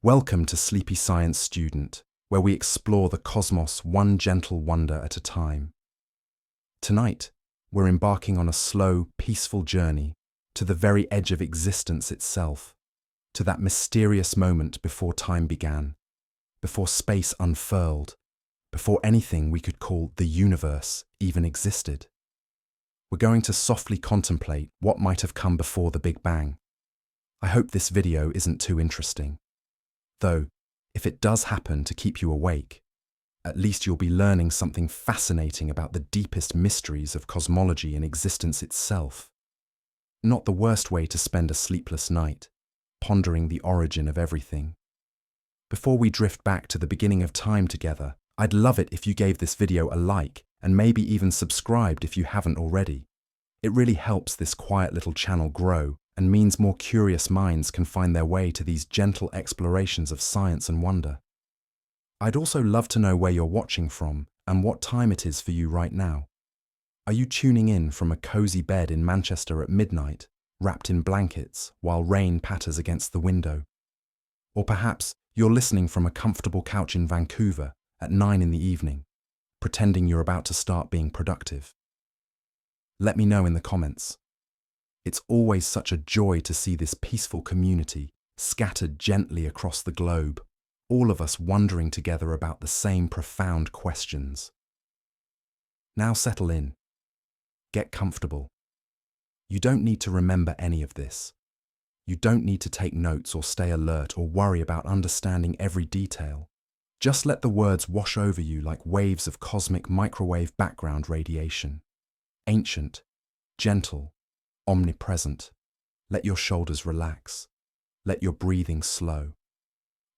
Welcome to Sleepy Science Student, where we explore the cosmos one gentle wonder at a time. Tonight, we're embarking on a slow, peaceful journey to the very edge of existence itself, to that mysterious moment before time began, before space unfurled, before anything we could call the universe even existed. We're going to softly contemplate what might have come before the Big Bang. I hope this video isn't too interesting. Though, if it does happen to keep you awake, at least you'll be learning something fascinating about the deepest mysteries of cosmology and existence itself. Not the worst way to spend a sleepless night, pondering the origin of everything. Before we drift back to the beginning of time together, I'd love it if you gave this video a like and maybe even subscribed if you haven't already. It really helps this quiet little channel grow and means more curious minds can find their way to these gentle explorations of science and wonder. I'd also love to know where you're watching from and what time it is for you right now. Are you tuning in from a cozy bed in Manchester at midnight, wrapped in blankets while rain patters against the window? Or perhaps you're listening from a comfortable couch in Vancouver at 9 in the evening, pretending you're about to start being productive? Let me know in the comments. It's always such a joy to see this peaceful community scattered gently across the globe, all of us wondering together about the same profound questions. Now settle in. Get comfortable. You don't need to remember any of this. You don't need to take notes or stay alert or worry about understanding every detail. Just let the words wash over you like waves of cosmic microwave background radiation. Ancient, gentle, omnipresent. Let your shoulders relax. Let your breathing slow.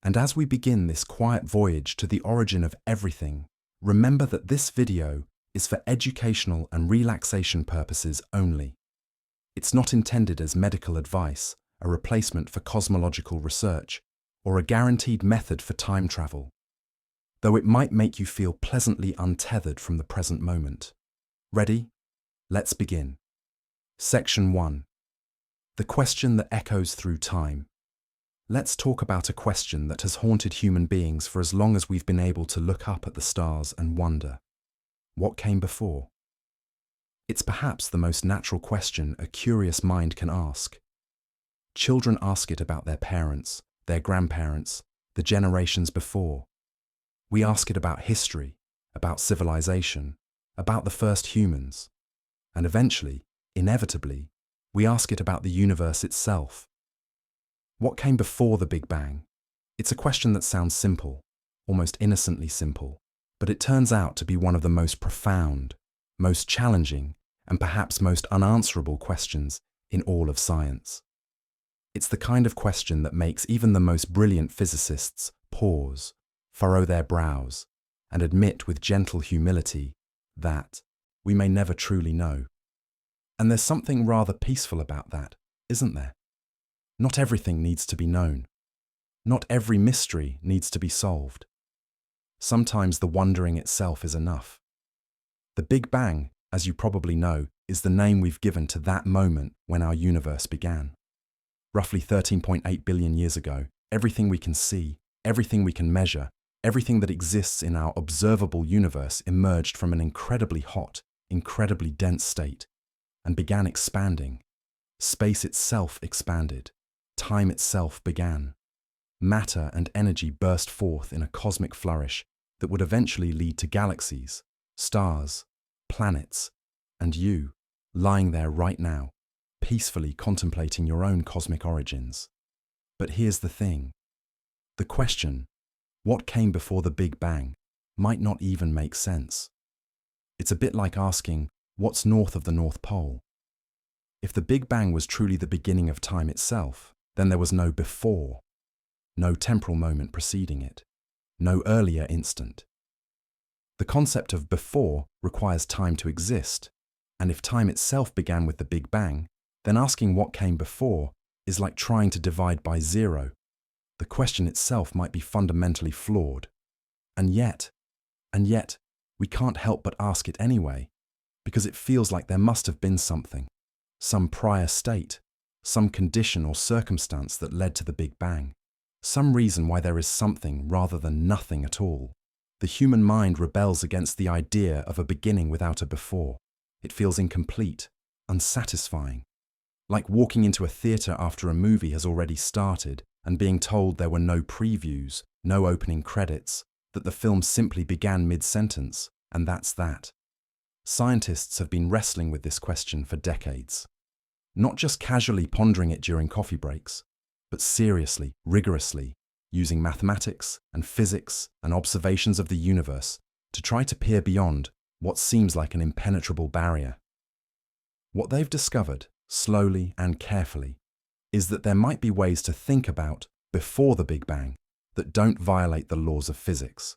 And as we begin this quiet voyage to the origin of everything, remember that this video is for educational and relaxation purposes only. It's not intended as medical advice, a replacement for cosmological research, or a guaranteed method for time travel, though it might make you feel pleasantly untethered from the present moment. Ready? Let's begin. Section 1. The question that echoes through time. Let's talk about a question that has haunted human beings for as long as we've been able to look up at the stars and wonder. What came before? It's perhaps the most natural question a curious mind can ask. Children ask it about their parents, their grandparents, the generations before. We ask it about history, about civilization, about the first humans, and eventually, inevitably, we ask it about the universe itself. What came before the Big Bang? It's a question that sounds simple, almost innocently simple, but it turns out to be one of the most profound, most challenging, and perhaps most unanswerable questions in all of science. It's the kind of question that makes even the most brilliant physicists pause, furrow their brows, and admit with gentle humility that we may never truly know. And there's something rather peaceful about that, isn't there? Not everything needs to be known. Not every mystery needs to be solved. Sometimes the wondering itself is enough. The Big Bang, as you probably know, is the name we've given to that moment when our universe began. Roughly 13.8 billion years ago, everything we can see, everything we can measure, everything that exists in our observable universe emerged from an incredibly hot, incredibly dense state, and began expanding. Space itself expanded. Time itself began. Matter and energy burst forth in a cosmic flourish that would eventually lead to galaxies, stars, planets, and you, lying there right now, peacefully contemplating your own cosmic origins. But here's the thing. The question, what came before the Big Bang, might not even make sense. It's a bit like asking, what's north of the North Pole? If the Big Bang was truly the beginning of time itself, then there was no before, no temporal moment preceding it, no earlier instant. The concept of before requires time to exist, and if time itself began with the Big Bang, then asking what came before is like trying to divide by zero. The question itself might be fundamentally flawed. And yet, we can't help but ask it anyway, because it feels like there must have been something, some prior state, some condition or circumstance that led to the Big Bang. some reason why there is something rather than nothing at all. The human mind rebels against the idea of a beginning without a before. It feels incomplete, unsatisfying, like walking into a theatre after a movie has already started and being told there were no previews, no opening credits, that the film simply began mid-sentence, and that's that. Scientists have been wrestling with this question for decades. Not just casually pondering it during coffee breaks, but seriously, rigorously, using mathematics and physics and observations of the universe to try to peer beyond what seems like an impenetrable barrier. What they've discovered, slowly and carefully, is that there might be ways to think about before the Big Bang that don't violate the laws of physics.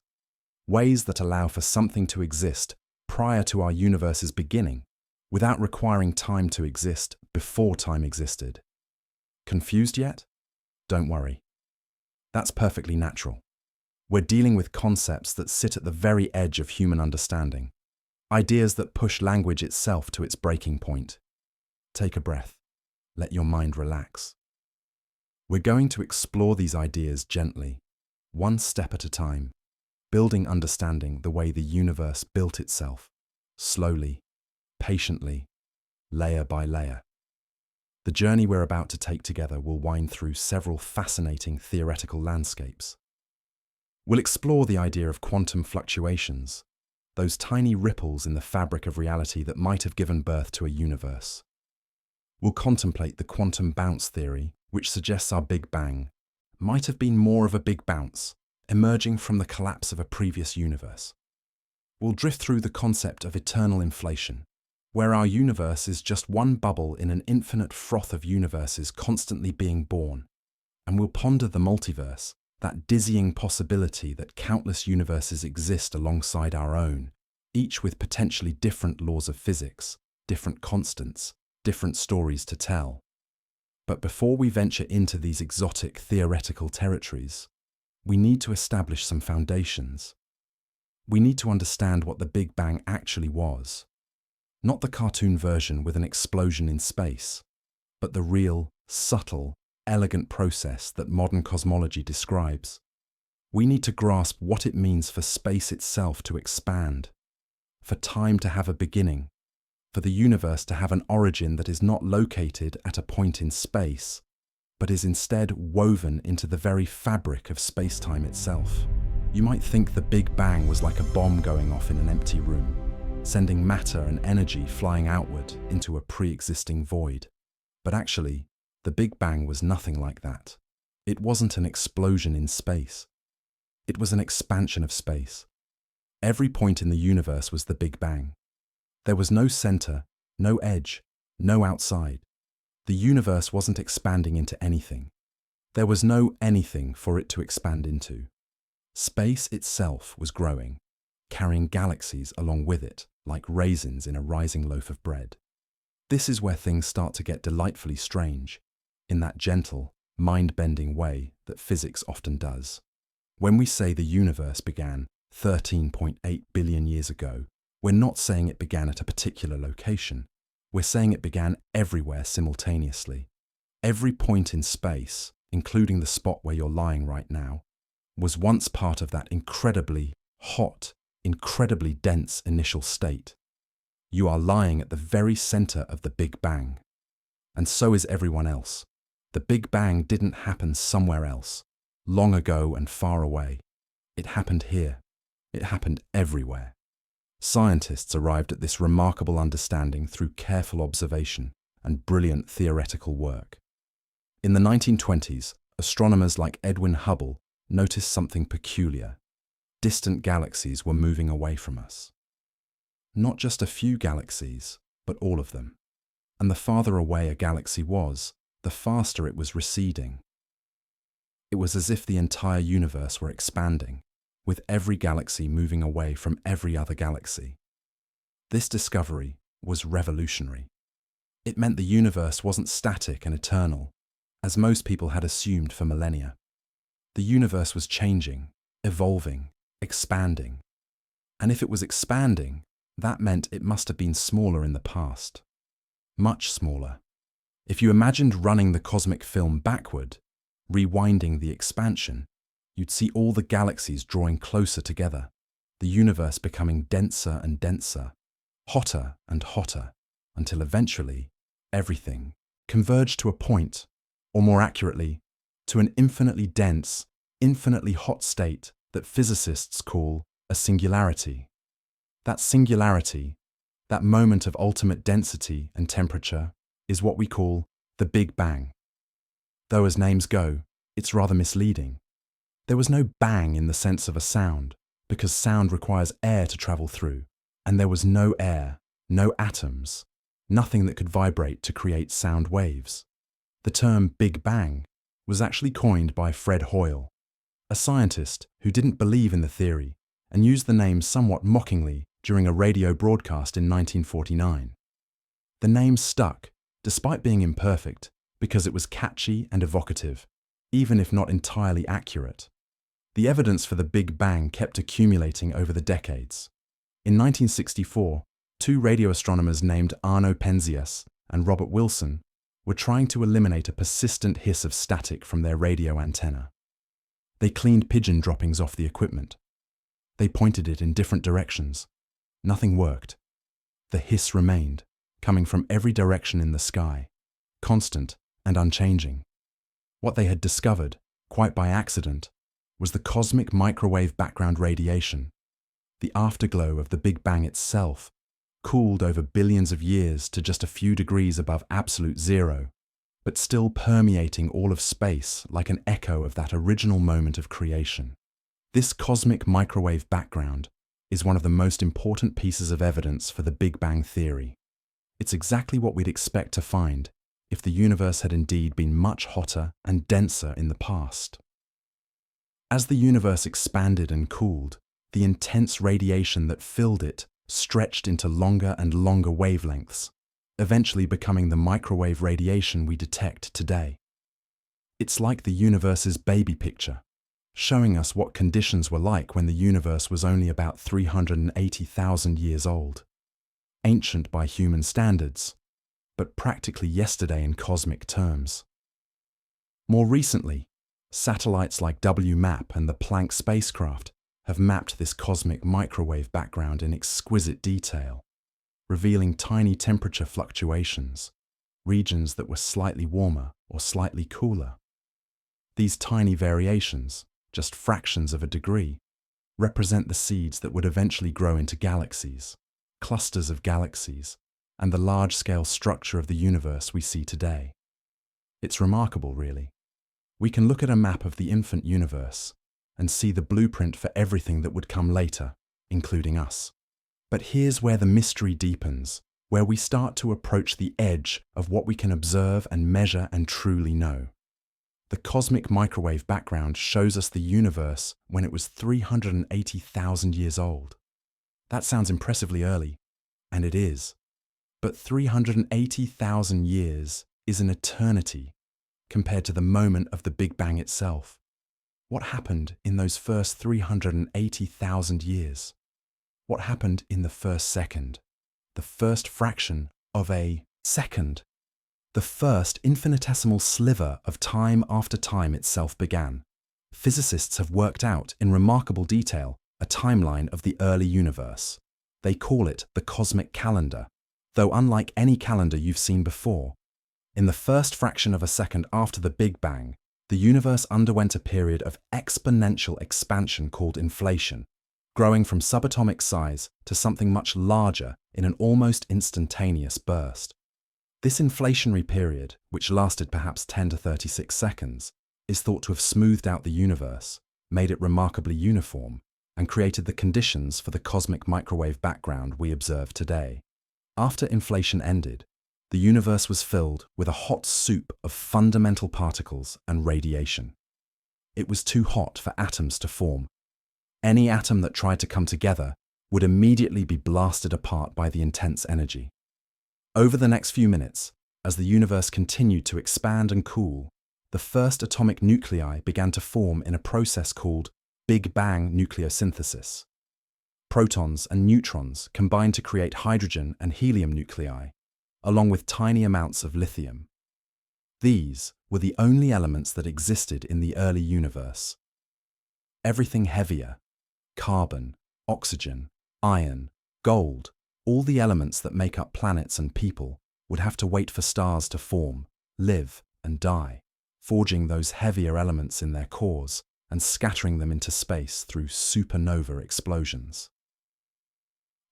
Ways that allow for something to exist prior to our universe's beginning without requiring time to exist before time existed. Confused yet? Don't worry. That's perfectly natural. We're dealing with concepts that sit at the very edge of human understanding, ideas that push language itself to its breaking point. Take a breath. Let your mind relax. We're going to explore these ideas gently, one step at a time, building understanding the way the universe built itself, slowly, patiently, layer by layer. The journey we're about to take together will wind through several fascinating theoretical landscapes. We'll explore the idea of quantum fluctuations, those tiny ripples in the fabric of reality that might have given birth to a universe. We'll contemplate the quantum bounce theory, which suggests our Big Bang might have been more of a big bounce, emerging from the collapse of a previous universe. We'll drift through the concept of eternal inflation, where our universe is just one bubble in an infinite froth of universes constantly being born. And we'll ponder the multiverse, that dizzying possibility that countless universes exist alongside our own, each with potentially different laws of physics, different constants, different stories to tell. But before we venture into these exotic theoretical territories, we need to establish some foundations. We need to understand what the Big Bang actually was. Not the cartoon version with an explosion in space, but the real, subtle, elegant process that modern cosmology describes. We need to grasp what it means for space itself to expand, for time to have a beginning, for the universe to have an origin that is not located at a point in space, but is instead woven into the very fabric of space-time itself. You might think the Big Bang was like a bomb going off in an empty room, sending matter and energy flying outward into a pre-existing void. But actually, the Big Bang was nothing like that. It wasn't an explosion in space. It was an expansion of space. Every point in the universe was the Big Bang. There was no center, no edge, no outside. The universe wasn't expanding into anything. There was no anything for it to expand into. Space itself was growing, carrying galaxies along with it, like raisins in a rising loaf of bread. This is where things start to get delightfully strange, in that gentle, mind-bending way that physics often does. When we say the universe began 13.8 billion years ago, we're not saying it began at a particular location. We're saying it began everywhere simultaneously. Every point in space, including the spot where you're lying right now, was once part of that incredibly hot, incredibly dense initial state. You are lying at the very center of the Big Bang. And so is everyone else. The Big Bang didn't happen somewhere else, long ago and far away. It happened here. It happened everywhere. Scientists arrived at this remarkable understanding through careful observation and brilliant theoretical work. In the 1920s, astronomers like Edwin Hubble noticed something peculiar. Distant galaxies were moving away from us. Not just a few galaxies, but all of them. And the farther away a galaxy was, the faster it was receding. It was as if the entire universe were expanding, with every galaxy moving away from every other galaxy. This discovery was revolutionary. It meant the universe wasn't static and eternal, as most people had assumed for millennia. The universe was changing, evolving, expanding. And if it was expanding, that meant it must have been smaller in the past. Much smaller. If you imagined running the cosmic film backward, rewinding the expansion, you'd see all the galaxies drawing closer together, the universe becoming denser and denser, hotter and hotter, until eventually everything converged to a point, or more accurately, to an infinitely dense, infinitely hot state that physicists call a singularity. That singularity, that moment of ultimate density and temperature, is what we call the Big Bang. Though as names go, it's rather misleading. There was no bang in the sense of a sound, because sound requires air to travel through, and there was no air, no atoms, nothing that could vibrate to create sound waves. The term Big Bang was actually coined by Fred Hoyle, a scientist who didn't believe in the theory and used the name somewhat mockingly during a radio broadcast in 1949. The name stuck, despite being imperfect, because it was catchy and evocative, even if not entirely accurate. The evidence for the Big Bang kept accumulating over the decades. In 1964, two radio astronomers named Arno Penzias and Robert Wilson were trying to eliminate a persistent hiss of static from their radio antenna. They cleaned pigeon droppings off the equipment. They pointed it in different directions. Nothing worked. The hiss remained, coming from every direction in the sky, constant and unchanging. What they had discovered, quite by accident, was the cosmic microwave background radiation, the afterglow of the Big Bang itself, cooled over billions of years to just a few degrees above absolute zero, but still permeating all of space like an echo of that original moment of creation. This cosmic microwave background is one of the most important pieces of evidence for the Big Bang theory. It's exactly what we'd expect to find if the universe had indeed been much hotter and denser in the past. As the universe expanded and cooled, the intense radiation that filled it stretched into longer and longer wavelengths, eventually becoming the microwave radiation we detect today. It's like the universe's baby picture, showing us what conditions were like when the universe was only about 380,000 years old. Ancient by human standards, but practically yesterday in cosmic terms. More recently, satellites like WMAP and the Planck spacecraft have mapped this cosmic microwave background in exquisite detail, revealing tiny temperature fluctuations, regions that were slightly warmer or slightly cooler. These tiny variations, just fractions of a degree, represent the seeds that would eventually grow into galaxies, clusters of galaxies, and the large-scale structure of the universe we see today. It's remarkable, really. We can look at a map of the infant universe and see the blueprint for everything that would come later, including us. But here's where the mystery deepens, where we start to approach the edge of what we can observe and measure and truly know. The cosmic microwave background shows us the universe when it was 380,000 years old. That sounds impressively early, and it is. But 380,000 years is an eternity compared to the moment of the Big Bang itself. What happened in those first 380,000 years? What happened in the first second? The first fraction of a second? The first infinitesimal sliver of time after time itself began. Physicists have worked out in remarkable detail a timeline of the early universe. They call it the cosmic calendar, though unlike any calendar you've seen before. In the first fraction of a second after the Big Bang, the universe underwent a period of exponential expansion called inflation, growing from subatomic size to something much larger in an almost instantaneous burst. This inflationary period, which lasted perhaps 10 to 36 seconds, is thought to have smoothed out the universe, made it remarkably uniform, and created the conditions for the cosmic microwave background we observe today. After inflation ended, the universe was filled with a hot soup of fundamental particles and radiation. It was too hot for atoms to form. Any atom that tried to come together would immediately be blasted apart by the intense energy. Over the next few minutes, as the universe continued to expand and cool, the first atomic nuclei began to form in a process called Big Bang nucleosynthesis. Protons and neutrons combined to create hydrogen and helium nuclei, along with tiny amounts of lithium. These were the only elements that existed in the early universe. Everything heavier, carbon, oxygen, iron, gold, all the elements that make up planets and people, would have to wait for stars to form, live, and die, forging those heavier elements in their cores and scattering them into space through supernova explosions.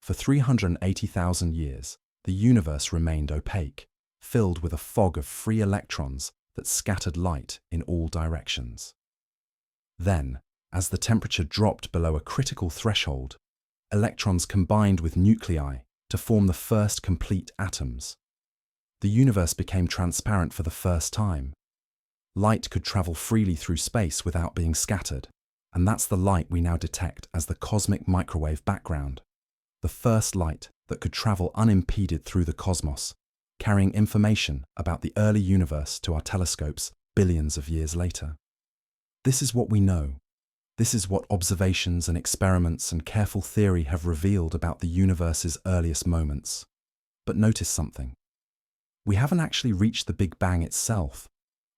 For 380,000 years, the universe remained opaque, filled with a fog of free electrons that scattered light in all directions. Then, as the temperature dropped below a critical threshold, electrons combined with nuclei to form the first complete atoms. The universe became transparent for the first time. Light could travel freely through space without being scattered, and that's the light we now detect as the cosmic microwave background, the first light that could travel unimpeded through the cosmos, carrying information about the early universe to our telescopes billions of years later. This is what we know. This is what observations and experiments and careful theory have revealed about the universe's earliest moments. But notice something. We haven't actually reached the Big Bang itself.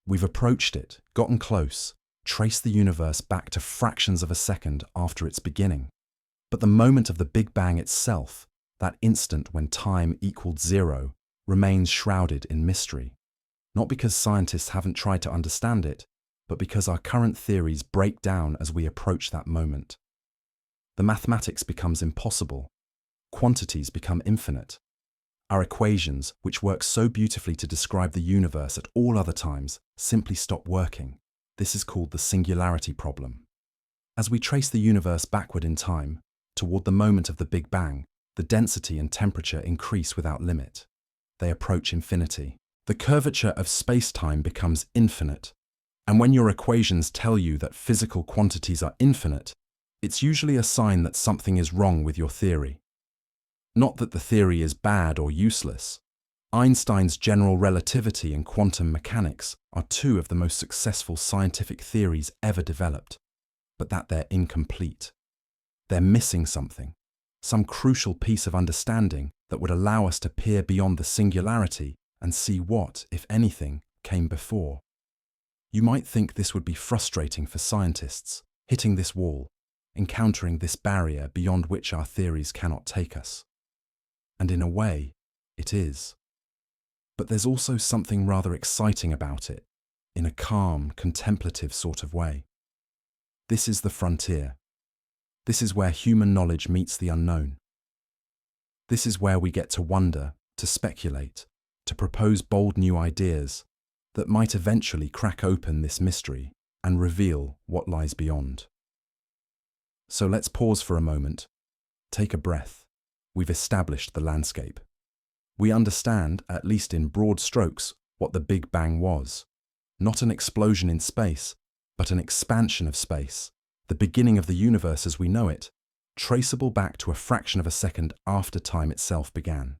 We've approached it, gotten close, traced the universe back to fractions of a second after its beginning. But the moment of the Big Bang itself, that instant when time equaled zero, remains shrouded in mystery. Not because scientists haven't tried to understand it, but because our current theories break down as we approach that moment. The mathematics becomes impossible. Quantities become infinite. Our equations, which work so beautifully to describe the universe at all other times, simply stop working. This is called the singularity problem. As we trace the universe backward in time, toward the moment of the Big Bang, the density and temperature increase without limit. They approach infinity. The curvature of space-time becomes infinite. And when your equations tell you that physical quantities are infinite, it's usually a sign that something is wrong with your theory. Not that the theory is bad or useless. Einstein's general relativity and quantum mechanics are two of the most successful scientific theories ever developed, but that they're incomplete. They're missing something, some crucial piece of understanding that would allow us to peer beyond the singularity and see what, if anything, came before. You might think this would be frustrating for scientists, hitting this wall, encountering this barrier beyond which our theories cannot take us. And in a way, it is. But there's also something rather exciting about it, in a calm, contemplative sort of way. This is the frontier. This is where human knowledge meets the unknown. This is where we get to wonder, to speculate, to propose bold new ideas that might eventually crack open this mystery and reveal what lies beyond. So let's pause for a moment, take a breath. We've established the landscape. We understand, at least in broad strokes, what the Big Bang was. Not an explosion in space, but an expansion of space, the beginning of the universe as we know it, traceable back to a fraction of a second after time itself began.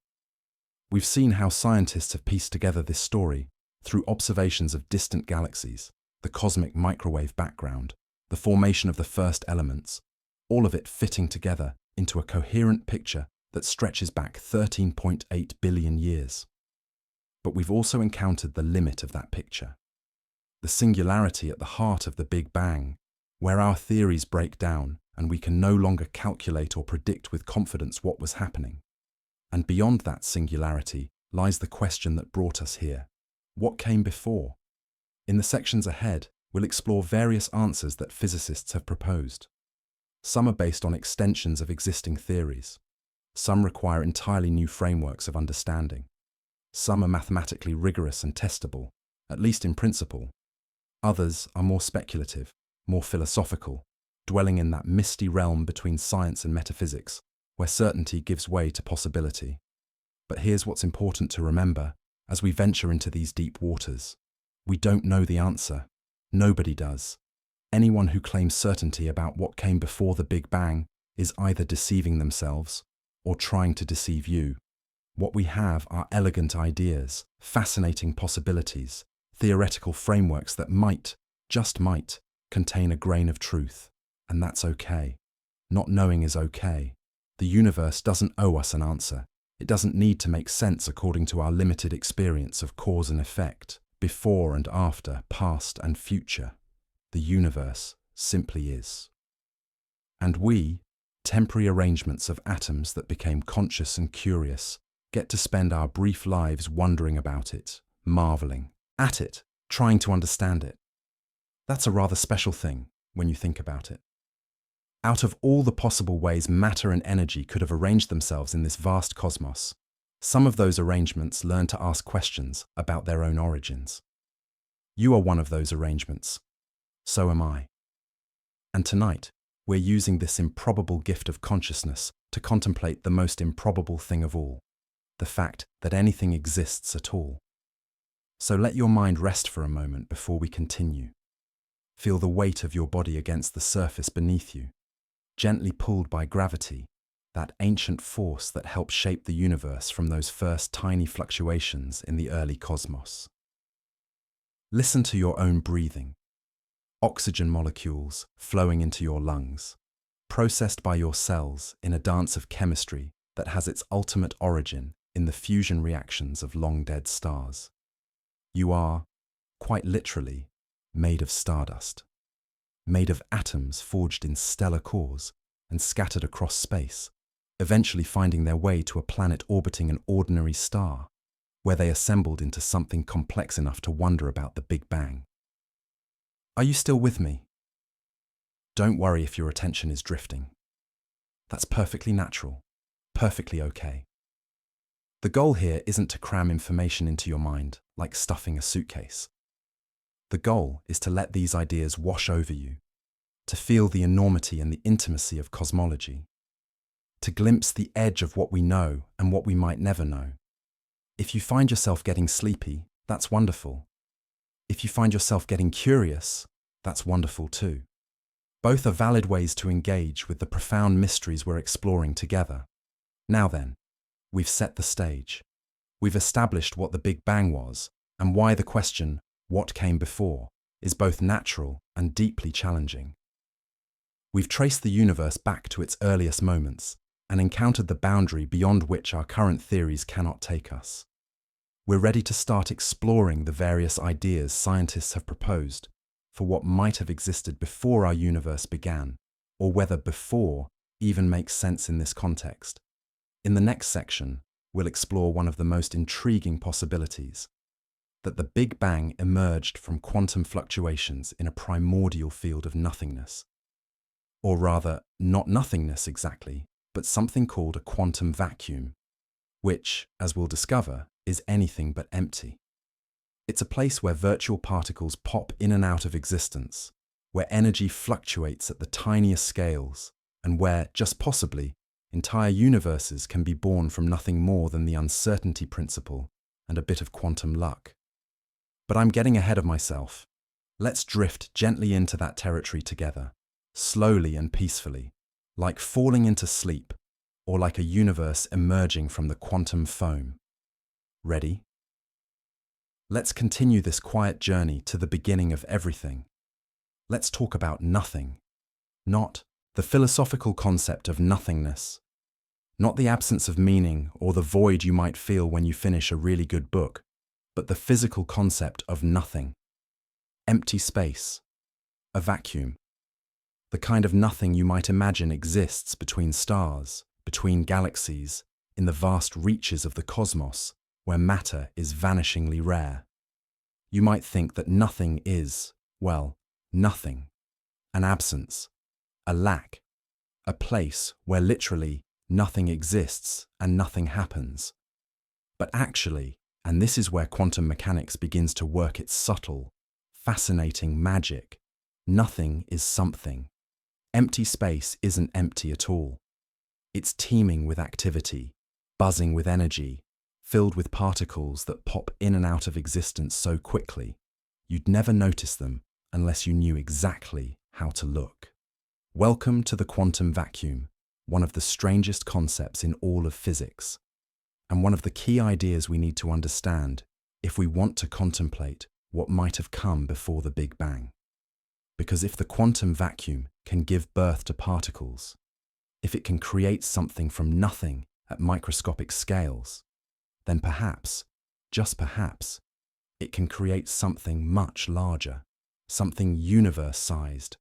We've seen how scientists have pieced together this story through observations of distant galaxies, the cosmic microwave background, the formation of the first elements, all of it fitting together into a coherent picture that stretches back 13.8 billion years. But we've also encountered the limit of that picture, the singularity at the heart of the Big Bang, where our theories break down and we can no longer calculate or predict with confidence what was happening. And beyond that singularity lies the question that brought us here. What came before? In the sections ahead, we'll explore various answers that physicists have proposed. Some are based on extensions of existing theories. Some require entirely new frameworks of understanding. Some are mathematically rigorous and testable, at least in principle. Others are more speculative, more philosophical, dwelling in that misty realm between science and metaphysics, where certainty gives way to possibility. But here's what's important to remember as we venture into these deep waters. We don't know the answer. Nobody does. Anyone who claims certainty about what came before the Big Bang is either deceiving themselves or trying to deceive you. What we have are elegant ideas, fascinating possibilities, theoretical frameworks that might, just might, contain a grain of truth. And that's okay. Not knowing is okay. The universe doesn't owe us an answer. It doesn't need to make sense according to our limited experience of cause and effect. before and after, past and future. The universe simply is. And we, temporary arrangements of atoms that became conscious and curious, get to spend our brief lives wondering about it, marveling at it, trying to understand it. That's a rather special thing when you think about it. Out of all the possible ways matter and energy could have arranged themselves in this vast cosmos, some of those arrangements learn to ask questions about their own origins. You are one of those arrangements. So am I. And tonight, we're using this improbable gift of consciousness to contemplate the most improbable thing of all, the fact that anything exists at all. So let your mind rest for a moment before we continue. Feel the weight of your body against the surface beneath you, gently pulled by gravity, that ancient force that helped shape the universe from those first tiny fluctuations in the early cosmos. Listen to your own breathing. Oxygen molecules flowing into your lungs, processed by your cells in a dance of chemistry that has its ultimate origin in the fusion reactions of long-dead stars. You are, quite literally, made of stardust, made of atoms forged in stellar cores and scattered across space, eventually finding their way to a planet orbiting an ordinary star, where they assembled into something complex enough to wonder about the Big Bang. Are you still with me? Don't worry if your attention is drifting. That's perfectly natural, perfectly okay. The goal here isn't to cram information into your mind like stuffing a suitcase. The goal is to let these ideas wash over you, to feel the enormity and the intimacy of cosmology, to glimpse the edge of what we know and what we might never know. If you find yourself getting sleepy, that's wonderful. If you find yourself getting curious, that's wonderful too. Both are valid ways to engage with the profound mysteries we're exploring together. Now then, we've set the stage. We've established what the Big Bang was and why the question, what came before, is both natural and deeply challenging. We've traced the universe back to its earliest moments and encountered the boundary beyond which our current theories cannot take us. We're ready to start exploring the various ideas scientists have proposed for what might have existed before our universe began, or whether before even makes sense in this context. In the next section, we'll explore one of the most intriguing possibilities, that the Big Bang emerged from quantum fluctuations in a primordial field of nothingness. Or rather, not nothingness exactly, but something called a quantum vacuum, which, as we'll discover, is anything but empty. It's a place where virtual particles pop in and out of existence, where energy fluctuates at the tiniest scales, and where, just possibly, entire universes can be born from nothing more than the uncertainty principle and a bit of quantum luck. But I'm getting ahead of myself. Let's drift gently into that territory together, slowly and peacefully, like falling into sleep, or like a universe emerging from the quantum foam. Ready? Let's continue this quiet journey to the beginning of everything. Let's talk about nothing, not the philosophical concept of nothingness, not the absence of meaning or the void you might feel when you finish a really good book, but the physical concept of nothing. Empty space, a vacuum. The kind of nothing you might imagine exists between stars, between galaxies, in the vast reaches of the cosmos, where matter is vanishingly rare. You might think that nothing is, well, nothing. An absence, a lack, a place where literally nothing exists and nothing happens. But actually, and this is where quantum mechanics begins to work its subtle, fascinating magic, nothing is something. Empty space isn't empty at all. It's teeming with activity, buzzing with energy, filled with particles that pop in and out of existence so quickly, you'd never notice them unless you knew exactly how to look. Welcome to the quantum vacuum, one of the strangest concepts in all of physics, and one of the key ideas we need to understand if we want to contemplate what might have come before the Big Bang. Because if the quantum vacuum can give birth to particles, if it can create something from nothing at microscopic scales, then perhaps, just perhaps, it can create something much larger, something universe-sized.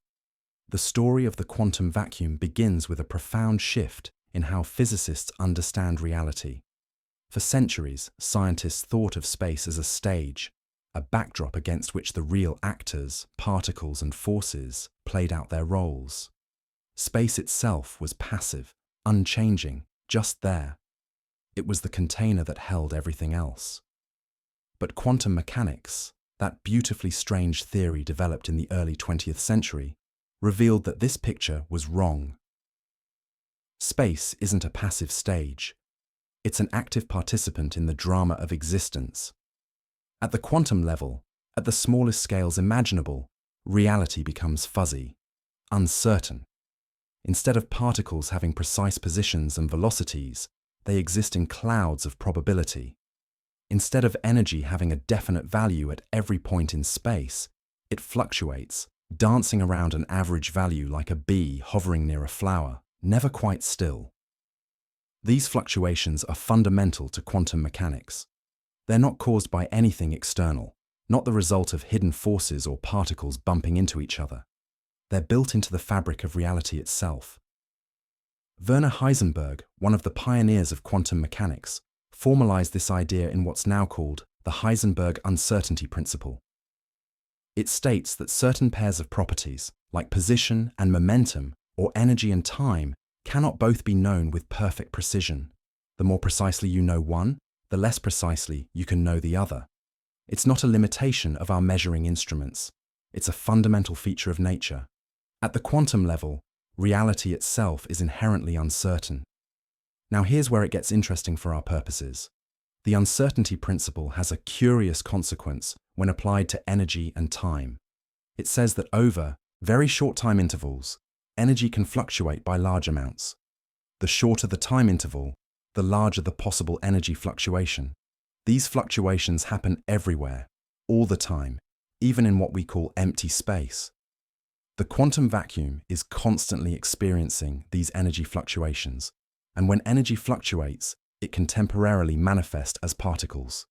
The story of the quantum vacuum begins with a profound shift in how physicists understand reality. For centuries, scientists thought of space as a stage, a backdrop against which the real actors, particles and forces, played out their roles. Space itself was passive, unchanging, just there. It was the container that held everything else. But quantum mechanics, that beautifully strange theory developed in the early 20th century, revealed that this picture was wrong. Space isn't a passive stage. It's an active participant in the drama of existence. At the quantum level, at the smallest scales imaginable, reality becomes fuzzy, uncertain. Instead of particles having precise positions and velocities, they exist in clouds of probability. Instead of energy having a definite value at every point in space, it fluctuates, dancing around an average value like a bee hovering near a flower, never quite still. These fluctuations are fundamental to quantum mechanics. They're not caused by anything external, not the result of hidden forces or particles bumping into each other. They're built into the fabric of reality itself. Werner Heisenberg, one of the pioneers of quantum mechanics, formalized this idea in what's now called the Heisenberg uncertainty principle. It states that certain pairs of properties, like position and momentum, or energy and time, cannot both be known with perfect precision. The more precisely you know one, the less precisely you can know the other. It's not a limitation of our measuring instruments. It's a fundamental feature of nature. At the quantum level, reality itself is inherently uncertain. Now here's where it gets interesting for our purposes. The uncertainty principle has a curious consequence when applied to energy and time. It says that over very short time intervals, energy can fluctuate by large amounts. The shorter the time interval, the larger the possible energy fluctuation. These fluctuations happen everywhere, all the time, even in what we call empty space. The quantum vacuum is constantly experiencing these energy fluctuations, and when energy fluctuates, it can temporarily manifest as particles.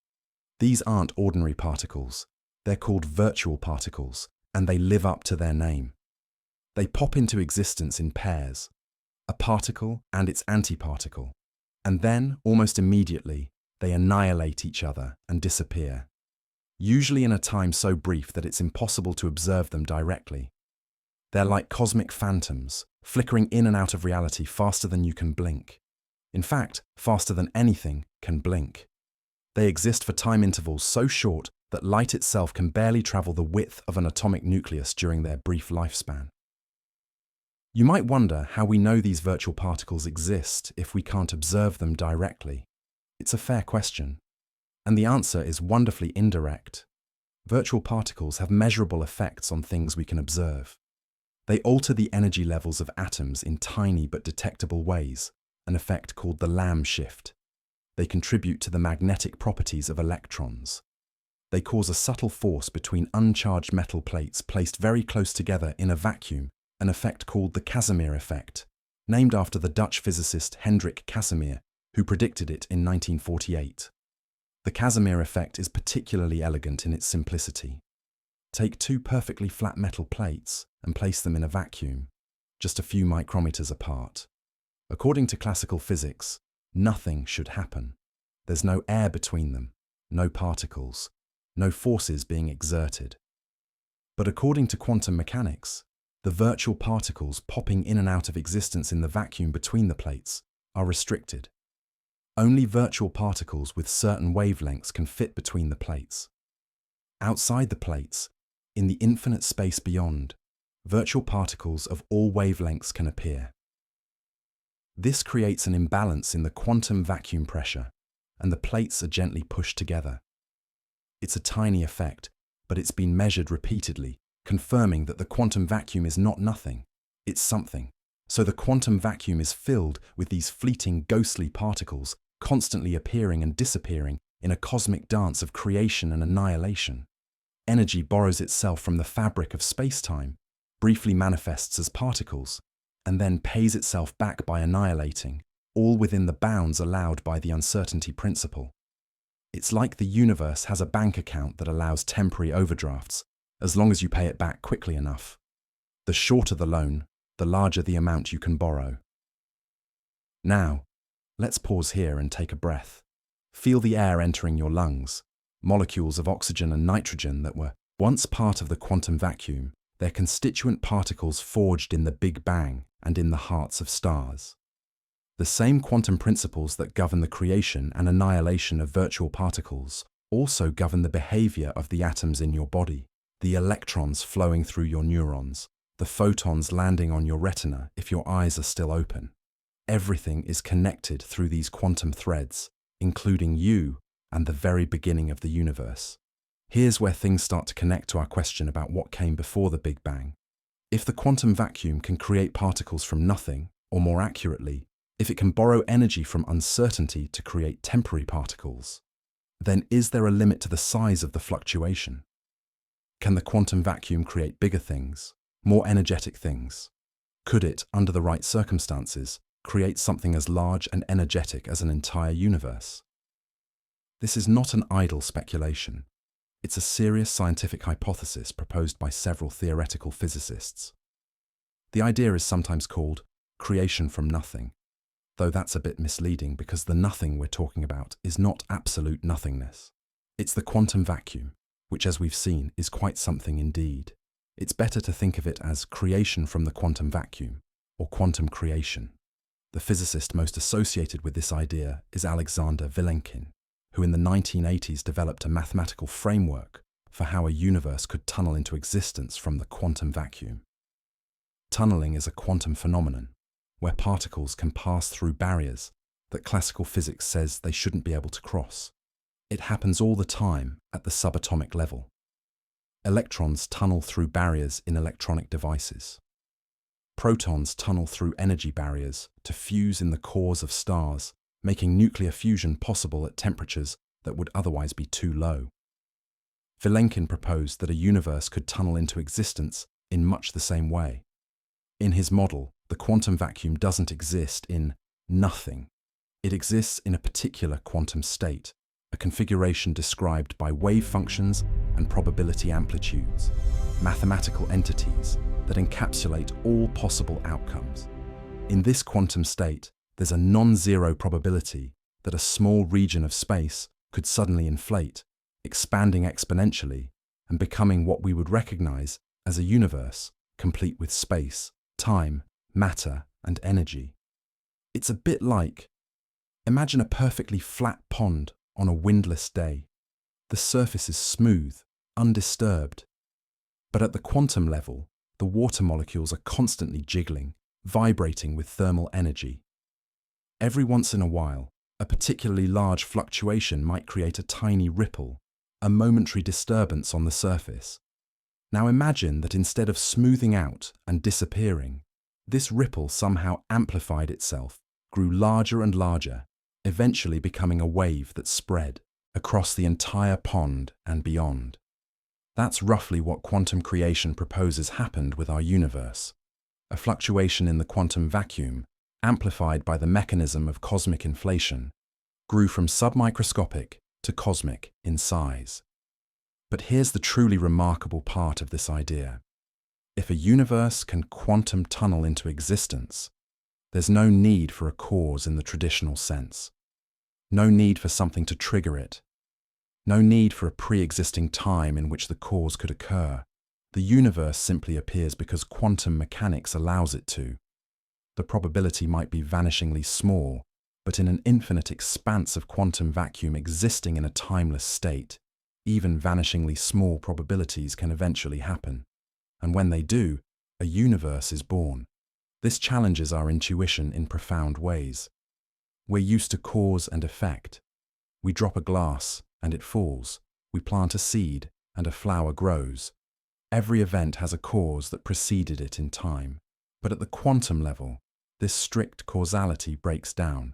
These aren't ordinary particles. They're called virtual particles, and they live up to their name. They pop into existence in pairs, a particle and its antiparticle, and then, almost immediately, they annihilate each other and disappear, usually in a time so brief that it's impossible to observe them directly. They're like cosmic phantoms, flickering in and out of reality faster than you can blink. In fact, faster than anything can blink. They exist for time intervals so short that light itself can barely travel the width of an atomic nucleus during their brief lifespan. You might wonder how we know these virtual particles exist if we can't observe them directly. It's a fair question, and the answer is wonderfully indirect. Virtual particles have measurable effects on things we can observe. They alter the energy levels of atoms in tiny but detectable ways, an effect called the Lamb shift. They contribute to the magnetic properties of electrons. They cause a subtle force between uncharged metal plates placed very close together in a vacuum, an effect called the Casimir effect, named after the Dutch physicist Hendrik Casimir, who predicted it in 1948. The Casimir effect is particularly elegant in its simplicity. Take two perfectly flat metal plates and place them in a vacuum, just a few micrometers apart. According to classical physics, nothing should happen. There's no air between them, no particles, no forces being exerted. But according to quantum mechanics, the virtual particles popping in and out of existence in the vacuum between the plates are restricted. Only virtual particles with certain wavelengths can fit between the plates. Outside the plates, in the infinite space beyond, virtual particles of all wavelengths can appear. This creates an imbalance in the quantum vacuum pressure, and the plates are gently pushed together. It's a tiny effect, but it's been measured repeatedly, confirming that the quantum vacuum is not nothing, it's something. So the quantum vacuum is filled with these fleeting, ghostly particles, constantly appearing and disappearing in a cosmic dance of creation and annihilation. Energy borrows itself from the fabric of space-time, briefly manifests as particles, and then pays itself back by annihilating, all within the bounds allowed by the uncertainty principle. It's like the universe has a bank account that allows temporary overdrafts, as long as you pay it back quickly enough. The shorter the loan, the larger the amount you can borrow. Now, let's pause here and take a breath. Feel the air entering your lungs, molecules of oxygen and nitrogen that were once part of the quantum vacuum, their constituent particles forged in the Big Bang and in the hearts of stars. The same quantum principles that govern the creation and annihilation of virtual particles also govern the behavior of the atoms in your body, the electrons flowing through your neurons, the photons landing on your retina if your eyes are still open. Everything is connected through these quantum threads, including you and the very beginning of the universe. Here's where things start to connect to our question about what came before the Big Bang. If the quantum vacuum can create particles from nothing, or more accurately, if it can borrow energy from uncertainty to create temporary particles, then is there a limit to the size of the fluctuation? Can the quantum vacuum create bigger things, more energetic things? Could it, under the right circumstances, create something as large and energetic as an entire universe? This is not an idle speculation. It's a serious scientific hypothesis proposed by several theoretical physicists. The idea is sometimes called creation from nothing, though that's a bit misleading because the nothing we're talking about is not absolute nothingness. It's the quantum vacuum, which, as we've seen, is quite something indeed. It's better to think of it as creation from the quantum vacuum, or quantum creation. The physicist most associated with this idea is Alexander Vilenkin, who in the 1980s developed a mathematical framework for how a universe could tunnel into existence from the quantum vacuum. Tunneling is a quantum phenomenon, where particles can pass through barriers that classical physics says they shouldn't be able to cross. It happens all the time at the subatomic level. Electrons tunnel through barriers in electronic devices. Protons tunnel through energy barriers to fuse in the cores of stars, making nuclear fusion possible at temperatures that would otherwise be too low. Vilenkin proposed that a universe could tunnel into existence in much the same way. In his model, the quantum vacuum doesn't exist in nothing. It exists in a particular quantum state, a configuration described by wave functions and probability amplitudes, mathematical entities that encapsulate all possible outcomes. In this quantum state, there's a non-zero probability that a small region of space could suddenly inflate, expanding exponentially and becoming what we would recognize as a universe, complete with space, time, matter, and energy. It's a bit like, imagine a perfectly flat pond on a windless day. The surface is smooth, undisturbed. But at the quantum level, the water molecules are constantly jiggling, vibrating with thermal energy. Every once in a while, a particularly large fluctuation might create a tiny ripple, a momentary disturbance on the surface. Now imagine that instead of smoothing out and disappearing, this ripple somehow amplified itself, grew larger and larger, eventually becoming a wave that spread across the entire pond and beyond. That's roughly what quantum creation proposes happened with our universe. A fluctuation in the quantum vacuum, amplified by the mechanism of cosmic inflation, grew from submicroscopic to cosmic in size. But here's the truly remarkable part of this idea. If a universe can quantum tunnel into existence, there's no need for a cause in the traditional sense. No need for something to trigger it. No need for a pre-existing time in which the cause could occur. The universe simply appears because quantum mechanics allows it to. The probability might be vanishingly small, but in an infinite expanse of quantum vacuum existing in a timeless state, even vanishingly small probabilities can eventually happen. And when they do, a universe is born. This challenges our intuition in profound ways. We're used to cause and effect. We drop a glass and it falls. We plant a seed and a flower grows. Every event has a cause that preceded it in time. But at the quantum level, this strict causality breaks down.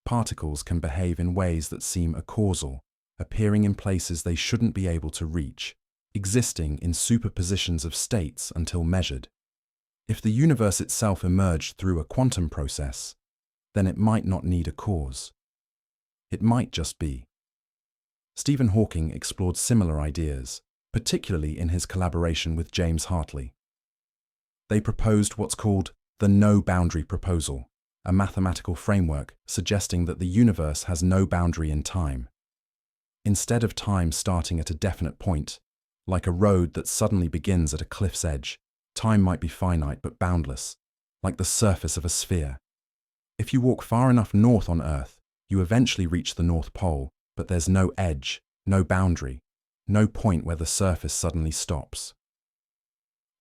Particles can behave in ways that seem acausal, appearing in places they shouldn't be able to reach, existing in superpositions of states until measured. If the universe itself emerged through a quantum process, then it might not need a cause. It might just be. Stephen Hawking explored similar ideas, particularly in his collaboration with James Hartley. They proposed what's called the no-boundary proposal, a mathematical framework suggesting that the universe has no boundary in time. Instead of time starting at a definite point, like a road that suddenly begins at a cliff's edge, time might be finite but boundless, like the surface of a sphere. If you walk far enough north on Earth, you eventually reach the North Pole, but there's no edge, no boundary, no point where the surface suddenly stops.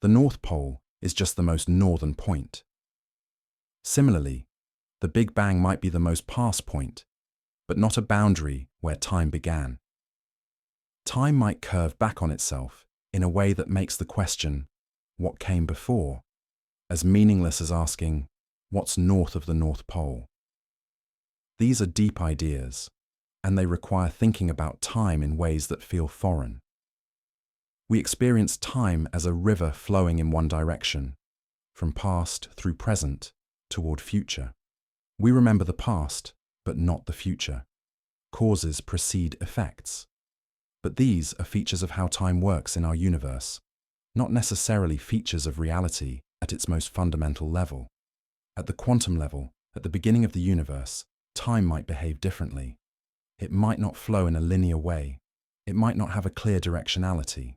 The North Pole is just the most northern point. Similarly, the Big Bang might be the most past point, but not a boundary where time began. Time might curve back on itself in a way that makes the question, what came before, as meaningless as asking, what's north of the North Pole? These are deep ideas, and they require thinking about time in ways that feel foreign. We experience time as a river flowing in one direction, from past through present toward future. We remember the past, but not the future. Causes precede effects. But these are features of how time works in our universe, not necessarily features of reality at its most fundamental level. At the quantum level, at the beginning of the universe, time might behave differently. It might not flow in a linear way. It might not have a clear directionality.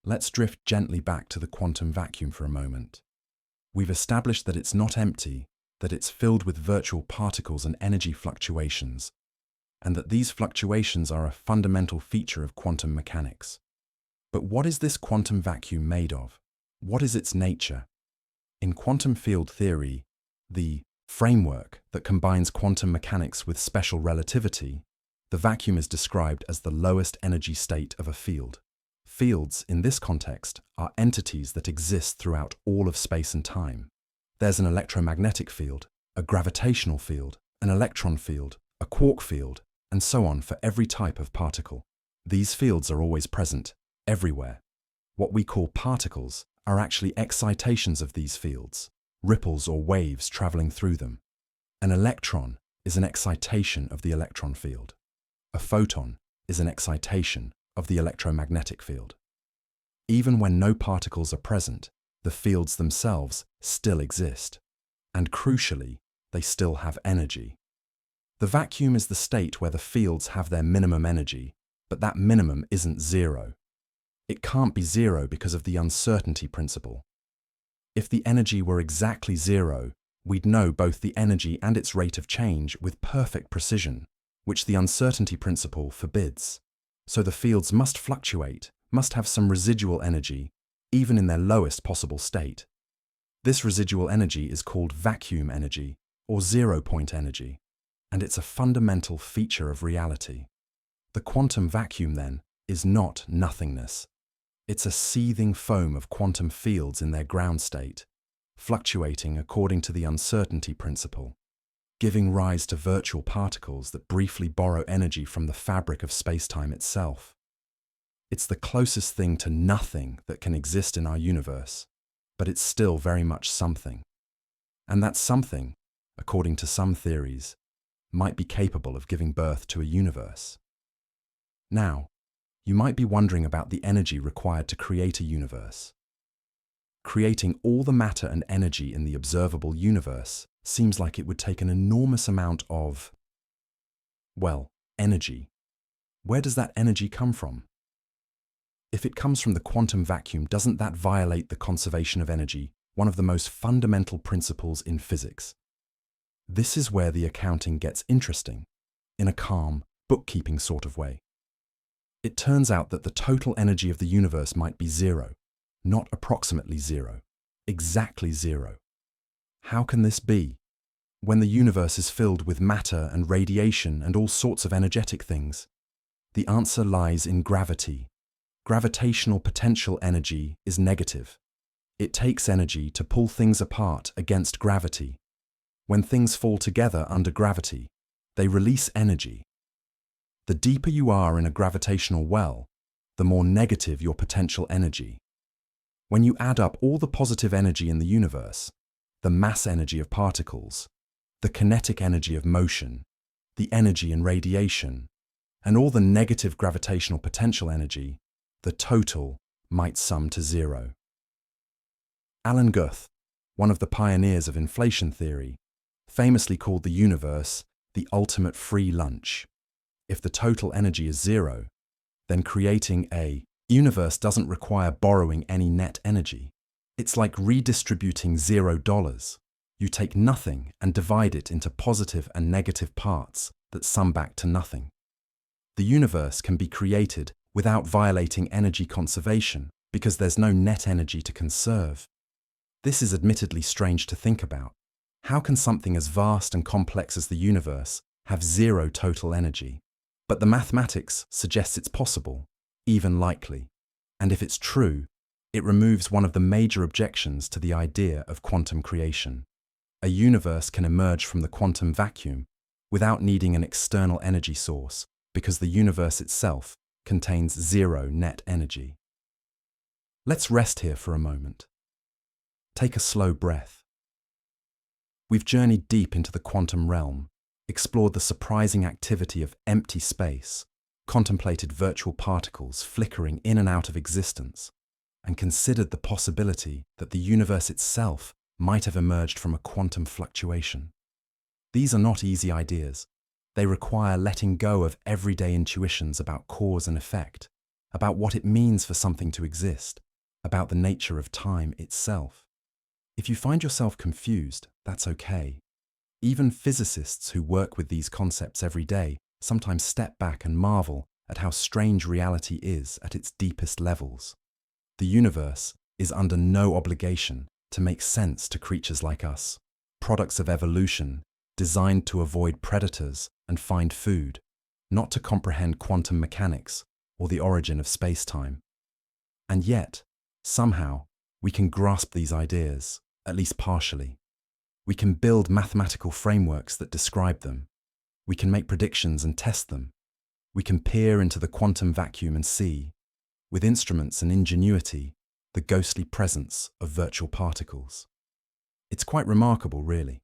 Let's drift gently back to the quantum vacuum for a moment. We've established that it's not empty, that it's filled with virtual particles and energy fluctuations, and that these fluctuations are a fundamental feature of quantum mechanics. But what is this quantum vacuum made of? What is its nature? In quantum field theory, the framework that combines quantum mechanics with special relativity, the vacuum is described as the lowest energy state of a field. Fields, in this context, are entities that exist throughout all of space and time. There's an electromagnetic field, a gravitational field, an electron field, a quark field, and so on for every type of particle. These fields are always present, everywhere. What we call particles are actually excitations of these fields, ripples or waves traveling through them. An electron is an excitation of the electron field. A photon is an excitation of the electromagnetic field. Even when no particles are present, the fields themselves still exist, and crucially, they still have energy. The vacuum is the state where the fields have their minimum energy, but that minimum isn't zero. It can't be zero because of the uncertainty principle. If the energy were exactly zero, we'd know both the energy and its rate of change with perfect precision, which the uncertainty principle forbids. So the fields must fluctuate, must have some residual energy, even in their lowest possible state. This residual energy is called vacuum energy, or zero-point energy, and it's a fundamental feature of reality. The quantum vacuum, then, is not nothingness. It's a seething foam of quantum fields in their ground state, fluctuating according to the uncertainty principle, giving rise to virtual particles that briefly borrow energy from the fabric of space-time itself. It's the closest thing to nothing that can exist in our universe, but it's still very much something. And that something, according to some theories, might be capable of giving birth to a universe. Now, you might be wondering about the energy required to create a universe. Creating all the matter and energy in the observable universe seems like it would take an enormous amount of, well, energy. Where does that energy come from? If it comes from the quantum vacuum, doesn't that violate the conservation of energy, one of the most fundamental principles in physics? This is where the accounting gets interesting, in a calm, bookkeeping sort of way. It turns out that the total energy of the universe might be zero, not approximately zero, exactly zero. How can this be? When the universe is filled with matter and radiation and all sorts of energetic things? The answer lies in gravity. Gravitational potential energy is negative. It takes energy to pull things apart against gravity. When things fall together under gravity, they release energy. The deeper you are in a gravitational well, the more negative your potential energy. When you add up all the positive energy in the universe, the mass energy of particles, the kinetic energy of motion, the energy in radiation, and all the negative gravitational potential energy, the total might sum to zero. Alan Guth, one of the pioneers of inflation theory, famously called the universe the ultimate free lunch. If the total energy is zero, then creating a universe doesn't require borrowing any net energy. It's like redistributing $0. You take nothing and divide it into positive and negative parts that sum back to nothing. The universe can be created without violating energy conservation because there's no net energy to conserve. This is admittedly strange to think about. How can something as vast and complex as the universe have zero total energy? But the mathematics suggests it's possible, even likely. And if it's true, it removes one of the major objections to the idea of quantum creation. A universe can emerge from the quantum vacuum without needing an external energy source because the universe itself contains zero net energy. Let's rest here for a moment. Take a slow breath. We've journeyed deep into the quantum realm, explored the surprising activity of empty space, contemplated virtual particles flickering in and out of existence, and considered the possibility that the universe itself might have emerged from a quantum fluctuation. These are not easy ideas. They require letting go of everyday intuitions about cause and effect, about what it means for something to exist, about the nature of time itself. If you find yourself confused, that's okay. Even physicists who work with these concepts every day sometimes step back and marvel at how strange reality is at its deepest levels. The universe is under no obligation to make sense to creatures like us, products of evolution designed to avoid predators and find food, not to comprehend quantum mechanics or the origin of space-time. And yet, somehow, we can grasp these ideas, at least partially. We can build mathematical frameworks that describe them. We can make predictions and test them. We can peer into the quantum vacuum and see, with instruments and ingenuity, the ghostly presence of virtual particles. It's quite remarkable, really.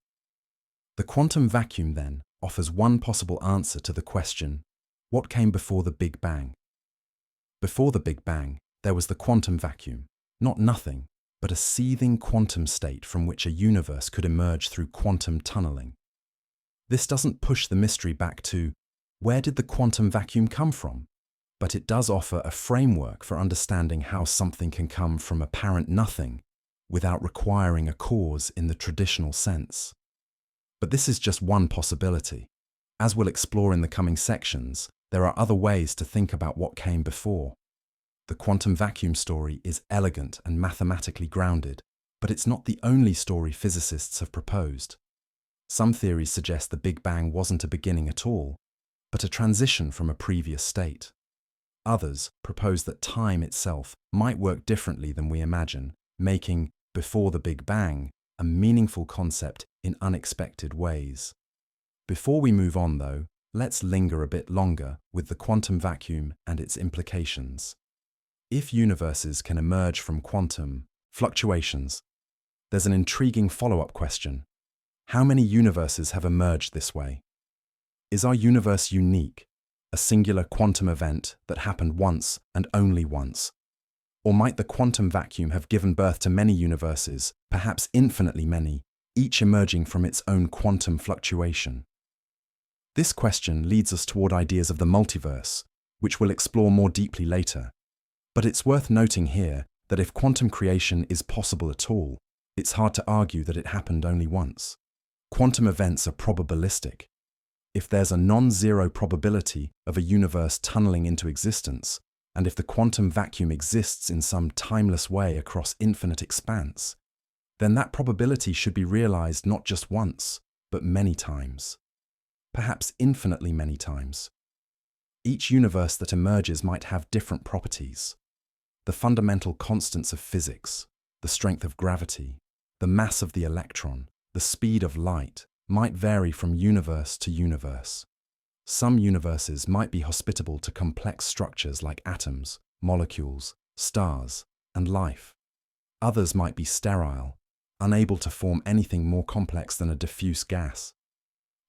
The quantum vacuum, then, offers one possible answer to the question, what came before the Big Bang? Before the Big Bang, there was the quantum vacuum, not nothing, but a seething quantum state from which a universe could emerge through quantum tunneling. This doesn't push the mystery back to, where did the quantum vacuum come from? But it does offer a framework for understanding how something can come from apparent nothing without requiring a cause in the traditional sense. But this is just one possibility. As we'll explore in the coming sections, there are other ways to think about what came before. The quantum vacuum story is elegant and mathematically grounded, but it's not the only story physicists have proposed. Some theories suggest the Big Bang wasn't a beginning at all, but a transition from a previous state. Others propose that time itself might work differently than we imagine, making before the Big Bang a meaningful concept in unexpected ways. Before we move on, though, let's linger a bit longer with the quantum vacuum and its implications. If universes can emerge from quantum fluctuations, there's an intriguing follow-up question. How many universes have emerged this way? Is our universe unique, a singular quantum event that happened once and only once? Or might the quantum vacuum have given birth to many universes, perhaps infinitely many, each emerging from its own quantum fluctuation? This question leads us toward ideas of the multiverse, which we'll explore more deeply later. But it's worth noting here that if quantum creation is possible at all, it's hard to argue that it happened only once. Quantum events are probabilistic. If there's a non-zero probability of a universe tunneling into existence, and if the quantum vacuum exists in some timeless way across infinite expanse, then that probability should be realized not just once, but many times. Perhaps infinitely many times. Each universe that emerges might have different properties. The fundamental constants of physics, the strength of gravity, the mass of the electron, the speed of light, might vary from universe to universe. Some universes might be hospitable to complex structures like atoms, molecules, stars, and life. Others might be sterile, unable to form anything more complex than a diffuse gas.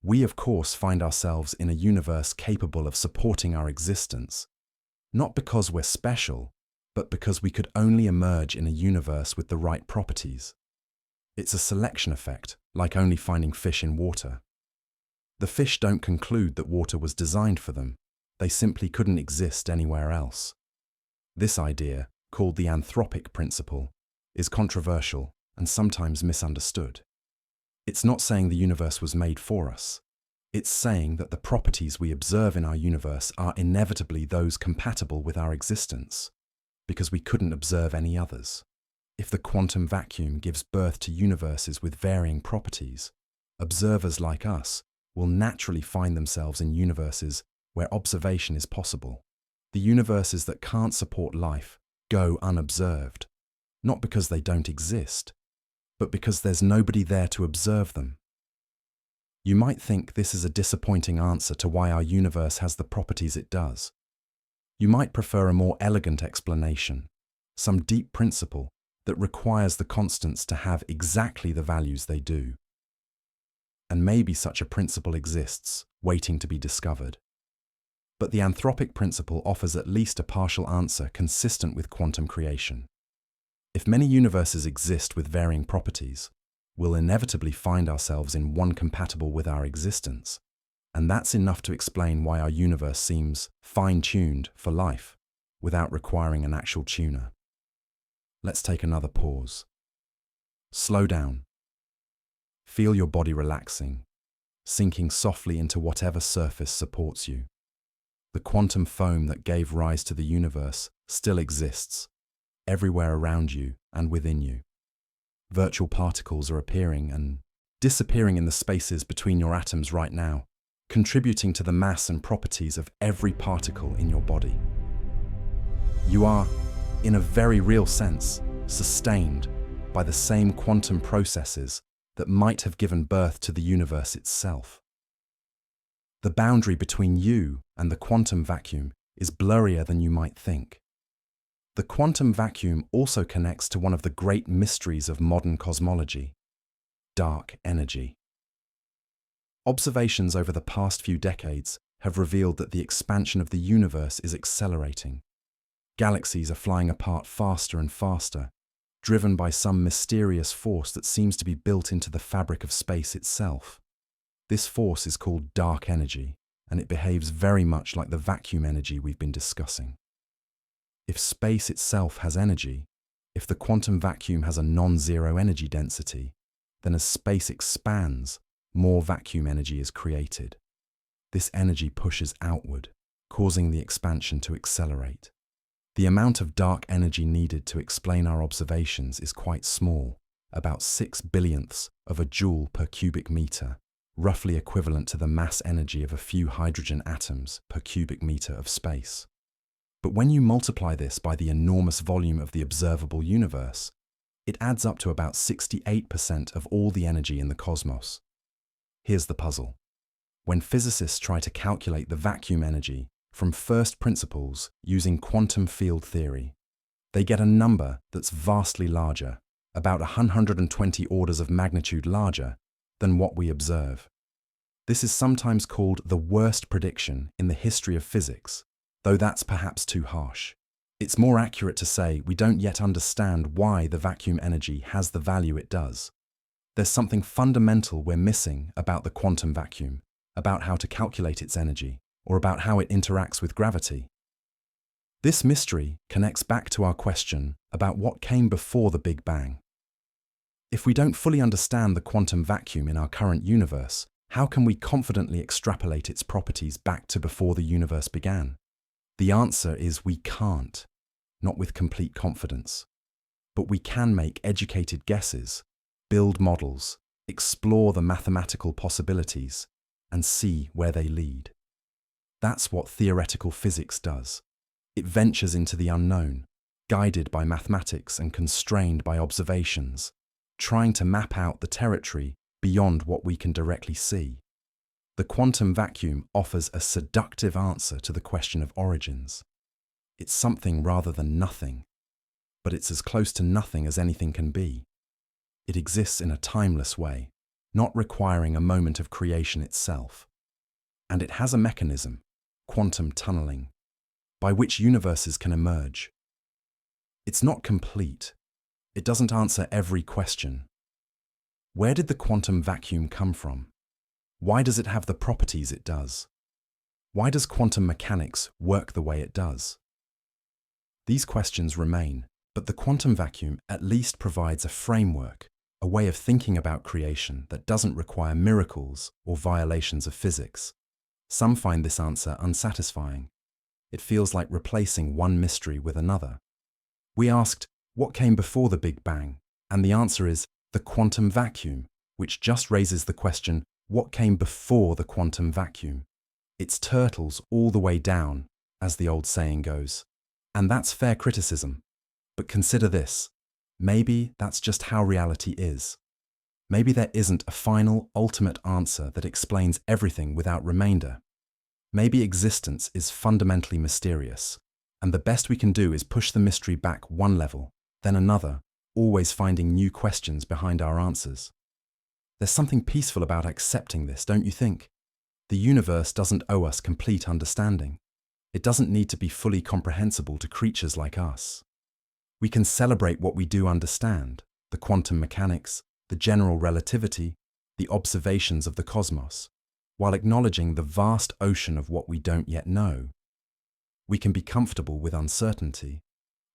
We, of course, find ourselves in a universe capable of supporting our existence, not because we're special, but because we could only emerge in a universe with the right properties. It's a selection effect, like only finding fish in water. The fish don't conclude that water was designed for them. They simply couldn't exist anywhere else. This idea, called the anthropic principle, is controversial and sometimes misunderstood. It's not saying the universe was made for us. It's saying that the properties we observe in our universe are inevitably those compatible with our existence, because we couldn't observe any others. If the quantum vacuum gives birth to universes with varying properties, observers like us will naturally find themselves in universes where observation is possible. The universes that can't support life go unobserved, not because they don't exist, but because there's nobody there to observe them. You might think this is a disappointing answer to why our universe has the properties it does. You might prefer a more elegant explanation, some deep principle that requires the constants to have exactly the values they do. And maybe such a principle exists, waiting to be discovered. But the anthropic principle offers at least a partial answer consistent with quantum creation. If many universes exist with varying properties, we'll inevitably find ourselves in one compatible with our existence, and that's enough to explain why our universe seems fine-tuned for life, without requiring an actual tuner. Let's take another pause. Slow down. Feel your body relaxing, sinking softly into whatever surface supports you. The quantum foam that gave rise to the universe still exists, everywhere around you and within you. Virtual particles are appearing and disappearing in the spaces between your atoms right now, contributing to the mass and properties of every particle in your body. You are, in a very real sense, sustained by the same quantum processes that might have given birth to the universe itself. The boundary between you and the quantum vacuum is blurrier than you might think. The quantum vacuum also connects to one of the great mysteries of modern cosmology: dark energy. Observations over the past few decades have revealed that the expansion of the universe is accelerating. Galaxies are flying apart faster and faster, driven by some mysterious force that seems to be built into the fabric of space itself. This force is called dark energy, and it behaves very much like the vacuum energy we've been discussing. If space itself has energy, if the quantum vacuum has a non-zero energy density, then as space expands, more vacuum energy is created. This energy pushes outward, causing the expansion to accelerate. The amount of dark energy needed to explain our observations is quite small, about 6 billionths of a joule per cubic meter, roughly equivalent to the mass energy of a few hydrogen atoms per cubic meter of space. But when you multiply this by the enormous volume of the observable universe, it adds up to about 68% of all the energy in the cosmos. Here's the puzzle. When physicists try to calculate the vacuum energy from first principles using quantum field theory, they get a number that's vastly larger, about 120 orders of magnitude larger than what we observe. This is sometimes called the worst prediction in the history of physics, though that's perhaps too harsh. It's more accurate to say we don't yet understand why the vacuum energy has the value it does. There's something fundamental we're missing about the quantum vacuum, about how to calculate its energy, or about how it interacts with gravity. This mystery connects back to our question about what came before the Big Bang. If we don't fully understand the quantum vacuum in our current universe, how can we confidently extrapolate its properties back to before the universe began? The answer is we can't, not with complete confidence. But we can make educated guesses, build models, explore the mathematical possibilities, and see where they lead. That's what theoretical physics does. It ventures into the unknown, guided by mathematics and constrained by observations, trying to map out the territory beyond what we can directly see. The quantum vacuum offers a seductive answer to the question of origins. It's something rather than nothing, but it's as close to nothing as anything can be. It exists in a timeless way, not requiring a moment of creation itself. And it has a mechanism, quantum tunneling, by which universes can emerge. It's not complete. It doesn't answer every question. Where did the quantum vacuum come from? Why does it have the properties it does? Why does quantum mechanics work the way it does? These questions remain, but the quantum vacuum at least provides a framework, a way of thinking about creation that doesn't require miracles or violations of physics. Some find this answer unsatisfying. It feels like replacing one mystery with another. We asked, what came before the Big Bang? And the answer is the quantum vacuum, which just raises the question, what came before the quantum vacuum? It's turtles all the way down, as the old saying goes. And that's fair criticism. But consider this. Maybe that's just how reality is. Maybe there isn't a final, ultimate answer that explains everything without remainder. Maybe existence is fundamentally mysterious, and the best we can do is push the mystery back one level, then another, always finding new questions behind our answers. There's something peaceful about accepting this, don't you think? The universe doesn't owe us complete understanding. It doesn't need to be fully comprehensible to creatures like us. We can celebrate what we do understand, the quantum mechanics, the general relativity, the observations of the cosmos, while acknowledging the vast ocean of what we don't yet know. We can be comfortable with uncertainty,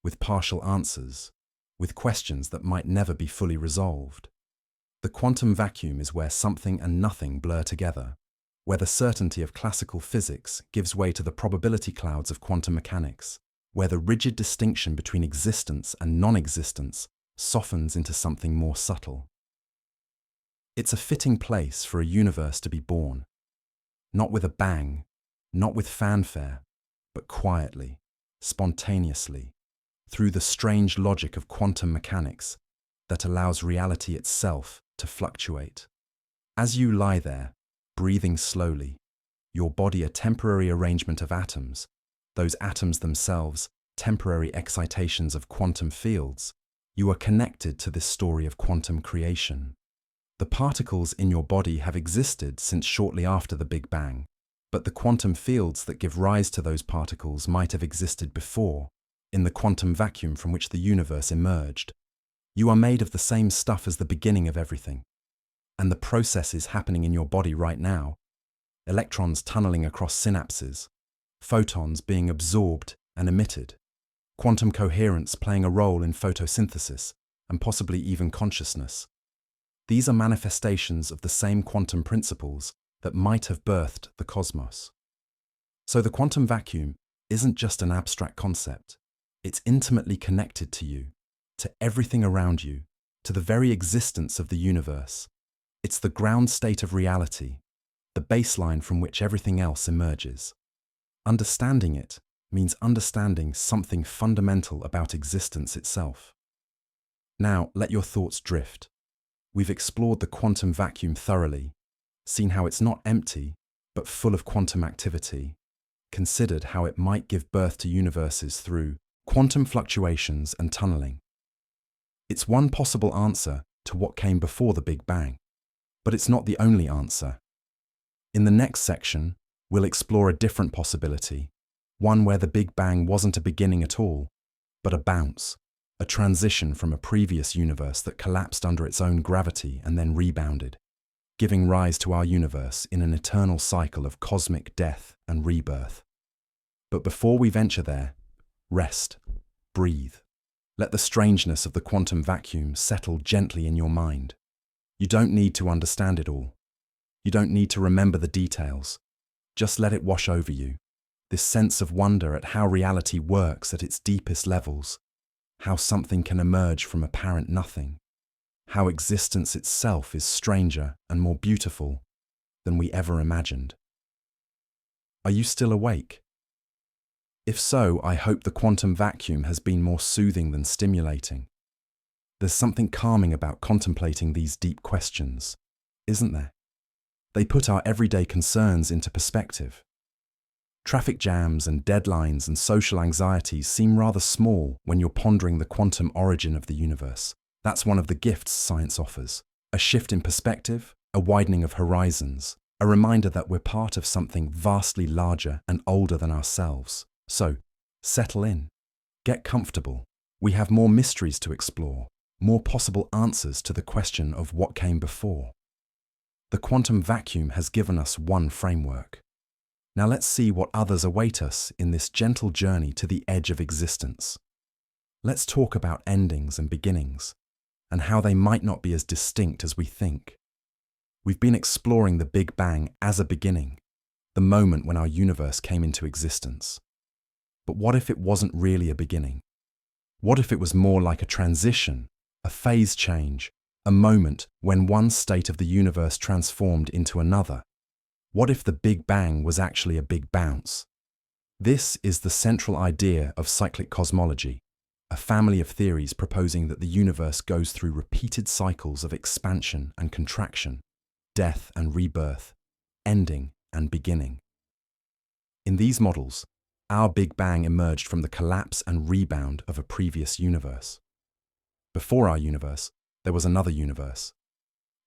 with partial answers, with questions that might never be fully resolved. The quantum vacuum is where something and nothing blur together, where the certainty of classical physics gives way to the probability clouds of quantum mechanics, where the rigid distinction between existence and non-existence softens into something more subtle. It's a fitting place for a universe to be born, not with a bang, not with fanfare, but quietly, spontaneously, through the strange logic of quantum mechanics that allows reality itself to fluctuate. As you lie there, breathing slowly, your body a temporary arrangement of atoms, those atoms themselves temporary excitations of quantum fields, you are connected to this story of quantum creation. The particles in your body have existed since shortly after the Big Bang, but the quantum fields that give rise to those particles might have existed before, in the quantum vacuum from which the universe emerged. You are made of the same stuff as the beginning of everything. And the processes happening in your body right now, electrons tunneling across synapses, photons being absorbed and emitted, quantum coherence playing a role in photosynthesis and possibly even consciousness. These are manifestations of the same quantum principles that might have birthed the cosmos. So the quantum vacuum isn't just an abstract concept. It's intimately connected to you, to everything around you, to the very existence of the universe. It's the ground state of reality, the baseline from which everything else emerges. Understanding it means understanding something fundamental about existence itself. Now, let your thoughts drift. We've explored the quantum vacuum thoroughly, seen how it's not empty, but full of quantum activity, considered how it might give birth to universes through quantum fluctuations and tunneling. It's one possible answer to what came before the Big Bang, but it's not the only answer. In the next section, we'll explore a different possibility, one where the Big Bang wasn't a beginning at all, but a bounce, a transition from a previous universe that collapsed under its own gravity and then rebounded, giving rise to our universe in an eternal cycle of cosmic death and rebirth. But before we venture there, rest, breathe. Let the strangeness of the quantum vacuum settle gently in your mind. You don't need to understand it all. You don't need to remember the details. Just let it wash over you. This sense of wonder at how reality works at its deepest levels, how something can emerge from apparent nothing, how existence itself is stranger and more beautiful than we ever imagined. Are you still awake? If so, I hope the quantum vacuum has been more soothing than stimulating. There's something calming about contemplating these deep questions, isn't there? They put our everyday concerns into perspective. Traffic jams and deadlines and social anxieties seem rather small when you're pondering the quantum origin of the universe. That's one of the gifts science offers. A shift in perspective, a widening of horizons, a reminder that we're part of something vastly larger and older than ourselves. So, settle in, get comfortable. We have more mysteries to explore, more possible answers to the question of what came before. The quantum vacuum has given us one framework. Now let's see what others await us in this gentle journey to the edge of existence. Let's talk about endings and beginnings, and how they might not be as distinct as we think. We've been exploring the Big Bang as a beginning, the moment when our universe came into existence. But what if it wasn't really a beginning? What if it was more like a transition, a phase change, a moment when one state of the universe transformed into another? What if the Big Bang was actually a big bounce? This is the central idea of cyclic cosmology, a family of theories proposing that the universe goes through repeated cycles of expansion and contraction, death and rebirth, ending and beginning. In these models, our Big Bang emerged from the collapse and rebound of a previous universe. Before our universe, there was another universe.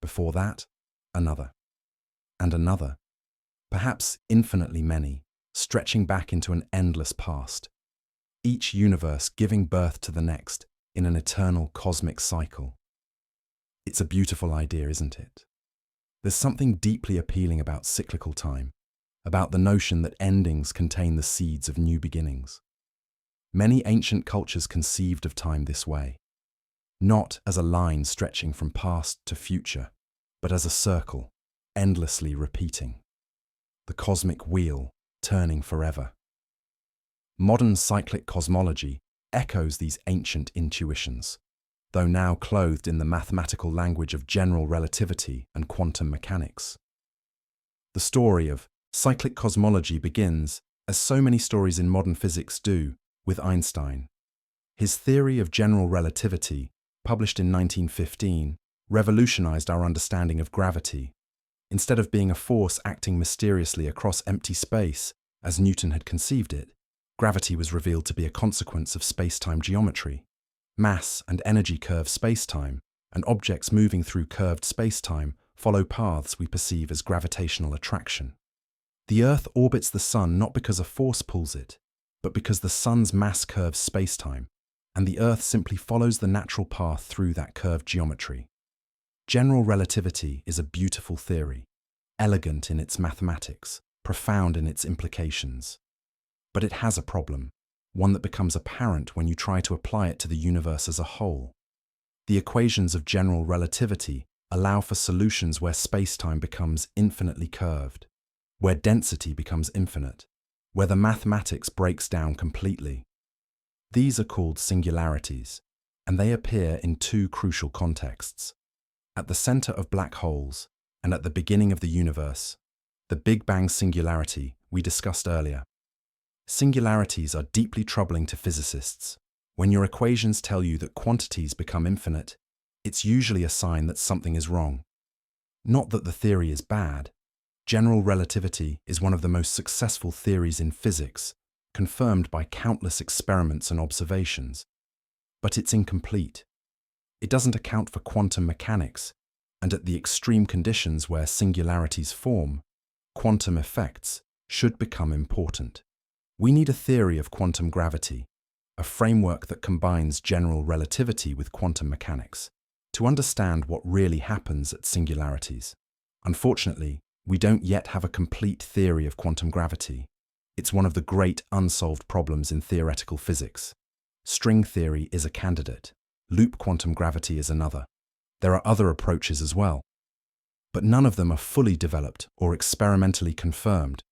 Before that, another. And another. Perhaps infinitely many, stretching back into an endless past. Each universe giving birth to the next in an eternal cosmic cycle. It's a beautiful idea, isn't it? There's something deeply appealing about cyclical time, about the notion that endings contain the seeds of new beginnings. Many ancient cultures conceived of time this way, not as a line stretching from past to future, but as a circle, endlessly repeating. The cosmic wheel, turning forever. Modern cyclic cosmology echoes these ancient intuitions, though now clothed in the mathematical language of general relativity and quantum mechanics. The story of cyclic cosmology begins, as so many stories in modern physics do, with Einstein. His theory of general relativity, published in 1915, revolutionized our understanding of gravity. Instead of being a force acting mysteriously across empty space, as Newton had conceived it, gravity was revealed to be a consequence of space-time geometry. Mass and energy curve space-time, and objects moving through curved space-time follow paths we perceive as gravitational attraction. The Earth orbits the Sun not because a force pulls it, but because the Sun's mass curves space-time, and the Earth simply follows the natural path through that curved geometry. General relativity is a beautiful theory, elegant in its mathematics, profound in its implications. But it has a problem, one that becomes apparent when you try to apply it to the universe as a whole. The equations of general relativity allow for solutions where space-time becomes infinitely curved, where density becomes infinite, where the mathematics breaks down completely. These are called singularities, and they appear in two crucial contexts. At the center of black holes, and at the beginning of the universe, the Big Bang singularity we discussed earlier. Singularities are deeply troubling to physicists. When your equations tell you that quantities become infinite, it's usually a sign that something is wrong. Not that the theory is bad. General relativity is one of the most successful theories in physics, confirmed by countless experiments and observations. But it's incomplete. It doesn't account for quantum mechanics, and at the extreme conditions where singularities form, quantum effects should become important. We need a theory of quantum gravity, a framework that combines general relativity with quantum mechanics, to understand what really happens at singularities. Unfortunately, we don't yet have a complete theory of quantum gravity. It's one of the great unsolved problems in theoretical physics. String theory is a candidate. Loop quantum gravity is another. There are other approaches as well, but none of them are fully developed or experimentally confirmed.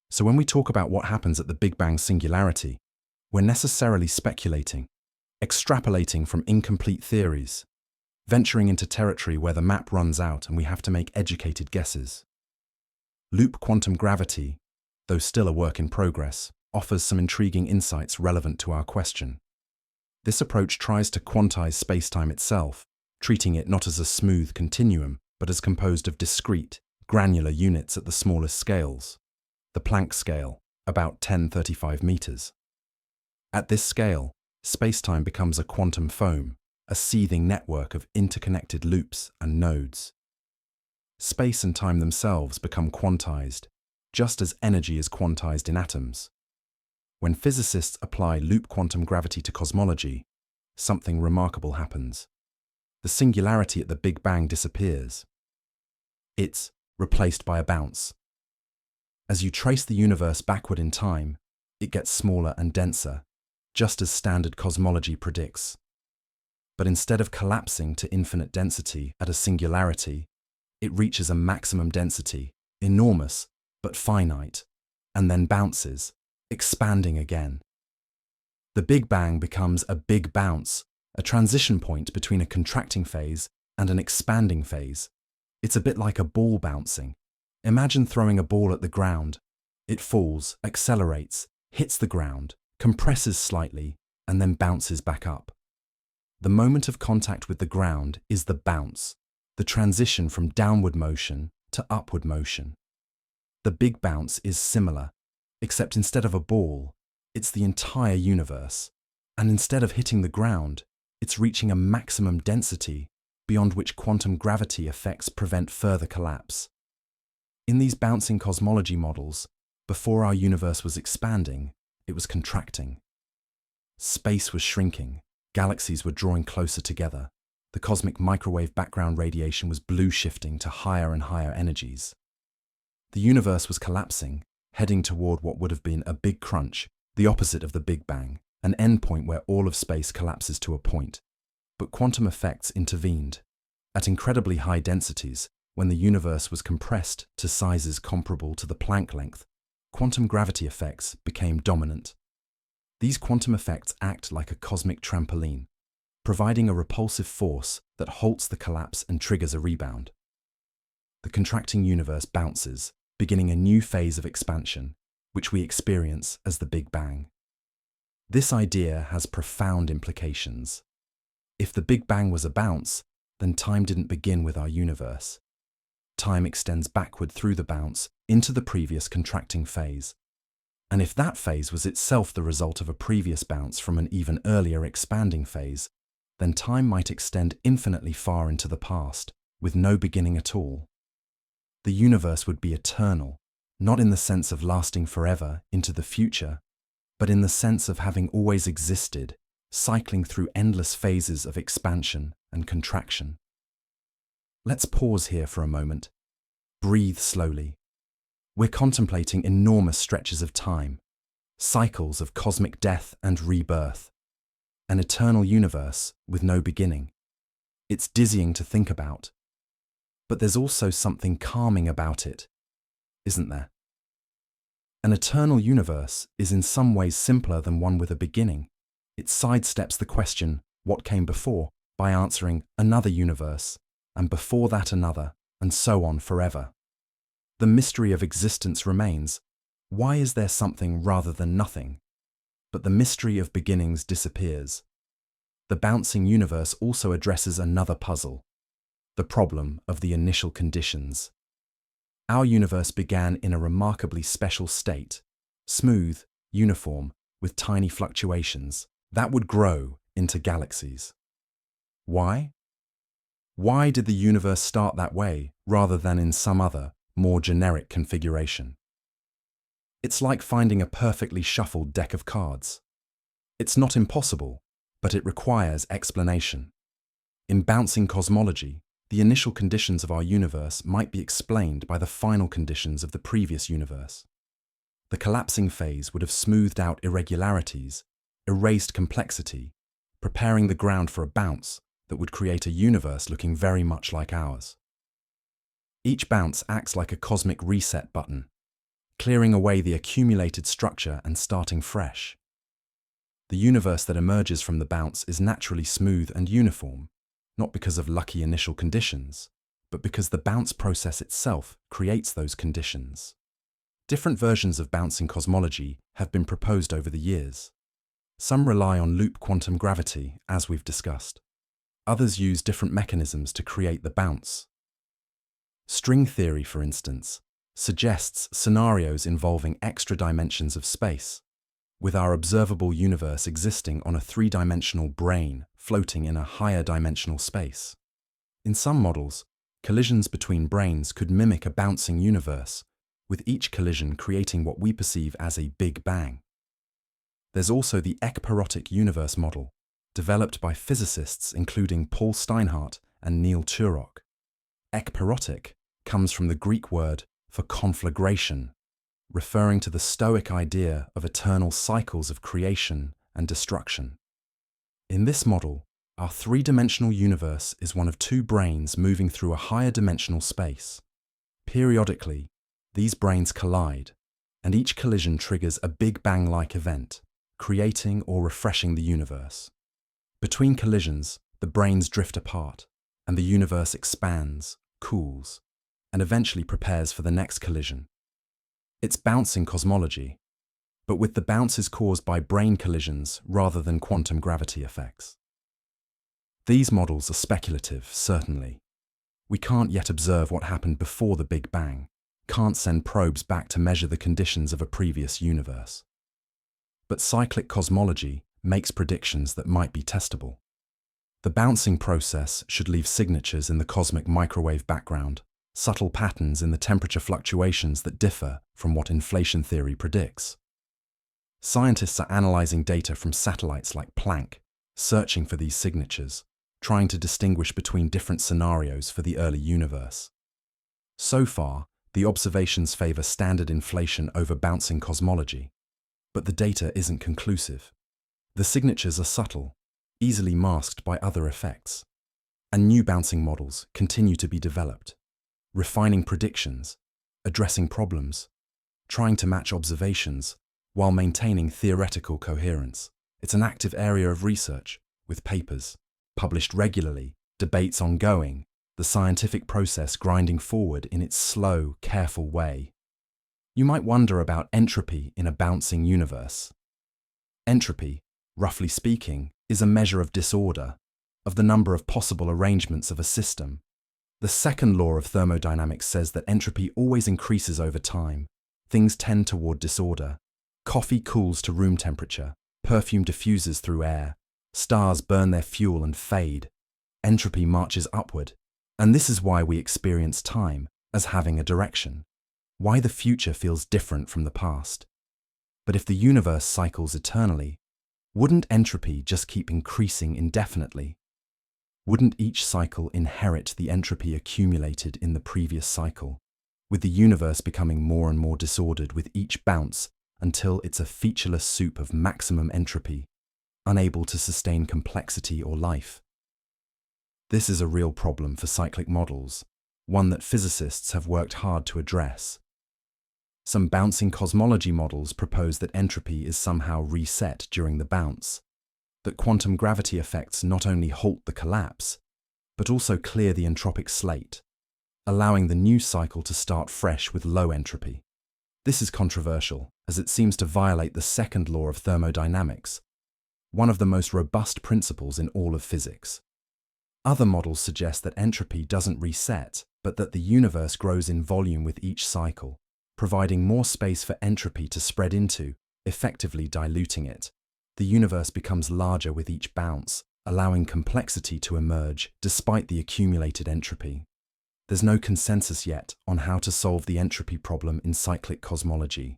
So when we talk about what happens at the Big Bang singularity, we're necessarily speculating, extrapolating from incomplete theories, venturing into territory where the map runs out and we have to make educated guesses. Loop quantum gravity, though still a work in progress, offers some intriguing insights relevant to our question. This approach tries to quantize spacetime itself, treating it not as a smooth continuum, but as composed of discrete, granular units at the smallest scales. The Planck scale, about 10^35 meters. At this scale, spacetime becomes a quantum foam, a seething network of interconnected loops and nodes. space and time themselves become quantized, just as energy is quantized in atoms. When physicists apply loop quantum gravity to cosmology, something remarkable happens. The singularity at the Big Bang disappears. It's replaced by a bounce. As you trace the universe backward in time, it gets smaller and denser, just as standard cosmology predicts. But instead of collapsing to infinite density at a singularity, it reaches a maximum density, enormous but finite, and then bounces, expanding again. The Big Bang becomes a big bounce, a transition point between a contracting phase and an expanding phase. It's a bit like a ball bouncing. Imagine throwing a ball at the ground. It falls, accelerates, hits the ground, compresses slightly, and then bounces back up. The moment of contact with the ground is the bounce, the transition from downward motion to upward motion. The big bounce is similar, except instead of a ball, it's the entire universe, and instead of hitting the ground, it's reaching a maximum density beyond which quantum gravity effects prevent further collapse. In these bouncing cosmology models, before our universe was expanding, it was contracting. Space was shrinking, galaxies were drawing closer together, the cosmic microwave background radiation was blue shifting to higher and higher energies. The universe was collapsing, heading toward what would have been a big crunch, the opposite of the Big Bang, an endpoint where all of space collapses to a point. But quantum effects intervened. At incredibly high densities, when the universe was compressed to sizes comparable to the Planck length, quantum gravity effects became dominant. These quantum effects act like a cosmic trampoline, providing a repulsive force that halts the collapse and triggers a rebound. The contracting universe bounces, beginning a new phase of expansion, which we experience as the Big Bang. This idea has profound implications. If the Big Bang was a bounce, then time didn't begin with our universe. Time extends backward through the bounce into the previous contracting phase. And if that phase was itself the result of a previous bounce from an even earlier expanding phase, then time might extend infinitely far into the past, with no beginning at all. The universe would be eternal, not in the sense of lasting forever into the future, but in the sense of having always existed, cycling through endless phases of expansion and contraction. Let's pause here for a moment. Breathe slowly. We're contemplating enormous stretches of time, cycles of cosmic death and rebirth, an eternal universe with no beginning. It's dizzying to think about, but there's also something calming about it, isn't there? An eternal universe is in some ways simpler than one with a beginning. It sidesteps the question, what came before, by answering another universe, and before that another, and so on forever. The mystery of existence remains. Why is there something rather than nothing? But the mystery of beginnings disappears. The bouncing universe also addresses another puzzle, the problem of the initial conditions. Our universe began in a remarkably special state, smooth, uniform, with tiny fluctuations, that would grow into galaxies. Why? Why did the universe start that way rather than in some other, more generic configuration? It's like finding a perfectly shuffled deck of cards. It's not impossible, but it requires explanation. In bouncing cosmology, the initial conditions of our universe might be explained by the final conditions of the previous universe. The collapsing phase would have smoothed out irregularities, erased complexity, preparing the ground for a bounce that would create a universe looking very much like ours. Each bounce acts like a cosmic reset button, clearing away the accumulated structure and starting fresh. The universe that emerges from the bounce is naturally smooth and uniform, not because of lucky initial conditions, but because the bounce process itself creates those conditions. Different versions of bouncing cosmology have been proposed over the years. Some rely on loop quantum gravity, as we've discussed. Others use different mechanisms to create the bounce. String theory, for instance, suggests scenarios involving extra dimensions of space, with our observable universe existing on a three-dimensional brane floating in a higher dimensional space. In some models, Collisions between brains could mimic a bouncing universe, with each collision creating what we perceive as a Big Bang. There's also the ekpyrotic universe model, developed by physicists including Paul Steinhardt and Neil Turok. Ekpyrotic comes from the Greek word for conflagration, referring to the Stoic idea of eternal cycles of creation and destruction. In this model, our three-dimensional universe is one of two brains moving through a higher dimensional space. Periodically, these brains collide, and each collision triggers a Big Bang-like event, creating or refreshing the universe. Between collisions, the brains drift apart, and the universe expands, cools, and eventually prepares for the next collision. It's bouncing cosmology, but with the bounces caused by brain collisions rather than quantum gravity effects. These models are speculative, certainly. We can't yet observe what happened before the Big Bang, can't send probes back to measure the conditions of a previous universe. But cyclic cosmology makes predictions that might be testable. The bouncing process should leave signatures in the cosmic microwave background, subtle patterns in the temperature fluctuations that differ from what inflation theory predicts. Scientists are analyzing data from satellites like Planck, searching for these signatures, trying to distinguish between different scenarios for the early universe. So far, the observations favor standard inflation over bouncing cosmology, but the data isn't conclusive. The signatures are subtle, easily masked by other effects, and new bouncing models continue to be developed, refining predictions, addressing problems, trying to match observations while maintaining theoretical coherence. It's an active area of research, with papers published regularly, debates ongoing, the scientific process grinding forward in its slow, careful way. You might wonder about entropy in a bouncing universe. Entropy, roughly speaking, is a measure of disorder, of the number of possible arrangements of a system. The second law of thermodynamics says that entropy always increases over time. Things tend toward disorder. Coffee cools to room temperature, perfume diffuses through air, stars burn their fuel and fade. Entropy marches upward, and this is why we experience time as having a direction, why the future feels different from the past. But if the universe cycles eternally, wouldn't entropy just keep increasing indefinitely? Wouldn't each cycle inherit the entropy accumulated in the previous cycle, with the universe becoming more and more disordered with each bounce until it's a featureless soup of maximum entropy, unable to sustain complexity or life? This is a real problem for cyclic models, one that physicists have worked hard to address. Some bouncing cosmology models propose that entropy is somehow reset during the bounce, that quantum gravity effects not only halt the collapse, but also clear the entropic slate, allowing the new cycle to start fresh with low entropy. This is controversial, as it seems to violate the second law of thermodynamics, one of the most robust principles in all of physics. Other models suggest that entropy doesn't reset, but that the universe grows in volume with each cycle, providing more space for entropy to spread into, effectively diluting it. The universe becomes larger with each bounce, allowing complexity to emerge despite the accumulated entropy. There's no consensus yet on how to solve the entropy problem in cyclic cosmology.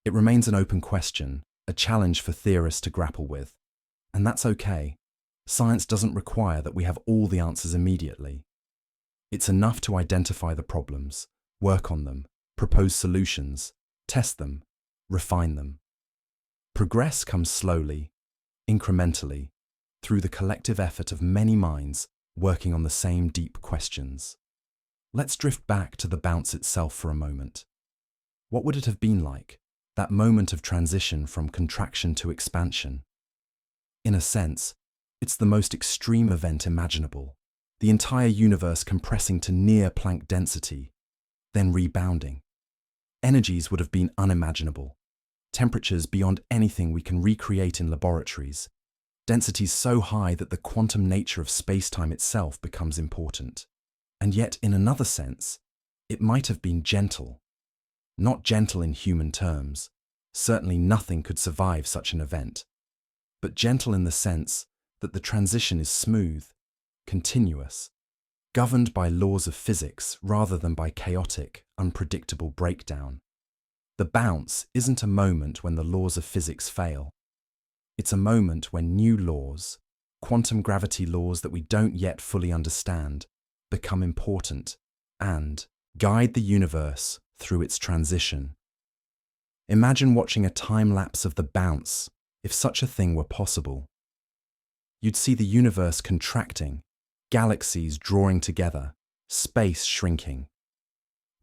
It remains an open question, a challenge for theorists to grapple with. And that's okay. Science doesn't require that we have all the answers immediately. It's enough to identify the problems, work on them, propose solutions, test them, refine them. Progress comes slowly, incrementally, through the collective effort of many minds working on the same deep questions. Let's drift back to the bounce itself for a moment. What would it have been like, that moment of transition from contraction to expansion? In a sense, it's the most extreme event imaginable, the entire universe compressing to near Planck density, then rebounding. Energies would have been unimaginable, temperatures beyond anything we can recreate in laboratories, densities so high that the quantum nature of space-time itself becomes important. And yet, in another sense, it might have been gentle. Not gentle in human terms, certainly nothing could survive such an event, but gentle in the sense that the transition is smooth, continuous, governed by laws of physics rather than by chaotic, unpredictable breakdown. The bounce isn't a moment when the laws of physics fail. It's a moment when new laws, quantum gravity laws that we don't yet fully understand, become important and guide the universe through its transition. Imagine watching a time lapse of the bounce, if such a thing were possible. You'd see the universe contracting, galaxies drawing together, space shrinking.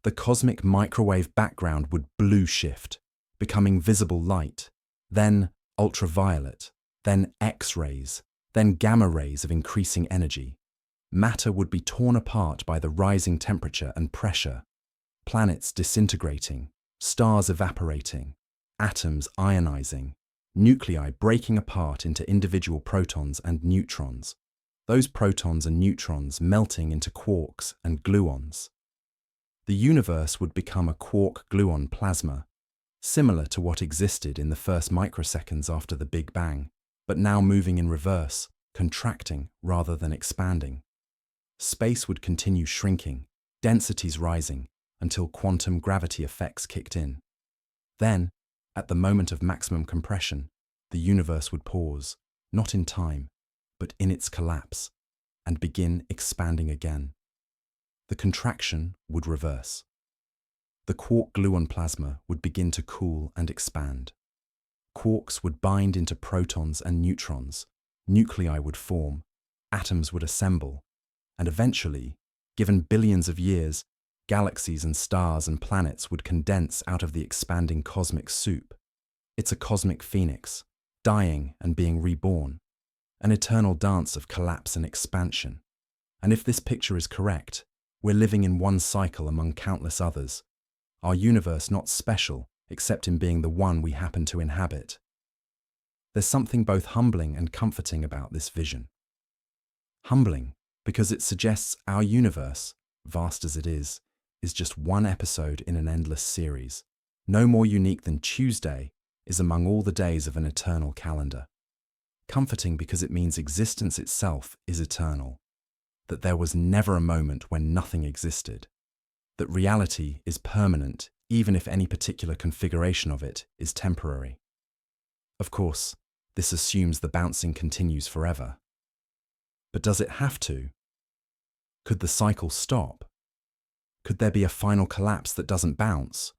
The cosmic microwave background would blue shift, becoming visible light, then ultraviolet, then X-rays, then gamma rays of increasing energy. Matter would be torn apart by the rising temperature and pressure, planets disintegrating, stars evaporating, atoms ionizing, nuclei breaking apart into individual protons and neutrons, those protons and neutrons melting into quarks and gluons. The universe would become a quark-gluon plasma, similar to what existed in the first microseconds after the Big Bang, but now moving in reverse, contracting rather than expanding. Space would continue shrinking, densities rising, until quantum gravity effects kicked in. Then, at the moment of maximum compression, the universe would pause, not in time, but in its collapse, and begin expanding again. The contraction would reverse. The quark-gluon plasma would begin to cool and expand. Quarks would bind into protons and neutrons, nuclei would form, atoms would assemble, and eventually, given billions of years, galaxies and stars and planets would condense out of the expanding cosmic soup. It's a cosmic phoenix, dying and being reborn, an eternal dance of collapse and expansion. And if this picture is correct, we're living in one cycle among countless others, our universe not special except in being the one we happen to inhabit. There's something both humbling and comforting about this vision. Humbling because it suggests our universe, vast as it is just one episode in an endless series, no more unique than Tuesday is among all the days of an eternal calendar. Comforting because it means existence itself is eternal, that there was never a moment when nothing existed, that reality is permanent even if any particular configuration of it is temporary. Of course, this assumes the bouncing continues forever. But does it have to? Could the cycle stop? Could there be a final collapse that doesn't bounce,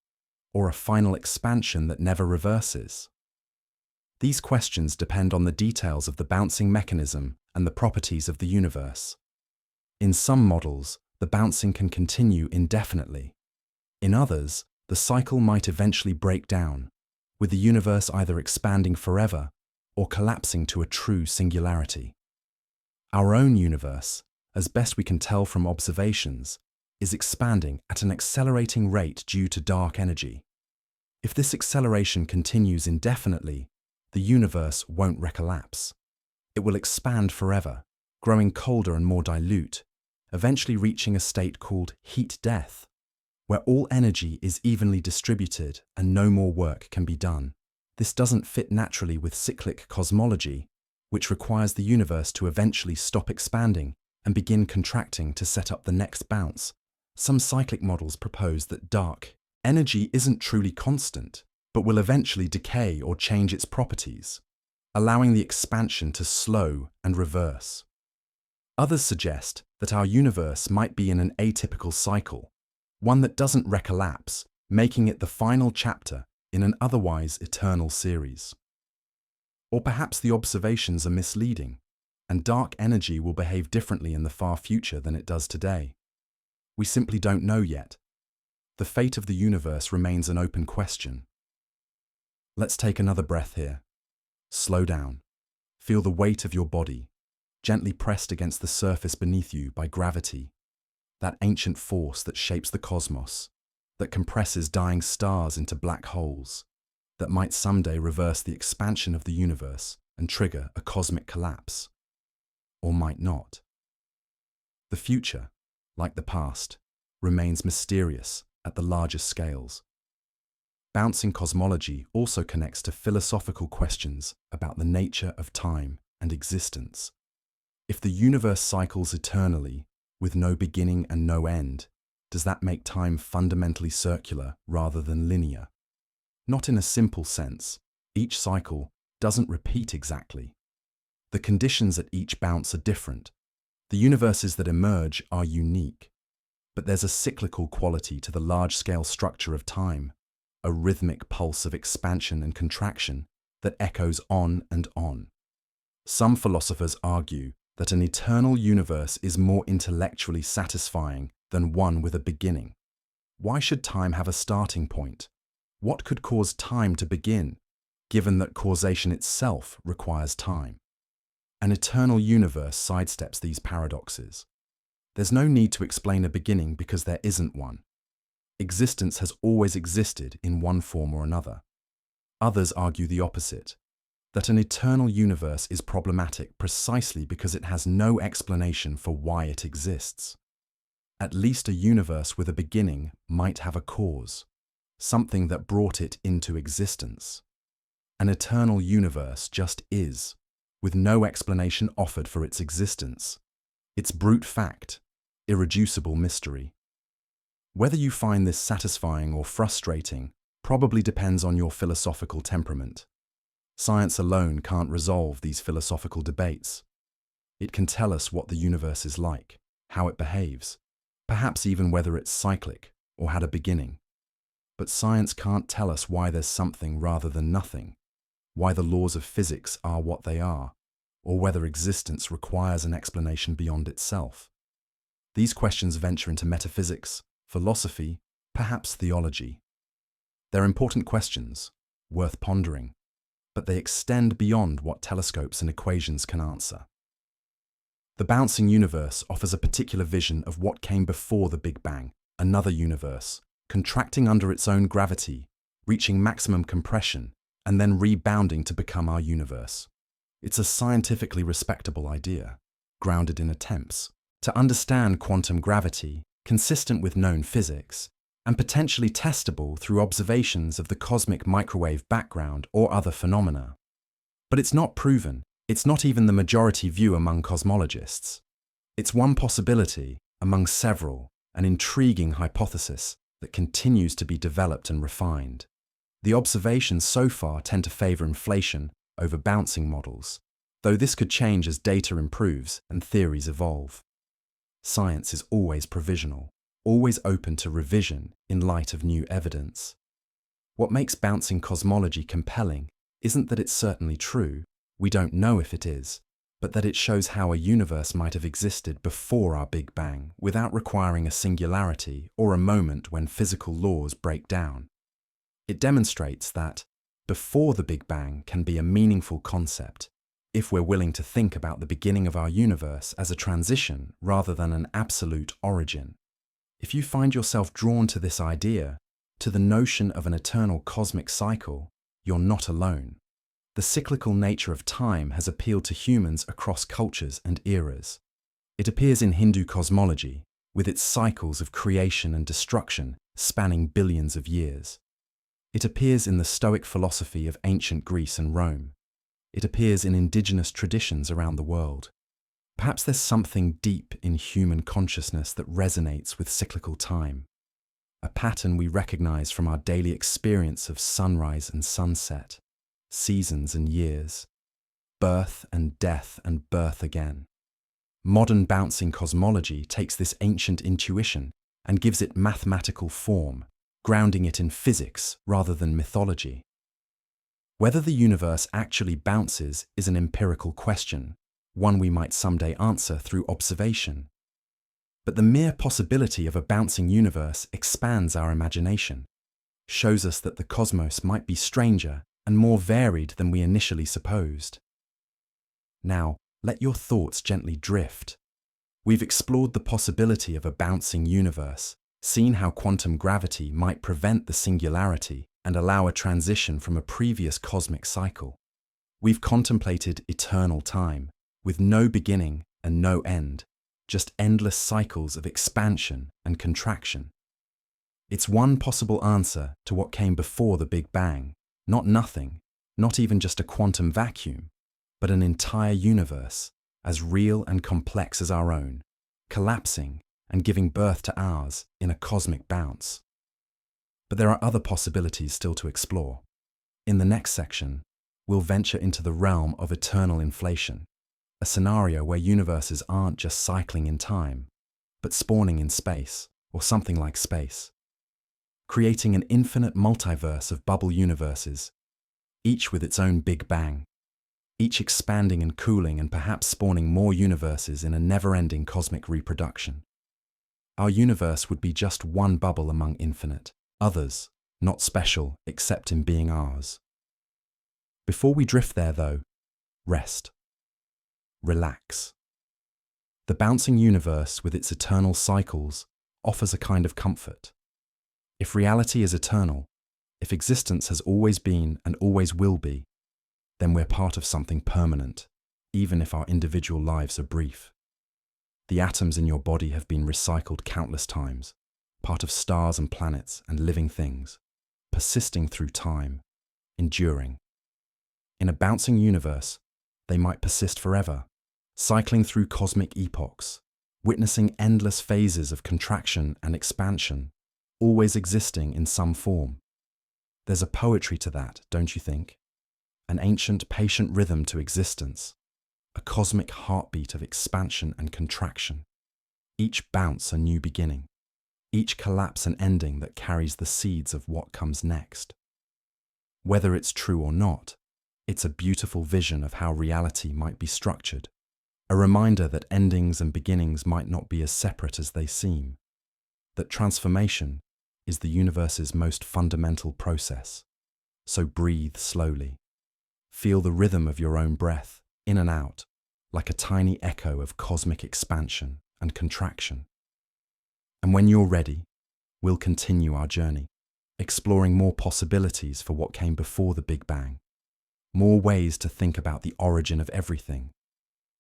or a final expansion that never reverses? These questions depend on the details of the bouncing mechanism and the properties of the universe. In some models, the bouncing can continue indefinitely. In others, the cycle might eventually break down, with the universe either expanding forever or collapsing to a true singularity. Our own universe, as best we can tell from observations, is expanding at an accelerating rate due to dark energy. If this acceleration continues indefinitely, the universe won't recollapse. It will expand forever, growing colder and more dilute, eventually reaching a state called heat death, where all energy is evenly distributed and no more work can be done. This doesn't fit naturally with cyclic cosmology, which requires the universe to eventually stop expanding and begin contracting to set up the next bounce. Some cyclic models propose that dark energy isn't truly constant, but will eventually decay or change its properties, allowing the expansion to slow and reverse. Others suggest that our universe might be in an atypical cycle, one that doesn't recollapse, making it the final chapter in an otherwise eternal series. Or perhaps the observations are misleading, and dark energy will behave differently in the far future than it does today. We simply don't know yet. The fate of the universe remains an open question. Let's take another breath here. Slow down. Feel the weight of your body, gently pressed against the surface beneath you by gravity, that ancient force that shapes the cosmos, that compresses dying stars into black holes, that might someday reverse the expansion of the universe and trigger a cosmic collapse. Or might not. The future, like the past, remains mysterious at the larger scales. Bouncing cosmology also connects to philosophical questions about the nature of time and existence. If the universe cycles eternally, with no beginning and no end, does that make time fundamentally circular rather than linear? Not in a simple sense. Each cycle doesn't repeat exactly. The conditions at each bounce are different. The universes that emerge are unique. But there's a cyclical quality to the large-scale structure of time, a rhythmic pulse of expansion and contraction that echoes on and on. Some philosophers argue that an eternal universe is more intellectually satisfying than one with a beginning. Why should time have a starting point? What could cause time to begin, given that causation itself requires time? An eternal universe sidesteps these paradoxes. There's no need to explain a beginning because there isn't one. Existence has always existed in one form or another. Others argue the opposite, that an eternal universe is problematic precisely because it has no explanation for why it exists. At least a universe with a beginning might have a cause, something that brought it into existence. An eternal universe just is, with no explanation offered for its existence. It's brute fact, irreducible mystery. Whether you find this satisfying or frustrating probably depends on your philosophical temperament. Science alone can't resolve these philosophical debates. It can tell us what the universe is like, how it behaves, perhaps even whether it's cyclic or had a beginning. But science can't tell us why there's something rather than nothing, why the laws of physics are what they are, or whether existence requires an explanation beyond itself. These questions venture into metaphysics, philosophy, perhaps theology. They're important questions, worth pondering, but they extend beyond what telescopes and equations can answer. The bouncing universe offers a particular vision of what came before the Big Bang, another universe, contracting under its own gravity, reaching maximum compression, and then rebounding to become our universe. It's a scientifically respectable idea, grounded in attempts to understand quantum gravity, consistent with known physics, and potentially testable through observations of the cosmic microwave background or other phenomena. But it's not proven. It's not even the majority view among cosmologists. It's one possibility among several, an intriguing hypothesis that continues to be developed and refined. The observations so far tend to favor inflation over bouncing models, though this could change as data improves and theories evolve. Science is always provisional, always open to revision in light of new evidence. What makes bouncing cosmology compelling isn't that it's certainly true, we don't know if it is, but that it shows how a universe might have existed before our Big Bang without requiring a singularity or a moment when physical laws break down. It demonstrates that before the Big Bang can be a meaningful concept if we're willing to think about the beginning of our universe as a transition rather than an absolute origin. If you find yourself drawn to this idea, to the notion of an eternal cosmic cycle, you're not alone. The cyclical nature of time has appealed to humans across cultures and eras. It appears in Hindu cosmology, with its cycles of creation and destruction spanning billions of years. It appears in the Stoic philosophy of ancient Greece and Rome. It appears in indigenous traditions around the world. Perhaps there's something deep in human consciousness that resonates with cyclical time, a pattern we recognize from our daily experience of sunrise and sunset, seasons and years, birth and death and birth again. Modern bouncing cosmology takes this ancient intuition and gives it mathematical form, grounding it in physics rather than mythology. Whether the universe actually bounces is an empirical question, one we might someday answer through observation. But the mere possibility of a bouncing universe expands our imagination, shows us that the cosmos might be stranger and more varied than we initially supposed. Now, let your thoughts gently drift. We've explored the possibility of a bouncing universe, seen how quantum gravity might prevent the singularity and allow a transition from a previous cosmic cycle. We've contemplated eternal time, with no beginning and no end, just endless cycles of expansion and contraction. It's one possible answer to what came before the Big Bang, not nothing, not even just a quantum vacuum, but an entire universe, as real and complex as our own, collapsing and giving birth to ours in a cosmic bounce. But there are other possibilities still to explore. In the next section, we'll venture into the realm of eternal inflation, a scenario where universes aren't just cycling in time, but spawning in space, or something like space, creating an infinite multiverse of bubble universes, each with its own Big Bang, each expanding and cooling and perhaps spawning more universes in a never-ending cosmic reproduction. Our universe would be just one bubble among infinite, others not special except in being ours. Before we drift there, though, rest. Relax. The bouncing universe with its eternal cycles offers a kind of comfort. If reality is eternal, if existence has always been and always will be, then we're part of something permanent, even if our individual lives are brief. The atoms in your body have been recycled countless times, part of stars and planets and living things, persisting through time, enduring. In a bouncing universe, they might persist forever, cycling through cosmic epochs, witnessing endless phases of contraction and expansion, always existing in some form. There's a poetry to that, don't you think? An ancient, patient rhythm to existence, a cosmic heartbeat of expansion and contraction, each bounce a new beginning, each collapse an ending that carries the seeds of what comes next. Whether it's true or not, it's a beautiful vision of how reality might be structured, a reminder that endings and beginnings might not be as separate as they seem, that transformation is the universe's most fundamental process. So breathe slowly. Feel the rhythm of your own breath, in and out, like a tiny echo of cosmic expansion and contraction. And when you're ready, we'll continue our journey, exploring more possibilities for what came before the Big Bang, more ways to think about the origin of everything,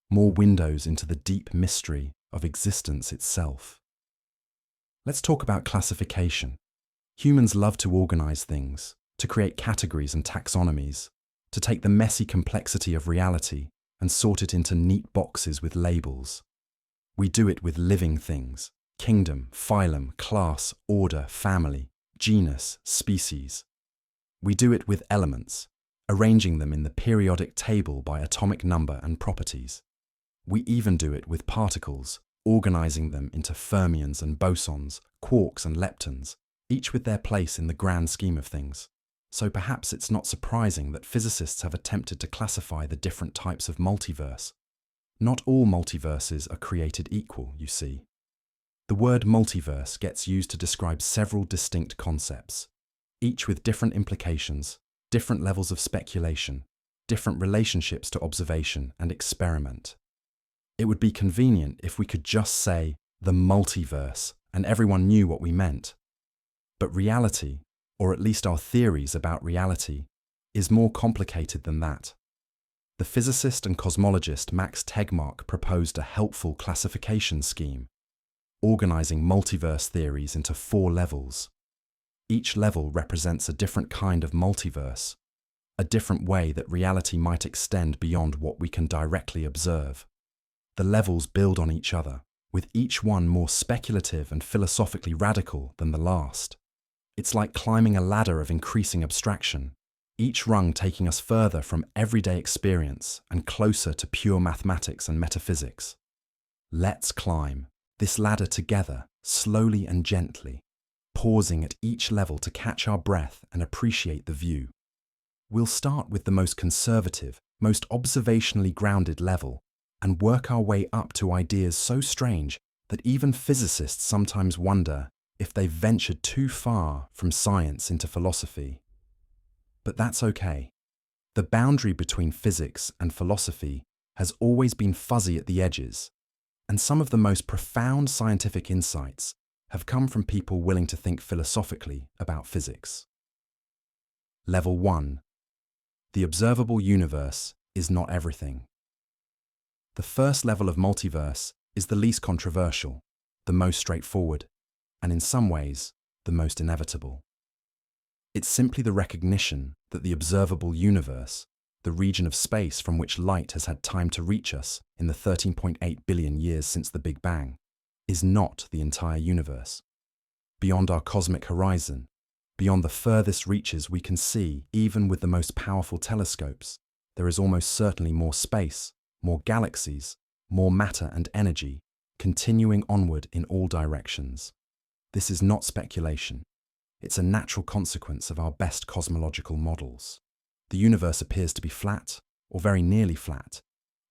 more windows into the deep mystery of existence itself. Let's talk about classification. Humans love to organize things, to create categories and taxonomies, to take the messy complexity of reality and sort it into neat boxes with labels. We do it with living things: kingdom, phylum, class, order, family, genus, species. We do it with elements, arranging them in the periodic table by atomic number and properties. We even do it with particles, organizing them into fermions and bosons, quarks and leptons, each with their place in the grand scheme of things. So perhaps it's not surprising that physicists have attempted to classify the different types of multiverse. Not all multiverses are created equal, you see. The word multiverse gets used to describe several distinct concepts, each with different implications, different levels of speculation, different relationships to observation and experiment. It would be convenient if we could just say the multiverse and everyone knew what we meant. But reality, or at least our theories about reality, is more complicated than that. The physicist and cosmologist Max Tegmark proposed a helpful classification scheme, organizing multiverse theories into 4 levels. Each level represents a different kind of multiverse, a different way that reality might extend beyond what we can directly observe. The levels build on each other, with each one more speculative and philosophically radical than the last. It's like climbing a ladder of increasing abstraction, each rung taking us further from everyday experience and closer to pure mathematics and metaphysics. Let's climb this ladder together, slowly and gently, pausing at each level to catch our breath and appreciate the view. We'll start with the most conservative, most observationally grounded level, and work our way up to ideas so strange that even physicists sometimes wonder if they've ventured too far from science into philosophy. But that's okay. The boundary between physics and philosophy has always been fuzzy at the edges, and some of the most profound scientific insights have come from people willing to think philosophically about physics. Level 1. The observable universe is not everything. The first level of multiverse is the least controversial, the most straightforward, and in some ways, the most inevitable. It's simply the recognition that the observable universe, the region of space from which light has had time to reach us in the 13.8 billion years since the Big Bang, is not the entire universe. Beyond our cosmic horizon, beyond the furthest reaches we can see, even with the most powerful telescopes, there is almost certainly more space, more galaxies, more matter and energy, continuing onward in all directions. This is not speculation. It's a natural consequence of our best cosmological models. The universe appears to be flat, or very nearly flat,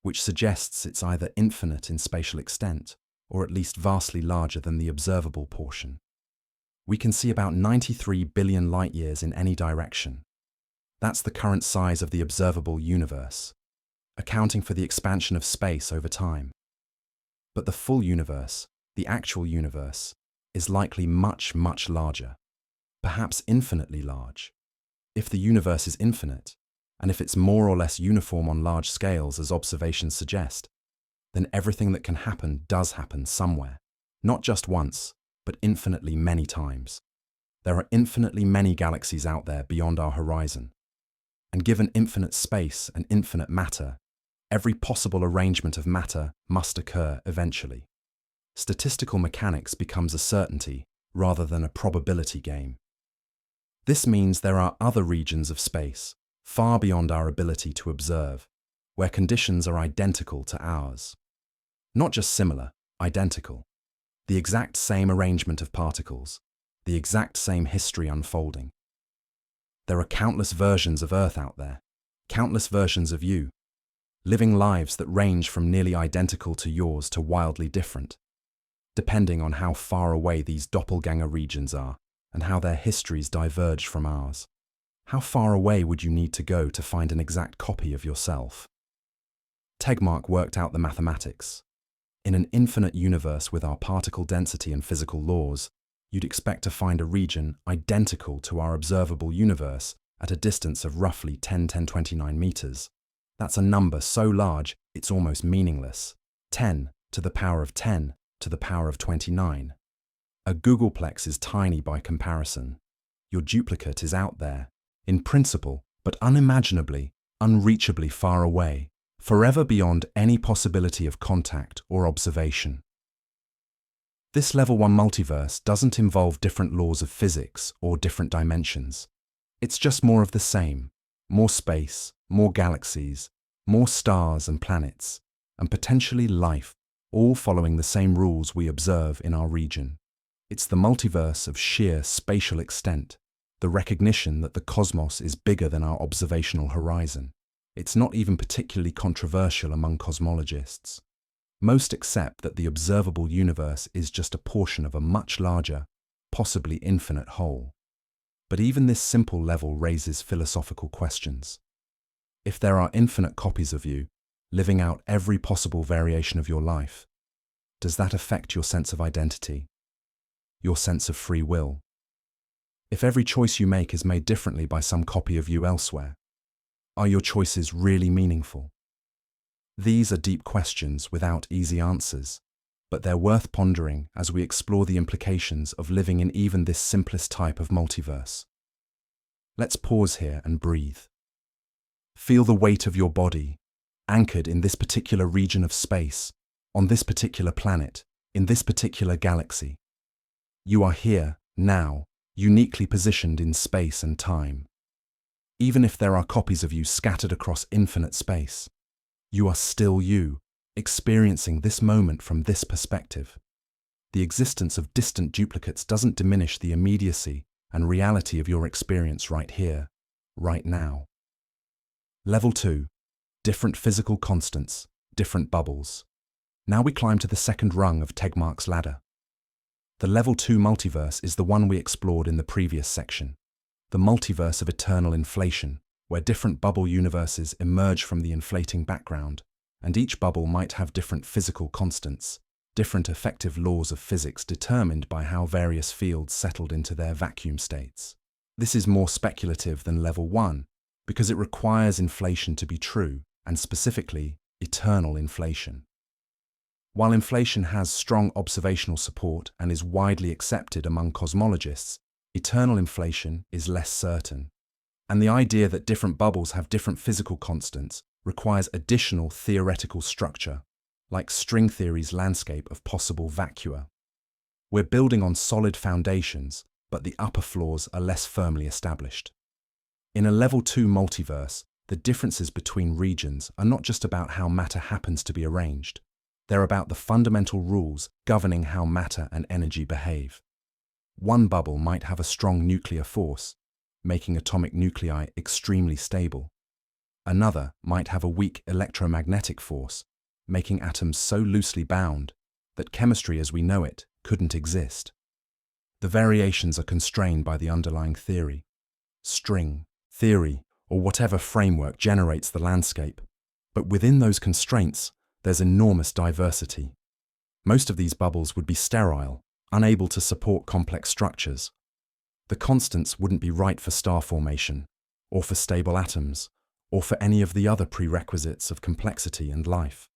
which suggests it's either infinite in spatial extent, or at least vastly larger than the observable portion. We can see about 93 billion light-years in any direction. That's the current size of the observable universe, accounting for the expansion of space over time. But the full universe, the actual universe, is likely much, much larger, perhaps infinitely large. If the universe is infinite, and if it's more or less uniform on large scales as observations suggest, then everything that can happen does happen somewhere, not just once, but infinitely many times. There are infinitely many galaxies out there beyond our horizon. And given infinite space and infinite matter, every possible arrangement of matter must occur eventually. Statistical mechanics becomes a certainty rather than a probability game. This means there are other regions of space, far beyond our ability to observe, where conditions are identical to ours. Not just similar, identical. The exact same arrangement of particles, the exact same history unfolding. There are countless versions of Earth out there, countless versions of you, living lives that range from nearly identical to yours to wildly different, depending on how far away these doppelganger regions are and how their histories diverge from ours. How far away would you need to go to find an exact copy of yourself? Tegmark worked out the mathematics. In an infinite universe with our particle density and physical laws, you'd expect to find a region identical to our observable universe at a distance of roughly 10^10^29 meters. That's a number so large it's almost meaningless. 10 to the power of 10 to the power of 29. A googolplex is tiny by comparison. Your duplicate is out there, in principle, but unimaginably, unreachably far away, forever beyond any possibility of contact or observation. This level 1 multiverse doesn't involve different laws of physics or different dimensions. It's just more of the same. More space, more galaxies, more stars and planets, and potentially life, all following the same rules we observe in our region. It's the multiverse of sheer spatial extent, the recognition that the cosmos is bigger than our observational horizon. It's not even particularly controversial among cosmologists. Most accept that the observable universe is just a portion of a much larger, possibly infinite whole. But even this simple level raises philosophical questions. If there are infinite copies of you, living out every possible variation of your life, does that affect your sense of identity? Your sense of free will? If every choice you make is made differently by some copy of you elsewhere, are your choices really meaningful? These are deep questions without easy answers, but they're worth pondering as we explore the implications of living in even this simplest type of multiverse. Let's pause here and breathe. Feel the weight of your body, anchored in this particular region of space, on this particular planet, in this particular galaxy. You are here, now, uniquely positioned in space and time. Even if there are copies of you scattered across infinite space, you are still you, experiencing this moment from this perspective. The existence of distant duplicates doesn't diminish the immediacy and reality of your experience right here, right now. Level 2. Different physical constants, different bubbles. Now we climb to the second rung of Tegmark's ladder. The Level 2 multiverse is the one we explored in the previous section. The multiverse of eternal inflation, where different bubble universes emerge from the inflating background, and each bubble might have different physical constants, different effective laws of physics determined by how various fields settled into their vacuum states. This is more speculative than Level 1, because it requires inflation to be true, and specifically, eternal inflation. While inflation has strong observational support and is widely accepted among cosmologists, eternal inflation is less certain. And the idea that different bubbles have different physical constants requires additional theoretical structure, like string theory's landscape of possible vacua. We're building on solid foundations, but the upper floors are less firmly established. In a level 2 multiverse, the differences between regions are not just about how matter happens to be arranged. They're about the fundamental rules governing how matter and energy behave. One bubble might have a strong nuclear force, making atomic nuclei extremely stable. Another might have a weak electromagnetic force, making atoms so loosely bound that chemistry as we know it couldn't exist. The variations are constrained by the underlying theory. String, theory, or whatever framework generates the landscape. But within those constraints, there's enormous diversity. Most of these bubbles would be sterile, unable to support complex structures. The constants wouldn't be right for star formation, or for stable atoms, or for any of the other prerequisites of complexity and life.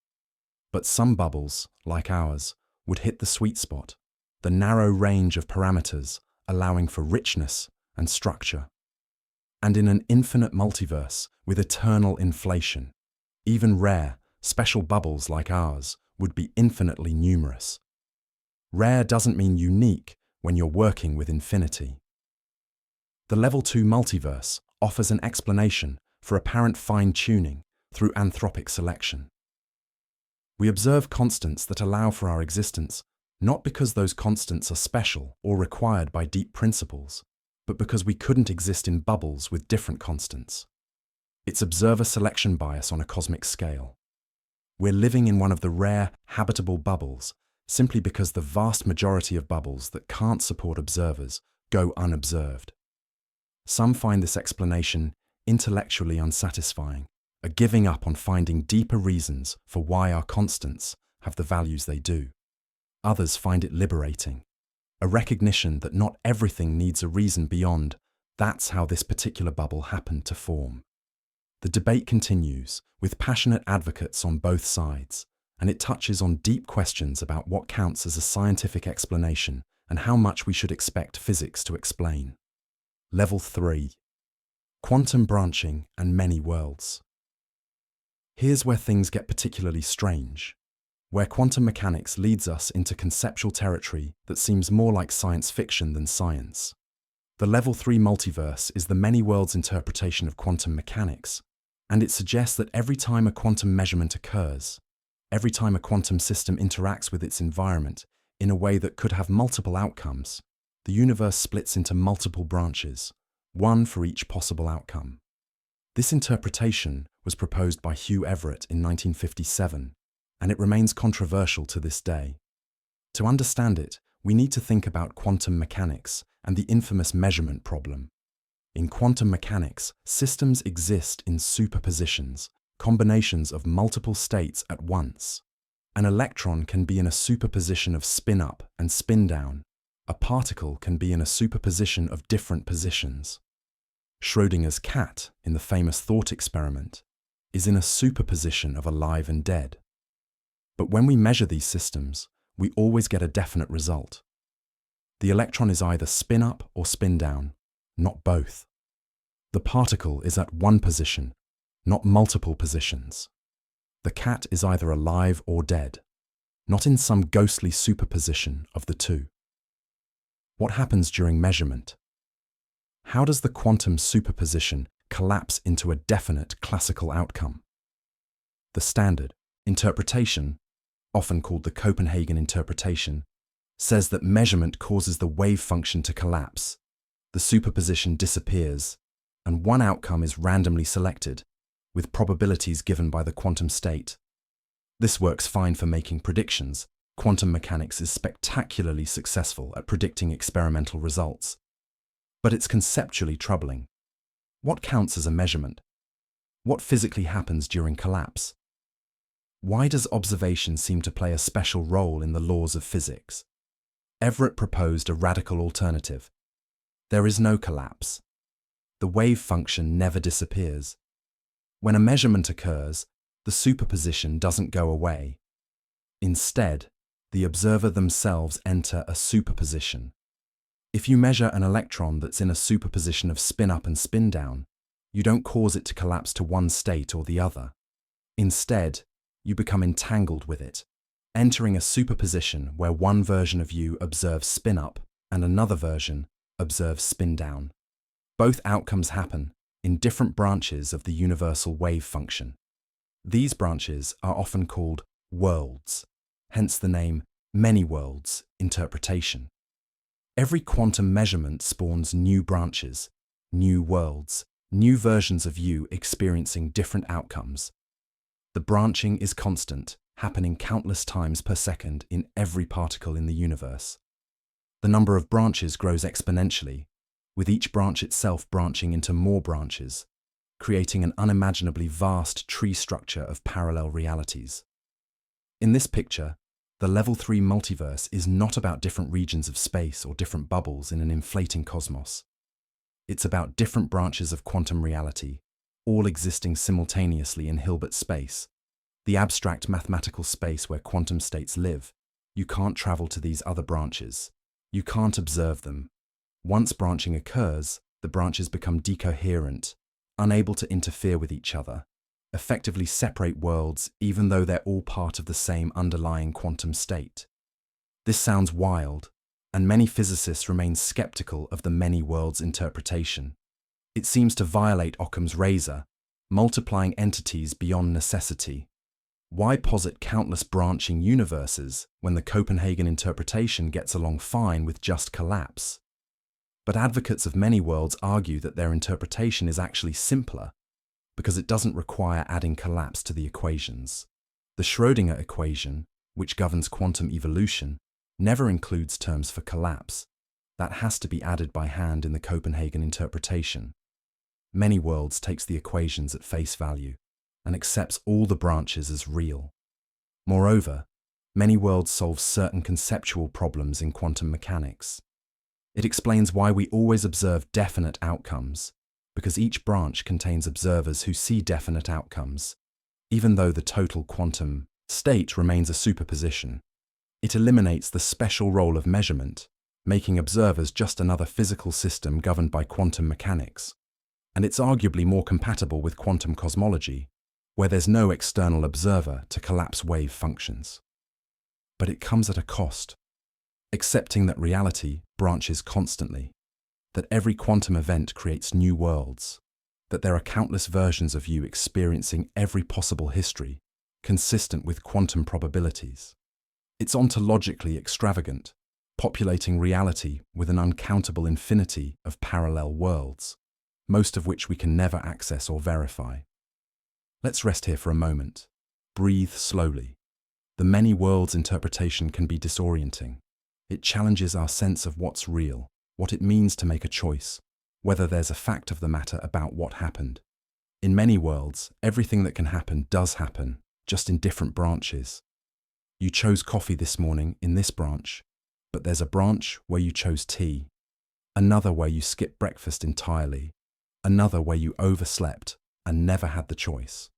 But some bubbles, like ours, would hit the sweet spot, the narrow range of parameters allowing for richness and structure. And in an infinite multiverse with eternal inflation, even rare, special bubbles like ours would be infinitely numerous. Rare doesn't mean unique when you're working with infinity. The level 2 multiverse offers an explanation for apparent fine-tuning through anthropic selection. We observe constants that allow for our existence, not because those constants are special or required by deep principles, but because we couldn't exist in bubbles with different constants. It's observer selection bias on a cosmic scale. We're living in one of the rare, habitable bubbles simply because the vast majority of bubbles that can't support observers go unobserved. Some find this explanation intellectually unsatisfying, a giving up on finding deeper reasons for why our constants have the values they do. Others find it liberating, a recognition that not everything needs a reason beyond that's how this particular bubble happened to form. The debate continues, with passionate advocates on both sides, and it touches on deep questions about what counts as a scientific explanation and how much we should expect physics to explain. Level 3. Quantum branching and many worlds. Here's where things get particularly strange, where quantum mechanics leads us into conceptual territory that seems more like science fiction than science. The Level 3 multiverse is the many worlds interpretation of quantum mechanics, and it suggests that every time a quantum measurement occurs, every time a quantum system interacts with its environment in a way that could have multiple outcomes, the universe splits into multiple branches, one for each possible outcome. This interpretation was proposed by Hugh Everett in 1957, and it remains controversial to this day. To understand it, we need to think about quantum mechanics and the infamous measurement problem. In quantum mechanics, systems exist in superpositions, combinations of multiple states at once. An electron can be in a superposition of spin-up and spin-down. A particle can be in a superposition of different positions. Schrödinger's cat, in the famous thought experiment, is in a superposition of alive and dead. But when we measure these systems, we always get a definite result. The electron is either spin-up or spin-down, not both. The particle is at one position, not multiple positions. The cat is either alive or dead, not in some ghostly superposition of the two. What happens during measurement? How does the quantum superposition collapse into a definite classical outcome? The standard interpretation, often called the Copenhagen interpretation, says that measurement causes the wave function to collapse, the superposition disappears, and one outcome is randomly selected, with probabilities given by the quantum state. This works fine for making predictions. Quantum mechanics is spectacularly successful at predicting experimental results. But it's conceptually troubling. What counts as a measurement? What physically happens during collapse? Why does observation seem to play a special role in the laws of physics? Everett proposed a radical alternative. There is no collapse. The wave function never disappears. When a measurement occurs, the superposition doesn't go away. Instead, the observer themselves enter a superposition. If you measure an electron that's in a superposition of spin-up and spin-down, you don't cause it to collapse to one state or the other. Instead, you become entangled with it, entering a superposition where one version of you observes spin up and another version observes spin down. Both outcomes happen in different branches of the universal wave function. These branches are often called worlds, hence the name many worlds interpretation. Every quantum measurement spawns new branches, new worlds, new versions of you experiencing different outcomes. The branching is constant, happening countless times per second in every particle in the universe. The number of branches grows exponentially, with each branch itself branching into more branches, creating an unimaginably vast tree structure of parallel realities. In this picture, the Level 3 multiverse is not about different regions of space or different bubbles in an inflating cosmos. It's about different branches of quantum reality, all existing simultaneously in Hilbert space, the abstract mathematical space where quantum states live. You can't travel to these other branches. You can't observe them. Once branching occurs, the branches become decoherent, unable to interfere with each other, effectively separate worlds even though they're all part of the same underlying quantum state. This sounds wild, and many physicists remain skeptical of the many worlds interpretation. It seems to violate Occam's razor, multiplying entities beyond necessity. Why posit countless branching universes when the Copenhagen interpretation gets along fine with just collapse? But advocates of many worlds argue that their interpretation is actually simpler because it doesn't require adding collapse to the equations. The Schrödinger equation, which governs quantum evolution, never includes terms for collapse. That has to be added by hand in the Copenhagen interpretation. Many worlds takes the equations at face value and accepts all the branches as real. Moreover, many worlds solve certain conceptual problems in quantum mechanics. It explains why we always observe definite outcomes, because each branch contains observers who see definite outcomes, even though the total quantum state remains a superposition. It eliminates the special role of measurement, making observers just another physical system governed by quantum mechanics. And it's arguably more compatible with quantum cosmology, where there's no external observer to collapse wave functions. But it comes at a cost. Accepting that reality branches constantly, that every quantum event creates new worlds, that there are countless versions of you experiencing every possible history, consistent with quantum probabilities. It's ontologically extravagant, populating reality with an uncountable infinity of parallel worlds, most of which we can never access or verify. Let's rest here for a moment. Breathe slowly. The many worlds interpretation can be disorienting. It challenges our sense of what's real, what it means to make a choice, whether there's a fact of the matter about what happened. In many worlds, everything that can happen does happen, just in different branches. You chose coffee this morning in this branch, but there's a branch where you chose tea, another where you skipped breakfast entirely, another where you overslept and never had the choice.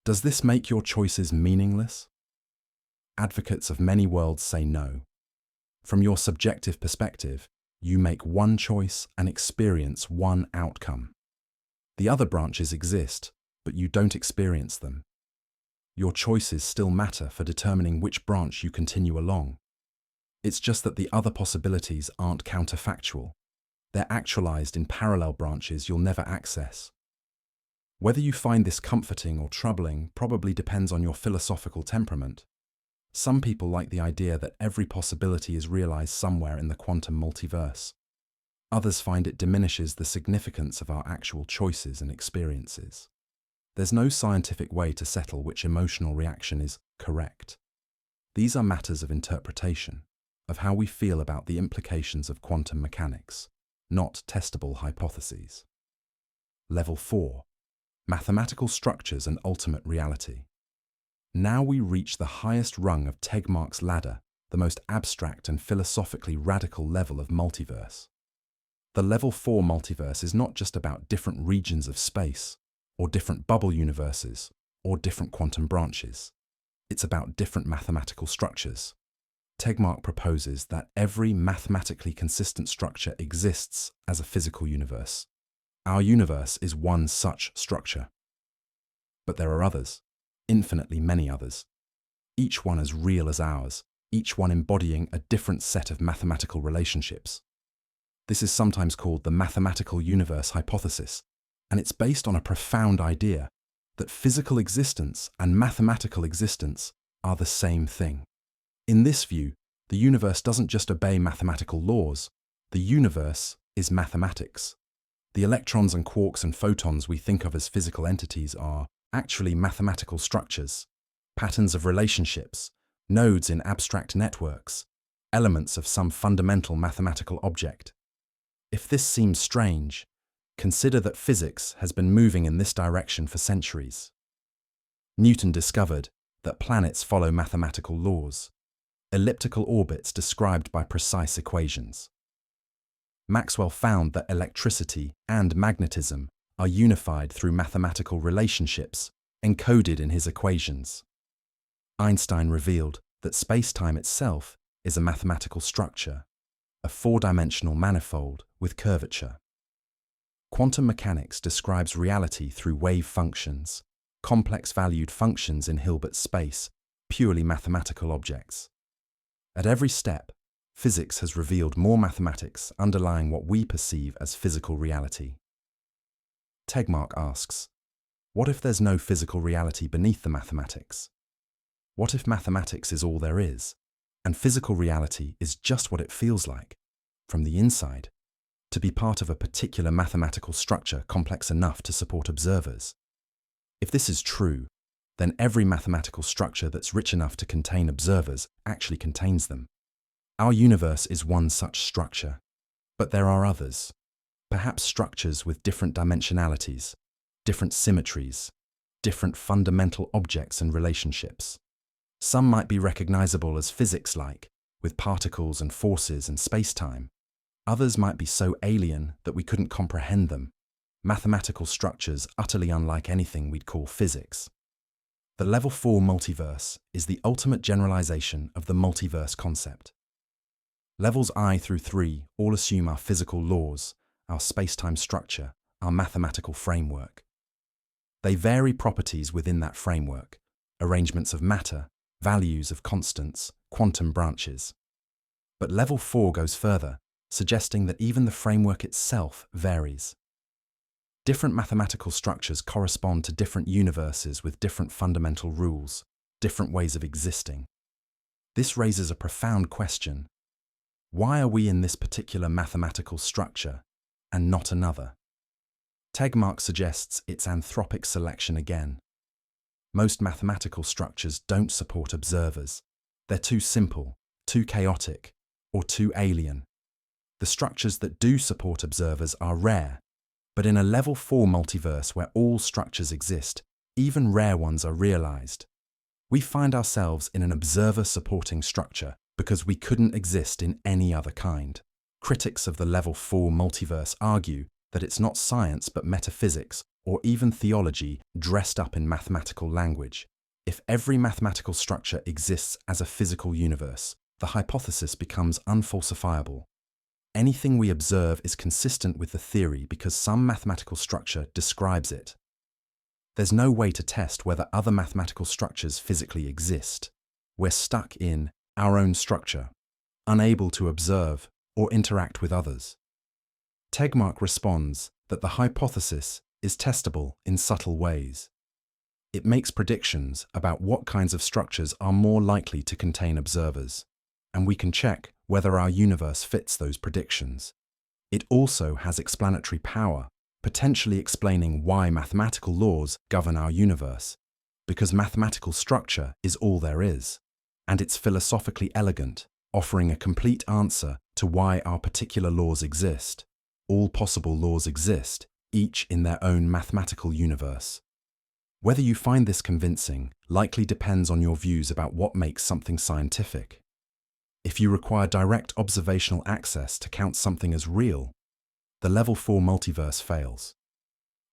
Does this make your choices meaningless? Advocates of many worlds say no. From your subjective perspective, you make one choice and experience one outcome. The other branches exist, but you don't experience them. Your choices still matter for determining which branch you continue along. It's just that the other possibilities aren't counterfactual. They're actualized in parallel branches you'll never access. Whether you find this comforting or troubling probably depends on your philosophical temperament. Some people like the idea that every possibility is realized somewhere in the quantum multiverse. Others find it diminishes the significance of our actual choices and experiences. There's no scientific way to settle which emotional reaction is correct. These are matters of interpretation, of how we feel about the implications of quantum mechanics, not testable hypotheses. Level 4. Mathematical structures and ultimate reality. Now we reach the highest rung of Tegmark's ladder, the most abstract and philosophically radical level of multiverse. The Level 4 multiverse is not just about different regions of space, or different bubble universes, or different quantum branches. It's about different mathematical structures. Tegmark proposes that every mathematically consistent structure exists as a physical universe. Our universe is one such structure. But there are others. infinitely many others, each one as real as ours, each one embodying a different set of mathematical relationships. This is sometimes called the mathematical universe hypothesis, and it's based on a profound idea that physical existence and mathematical existence are the same thing. In this view, the universe doesn't just obey mathematical laws, the universe is mathematics. The electrons and quarks and photons we think of as physical entities are actually mathematical structures, patterns of relationships, nodes in abstract networks, elements of some fundamental mathematical object. If this seems strange, consider that physics has been moving in this direction for centuries. Newton discovered that planets follow mathematical laws, elliptical orbits described by precise equations. Maxwell found that electricity and magnetism are unified through mathematical relationships encoded in his equations. Einstein revealed that space-time itself is a mathematical structure, a four-dimensional manifold with curvature. Quantum mechanics describes reality through wave functions, complex-valued functions in Hilbert space, purely mathematical objects. At every step, physics has revealed more mathematics underlying what we perceive as physical reality. Tegmark asks, what if there's no physical reality beneath the mathematics? What if mathematics is all there is, and physical reality is just what it feels like, from the inside, to be part of a particular mathematical structure complex enough to support observers? If this is true, then every mathematical structure that's rich enough to contain observers actually contains them. Our universe is one such structure, but there are others, perhaps structures with different dimensionalities, different symmetries, different fundamental objects and relationships. Some might be recognizable as physics-like, with particles and forces and space-time. Others might be so alien that we couldn't comprehend them, mathematical structures utterly unlike anything we'd call physics. The Level 4 multiverse is the ultimate generalization of the multiverse concept. Levels I through 3 all assume our physical laws, our space-time structure, our mathematical framework. They vary properties within that framework, arrangements of matter, values of constants, quantum branches. But Level 4 goes further, suggesting that even the framework itself varies. Different mathematical structures correspond to different universes with different fundamental rules, different ways of existing. This raises a profound question. Why are we in this particular mathematical structure and not another? Tegmark suggests it's anthropic selection again. Most mathematical structures don't support observers. They're too simple, too chaotic, or too alien. The structures that do support observers are rare, but in a Level 4 multiverse where all structures exist, even rare ones are realized. We find ourselves in an observer-supporting structure because we couldn't exist in any other kind. Critics of the Level 4 multiverse argue that it's not science but metaphysics, or even theology dressed up in mathematical language. If every mathematical structure exists as a physical universe, the hypothesis becomes unfalsifiable. Anything we observe is consistent with the theory because some mathematical structure describes it. There's no way to test whether other mathematical structures physically exist. We're stuck in our own structure, unable to observe or interact with others. Tegmark responds that the hypothesis is testable in subtle ways. It makes predictions about what kinds of structures are more likely to contain observers, and we can check whether our universe fits those predictions. It also has explanatory power, potentially explaining why mathematical laws govern our universe, because mathematical structure is all there is, and it's philosophically elegant, offering a complete answer to why our particular laws exist. All possible laws exist, each in their own mathematical universe. Whether you find this convincing likely depends on your views about what makes something scientific. If you require direct observational access to count something as real, the Level 4 multiverse fails.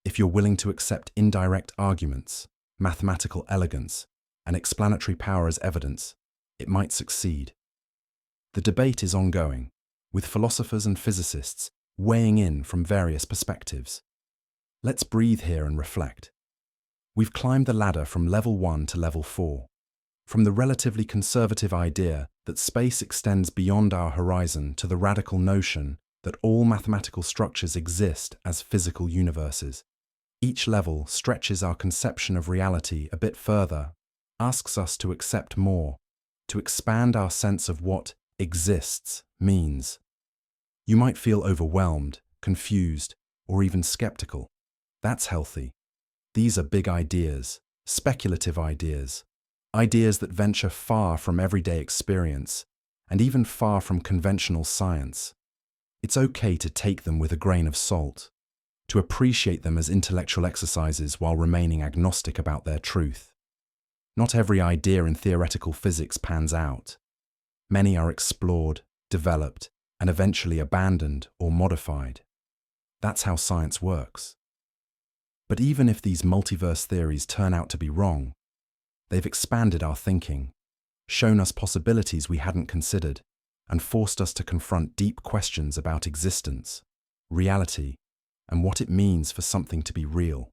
If you're willing to accept indirect arguments, mathematical elegance, and explanatory power as evidence, it might succeed. The debate is ongoing, with philosophers and physicists weighing in from various perspectives. Let's breathe here and reflect. We've climbed the ladder from level 1 to level 4, from the relatively conservative idea that space extends beyond our horizon to the radical notion that all mathematical structures exist as physical universes. Each level stretches our conception of reality a bit further, asks us to accept more, to expand our sense of what exists means. You might feel overwhelmed, confused, or even skeptical. That's healthy. These are big ideas, speculative ideas, ideas that venture far from everyday experience and even far from conventional science. It's okay to take them with a grain of salt, to appreciate them as intellectual exercises while remaining agnostic about their truth. Not every idea in theoretical physics pans out. Many are explored, developed, and eventually abandoned or modified. That's how science works. But even if these multiverse theories turn out to be wrong, they've expanded our thinking, shown us possibilities we hadn't considered, and forced us to confront deep questions about existence, reality, and what it means for something to be real.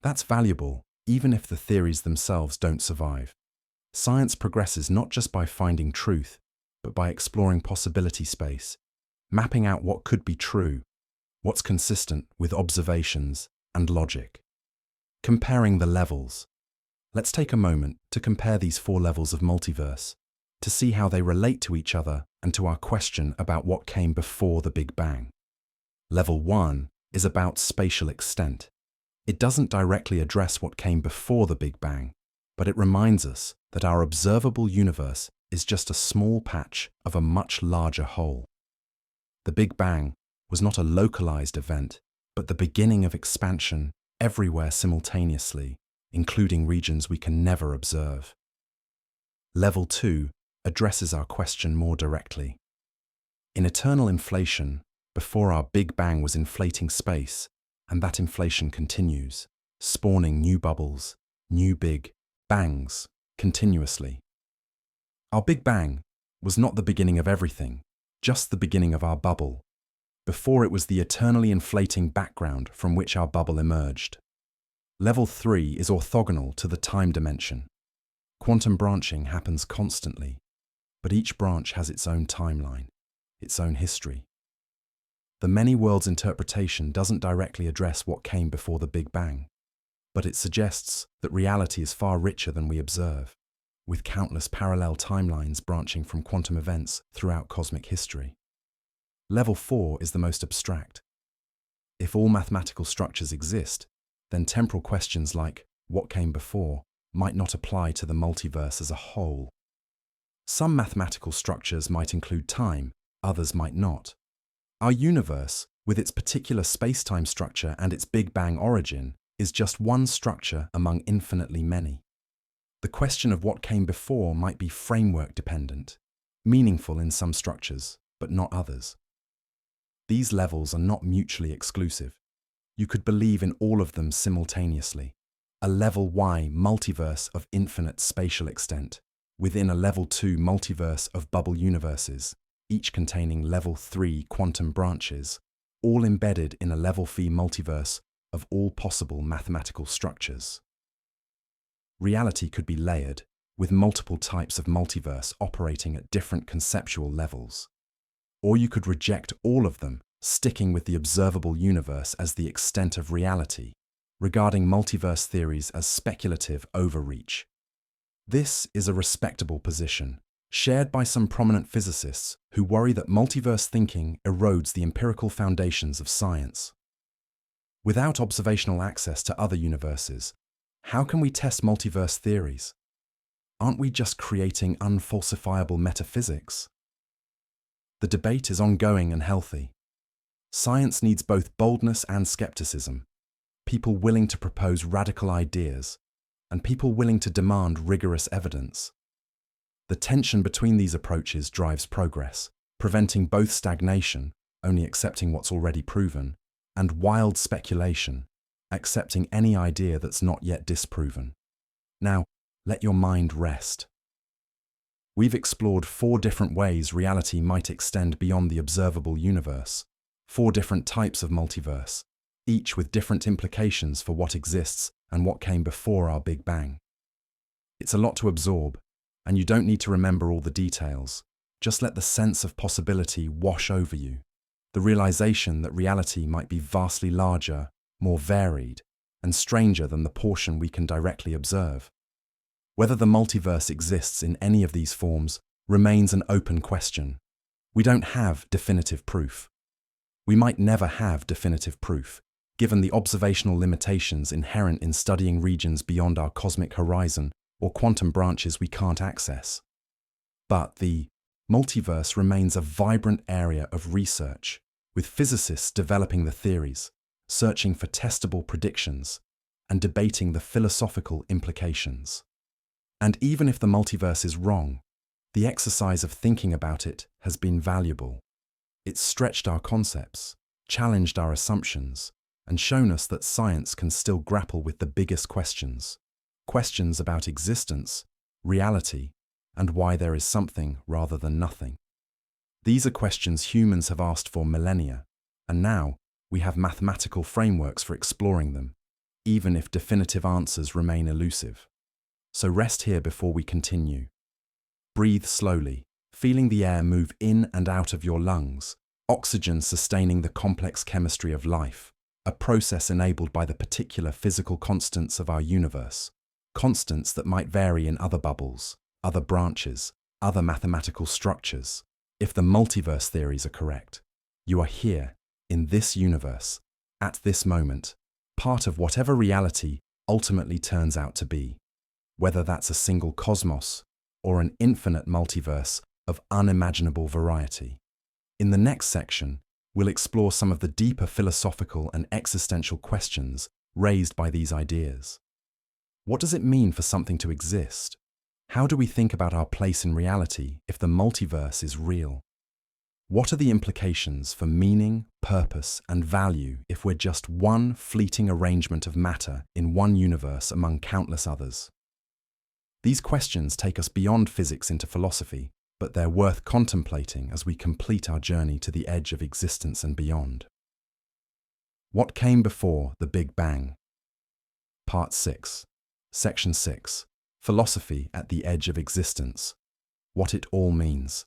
That's valuable, even if the theories themselves don't survive. Science progresses not just by finding truth, but by exploring possibility space, mapping out what could be true, what's consistent with observations and logic. Comparing the levels. Let's take a moment to compare these 4 levels of multiverse, to see how they relate to each other and to our question about what came before the Big Bang. Level 1 is about spatial extent. It doesn't directly address what came before the Big Bang, but it reminds us that our observable universe is just a small patch of a much larger whole. The Big Bang was not a localized event, but the beginning of expansion everywhere simultaneously, including regions we can never observe. Level 2 addresses our question more directly. In eternal inflation, before our Big Bang was inflating space, and that inflation continues, spawning new bubbles, new Big Bangs, continuously. Our Big Bang was not the beginning of everything, just the beginning of our bubble. Before it was the eternally inflating background from which our bubble emerged. Level 3 is orthogonal to the time dimension. Quantum branching happens constantly, but each branch has its own timeline, its own history. The many worlds interpretation doesn't directly address what came before the Big Bang, but it suggests that reality is far richer than we observe, with countless parallel timelines branching from quantum events throughout cosmic history. Level 4 is the most abstract. If all mathematical structures exist, then temporal questions like what came before might not apply to the multiverse as a whole. Some mathematical structures might include time, others might not. Our universe, with its particular space-time structure and its Big Bang origin, is just one structure among infinitely many. The question of what came before might be framework-dependent, meaningful in some structures, but not others. These levels are not mutually exclusive. You could believe in all of them simultaneously. A level Y multiverse of infinite spatial extent, within a level 2 multiverse of bubble universes, each containing level 3 quantum branches, all embedded in a level phi multiverse of all possible mathematical structures. Reality could be layered, with multiple types of multiverse operating at different conceptual levels. Or you could reject all of them, sticking with the observable universe as the extent of reality, regarding multiverse theories as speculative overreach. This is a respectable position, shared by some prominent physicists who worry that multiverse thinking erodes the empirical foundations of science. Without observational access to other universes, how can we test multiverse theories? Aren't we just creating unfalsifiable metaphysics? The debate is ongoing and healthy. Science needs both boldness and skepticism, people willing to propose radical ideas, and people willing to demand rigorous evidence. The tension between these approaches drives progress, preventing both stagnation, only accepting what's already proven, and wild speculation, accepting any idea that's not yet disproven. Now, let your mind rest. We've explored 4 different ways reality might extend beyond the observable universe, 4 different types of multiverse, each with different implications for what exists and what came before our Big Bang. It's a lot to absorb, and you don't need to remember all the details. Just let the sense of possibility wash over you, the realization that reality might be vastly larger, more varied, and stranger than the portion we can directly observe. Whether the multiverse exists in any of these forms remains an open question. We don't have definitive proof. We might never have definitive proof, given the observational limitations inherent in studying regions beyond our cosmic horizon or quantum branches we can't access. But the multiverse remains a vibrant area of research, with physicists developing the theories, searching for testable predictions, and debating the philosophical implications. And even if the multiverse is wrong, the exercise of thinking about it has been valuable. It's stretched our concepts, challenged our assumptions, and shown us that science can still grapple with the biggest questions. Questions about existence, reality, and why there is something rather than nothing. These are questions humans have asked for millennia, and now we have mathematical frameworks for exploring them, even if definitive answers remain elusive. So rest here before we continue. Breathe slowly, feeling the air move in and out of your lungs, oxygen sustaining the complex chemistry of life, a process enabled by the particular physical constants of our universe, constants that might vary in other bubbles, other branches, other mathematical structures. If the multiverse theories are correct, you are here, in this universe, at this moment, part of whatever reality ultimately turns out to be, whether that's a single cosmos or an infinite multiverse of unimaginable variety. In the next section, we'll explore some of the deeper philosophical and existential questions raised by these ideas. What does it mean for something to exist? How do we think about our place in reality if the multiverse is real? What are the implications for meaning, purpose, and value if we're just one fleeting arrangement of matter in one universe among countless others? These questions take us beyond physics into philosophy, but they're worth contemplating as we complete our journey to the edge of existence and beyond. What came before the Big Bang? Part 6, Section 6, Philosophy at the Edge of Existence. What it all means.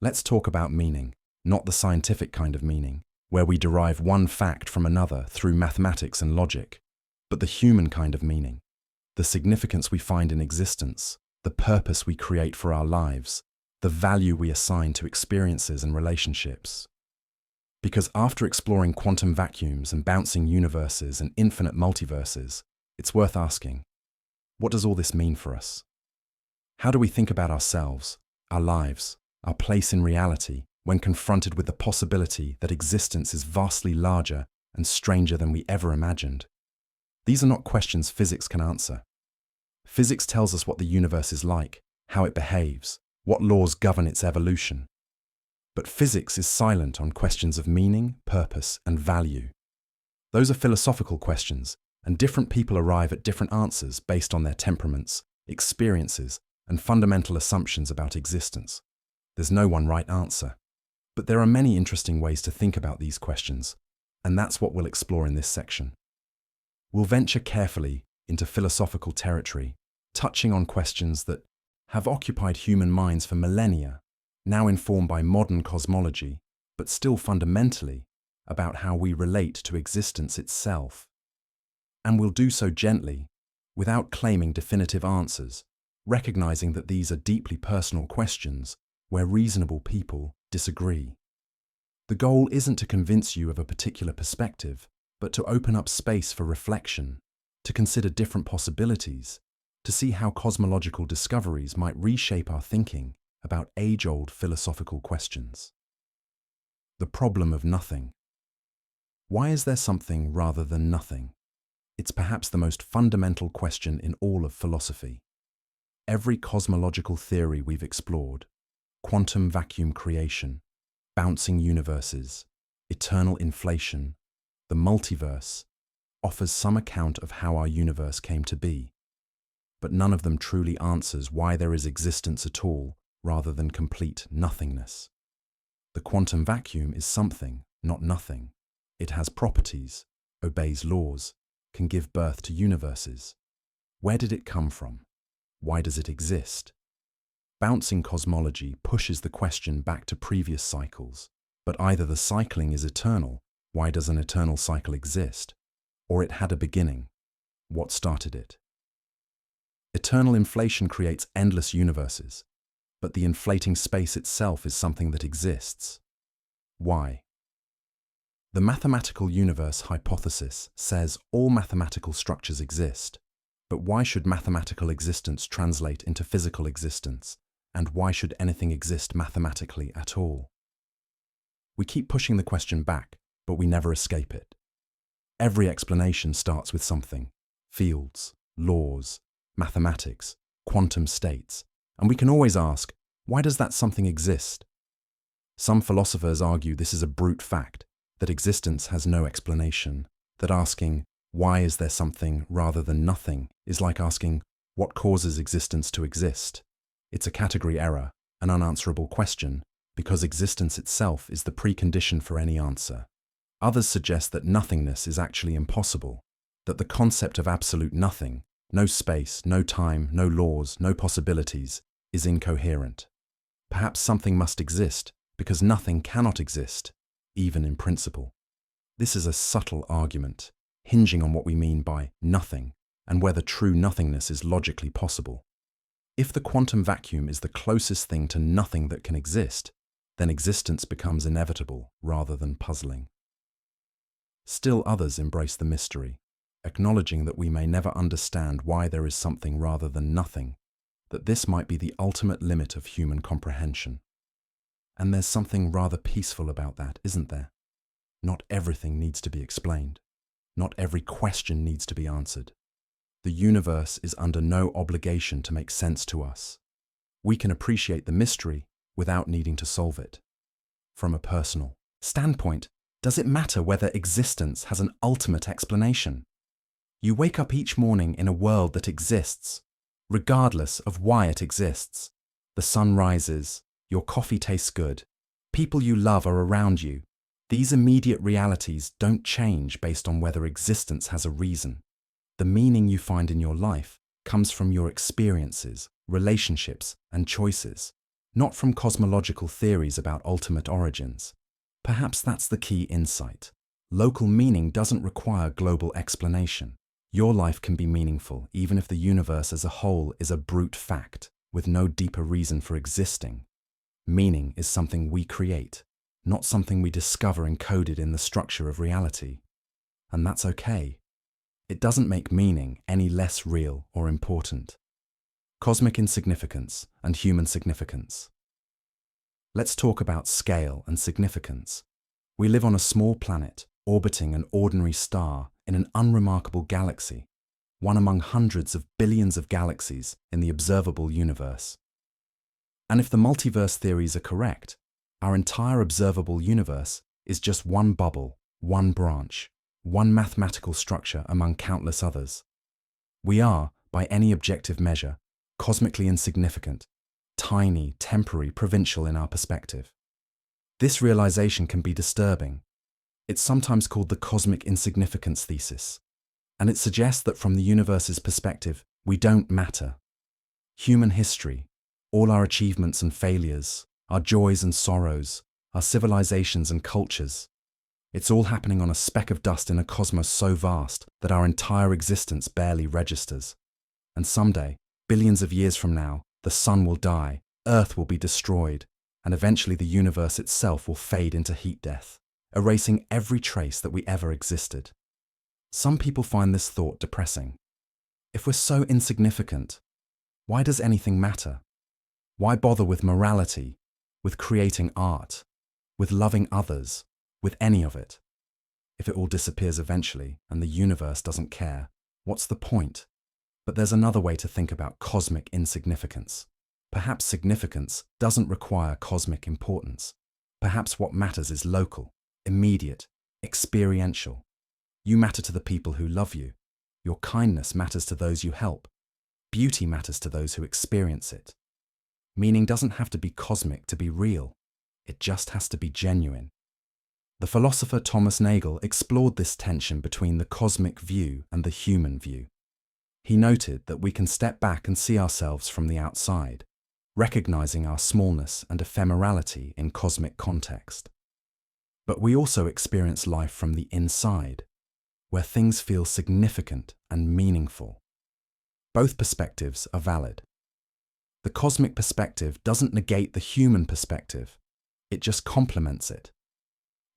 Let's talk about meaning, not the scientific kind of meaning, where we derive one fact from another through mathematics and logic, but the human kind of meaning, the significance we find in existence, the purpose we create for our lives, the value we assign to experiences and relationships. Because after exploring quantum vacuums and bouncing universes and infinite multiverses, it's worth asking, what does all this mean for us? How do we think about ourselves, our lives, our place in reality when confronted with the possibility that existence is vastly larger and stranger than we ever imagined? These are not questions physics can answer. Physics tells us what the universe is like, how it behaves, what laws govern its evolution. But physics is silent on questions of meaning, purpose, and value. Those are philosophical questions, and different people arrive at different answers based on their temperaments, experiences, and fundamental assumptions about existence. There's no one right answer. But there are many interesting ways to think about these questions, and that's what we'll explore in this section. We'll venture carefully into philosophical territory, touching on questions that have occupied human minds for millennia, now informed by modern cosmology, but still fundamentally about how we relate to existence itself. And we'll do so gently, without claiming definitive answers, recognizing that these are deeply personal questions where reasonable people disagree. The goal isn't to convince you of a particular perspective, but to open up space for reflection, to consider different possibilities, to see how cosmological discoveries might reshape our thinking about age-old philosophical questions. The problem of nothing. Why is there something rather than nothing? It's perhaps the most fundamental question in all of philosophy. Every cosmological theory we've explored, quantum vacuum creation, bouncing universes, eternal inflation, the multiverse, offers some account of how our universe came to be. But none of them truly answers why there is existence at all rather than complete nothingness. The quantum vacuum is something, not nothing. It has properties, obeys laws, can give birth to universes. Where did it come from? Why does it exist? Bouncing cosmology pushes the question back to previous cycles, but either the cycling is eternal, why does an eternal cycle exist? Or it had a beginning, what started it? Eternal inflation creates endless universes, but the inflating space itself is something that exists. Why? The mathematical universe hypothesis says all mathematical structures exist, but why should mathematical existence translate into physical existence, and why should anything exist mathematically at all? We keep pushing the question back, but we never escape it. Every explanation starts with something: fields, laws, mathematics, quantum states, and we can always ask, why does that something exist? Some philosophers argue this is a brute fact, that existence has no explanation, that asking, why is there something rather than nothing, is like asking, what causes existence to exist? It's a category error, an unanswerable question, because existence itself is the precondition for any answer. Others suggest that nothingness is actually impossible, that the concept of absolute nothing, no space, no time, no laws, no possibilities, is incoherent. Perhaps something must exist, because nothing cannot exist, even in principle. This is a subtle argument, hinging on what we mean by nothing, and whether true nothingness is logically possible. If the quantum vacuum is the closest thing to nothing that can exist, then existence becomes inevitable rather than puzzling. Still others embrace the mystery, acknowledging that we may never understand why there is something rather than nothing, that this might be the ultimate limit of human comprehension. And there's something rather peaceful about that, isn't there? Not everything needs to be explained. Not every question needs to be answered. The universe is under no obligation to make sense to us. We can appreciate the mystery without needing to solve it. From a personal standpoint, does it matter whether existence has an ultimate explanation? You wake up each morning in a world that exists, regardless of why it exists. The sun rises, your coffee tastes good, people you love are around you. These immediate realities don't change based on whether existence has a reason. The meaning you find in your life comes from your experiences, relationships, and choices, not from cosmological theories about ultimate origins. Perhaps that's the key insight. Local meaning doesn't require global explanation. Your life can be meaningful even if the universe as a whole is a brute fact with no deeper reason for existing. Meaning is something we create, not something we discover encoded in the structure of reality. And that's okay. It doesn't make meaning any less real or important. Cosmic insignificance and human significance. Let's talk about scale and significance. We live on a small planet, orbiting an ordinary star in an unremarkable galaxy, one among hundreds of billions of galaxies in the observable universe. And if the multiverse theories are correct, our entire observable universe is just one bubble, one branch, one mathematical structure among countless others. We are, by any objective measure, cosmically insignificant, tiny, temporary, provincial in our perspective. This realization can be disturbing. It's sometimes called the cosmic insignificance thesis, and it suggests that from the universe's perspective, we don't matter. Human history, all our achievements and failures, our joys and sorrows, our civilizations and cultures, it's all happening on a speck of dust in a cosmos so vast that our entire existence barely registers. And someday, billions of years from now, the sun will die, Earth will be destroyed, and eventually the universe itself will fade into heat death, erasing every trace that we ever existed. Some people find this thought depressing. If we're so insignificant, why does anything matter? Why bother with morality, with creating art, with loving others, with any of it? If it all disappears eventually and the universe doesn't care, what's the point? But there's another way to think about cosmic insignificance. Perhaps significance doesn't require cosmic importance. Perhaps what matters is local, immediate, experiential. You matter to the people who love you. Your kindness matters to those you help. Beauty matters to those who experience it. Meaning doesn't have to be cosmic to be real. It just has to be genuine. The philosopher Thomas Nagel explored this tension between the cosmic view and the human view. He noted that we can step back and see ourselves from the outside, recognizing our smallness and ephemerality in cosmic context. But we also experience life from the inside, where things feel significant and meaningful. Both perspectives are valid. The cosmic perspective doesn't negate the human perspective, it just complements it.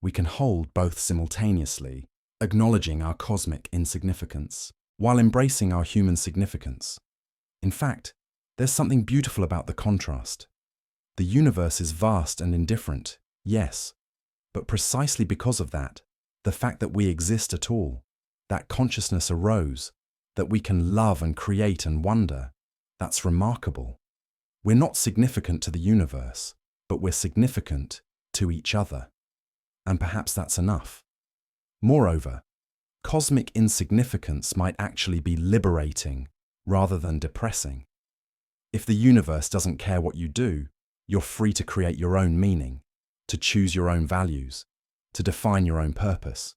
We can hold both simultaneously, acknowledging our cosmic insignificance, while embracing our human significance. In fact, there's something beautiful about the contrast. The universe is vast and indifferent, yes, but precisely because of that, the fact that we exist at all, that consciousness arose, that we can love and create and wonder, that's remarkable. We're not significant to the universe, but we're significant to each other. And perhaps that's enough. Moreover, cosmic insignificance might actually be liberating rather than depressing. If the universe doesn't care what you do, you're free to create your own meaning, to choose your own values, to define your own purpose.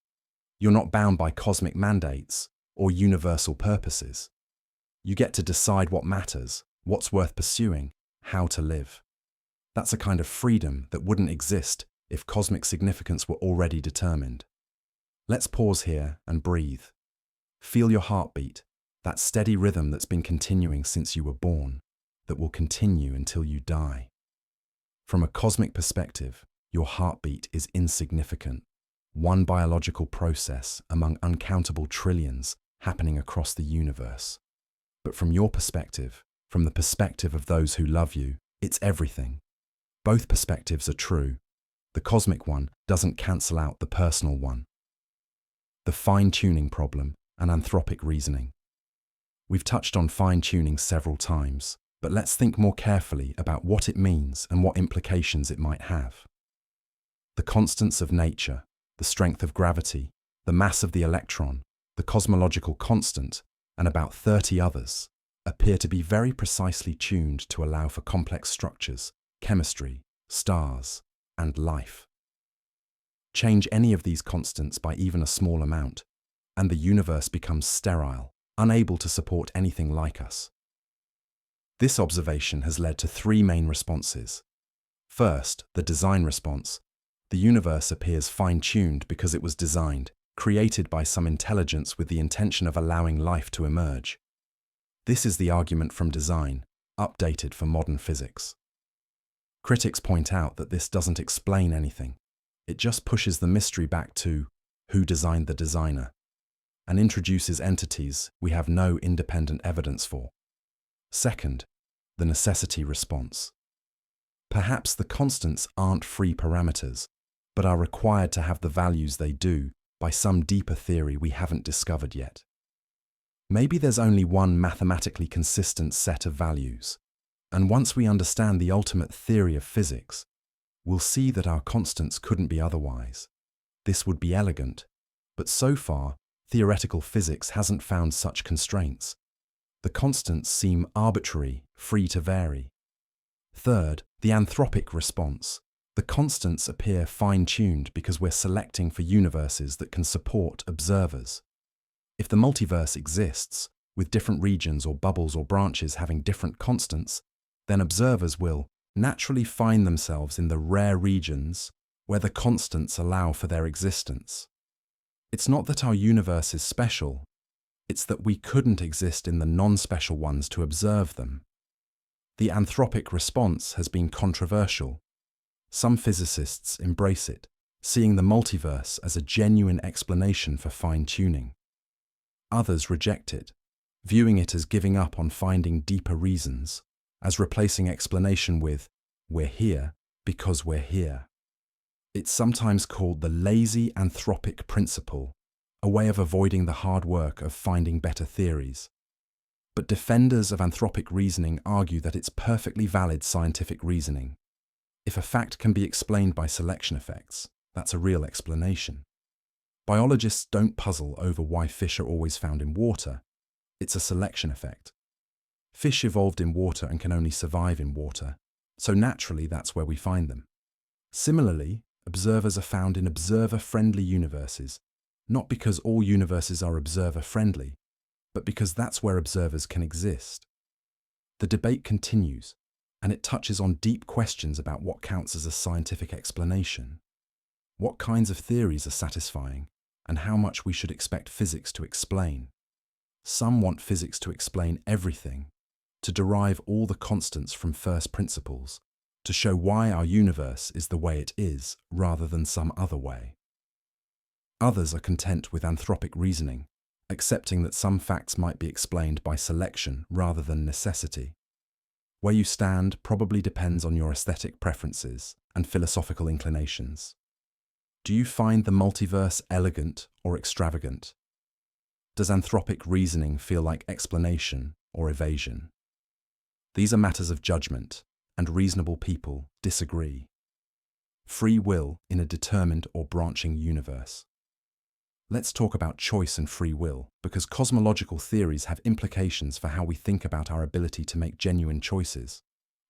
You're not bound by cosmic mandates or universal purposes. You get to decide what matters, what's worth pursuing, how to live. That's a kind of freedom that wouldn't exist if cosmic significance were already determined. Let's pause here and breathe. Feel your heartbeat, that steady rhythm that's been continuing since you were born, that will continue until you die. From a cosmic perspective, your heartbeat is insignificant, one biological process among uncountable trillions happening across the universe. But from your perspective, from the perspective of those who love you, it's everything. Both perspectives are true. The cosmic one doesn't cancel out the personal one. The fine-tuning problem and anthropic reasoning. We've touched on fine-tuning several times, but let's think more carefully about what it means and what implications it might have. The constants of nature, the strength of gravity, the mass of the electron, the cosmological constant, and about 30 others, appear to be very precisely tuned to allow for complex structures, chemistry, stars, and life. Change any of these constants by even a small amount, and the universe becomes sterile, unable to support anything like us. This observation has led to three main responses. First, the design response. The universe appears fine-tuned because it was designed, created by some intelligence with the intention of allowing life to emerge. This is the argument from design, updated for modern physics. Critics point out that this doesn't explain anything. It just pushes the mystery back to who designed the designer, and introduces entities we have no independent evidence for. Second, the necessity response. Perhaps the constants aren't free parameters, but are required to have the values they do by some deeper theory we haven't discovered yet. Maybe there's only one mathematically consistent set of values, and once we understand the ultimate theory of physics, we'll see that our constants couldn't be otherwise. This would be elegant, but so far, theoretical physics hasn't found such constraints. The constants seem arbitrary, free to vary. Third, the anthropic response. The constants appear fine-tuned because we're selecting for universes that can support observers. If the multiverse exists, with different regions or bubbles or branches having different constants, then observers will naturally find themselves in the rare regions where the constants allow for their existence. It's not that our universe is special, it's that we couldn't exist in the non-special ones to observe them. The anthropic response has been controversial. Some physicists embrace it, seeing the multiverse as a genuine explanation for fine-tuning. Others reject it, viewing it as giving up on finding deeper reasons, as replacing explanation with, "We're here because we're here." It's sometimes called the lazy anthropic principle, a way of avoiding the hard work of finding better theories. But defenders of anthropic reasoning argue that it's perfectly valid scientific reasoning. If a fact can be explained by selection effects, that's a real explanation. Biologists don't puzzle over why fish are always found in water. It's a selection effect. Fish evolved in water and can only survive in water, so naturally that's where we find them. Similarly, Observers are found in observer-friendly universes, not because all universes are observer-friendly, but because that's where observers can exist. The debate continues, and it touches on deep questions about what counts as a scientific explanation, what kinds of theories are satisfying, and how much we should expect physics to explain. Some want physics to explain everything, to derive all the constants from first principles, to show why our universe is the way it is rather than some other way. Others are content with anthropic reasoning, accepting that some facts might be explained by selection rather than necessity. Where you stand probably depends on your aesthetic preferences and philosophical inclinations. Do you find the multiverse elegant or extravagant? Does anthropic reasoning feel like explanation or evasion? These are matters of judgment, and reasonable people disagree. Free will in a determined or branching universe. Let's talk about choice and free will, because cosmological theories have implications for how we think about our ability to make genuine choices.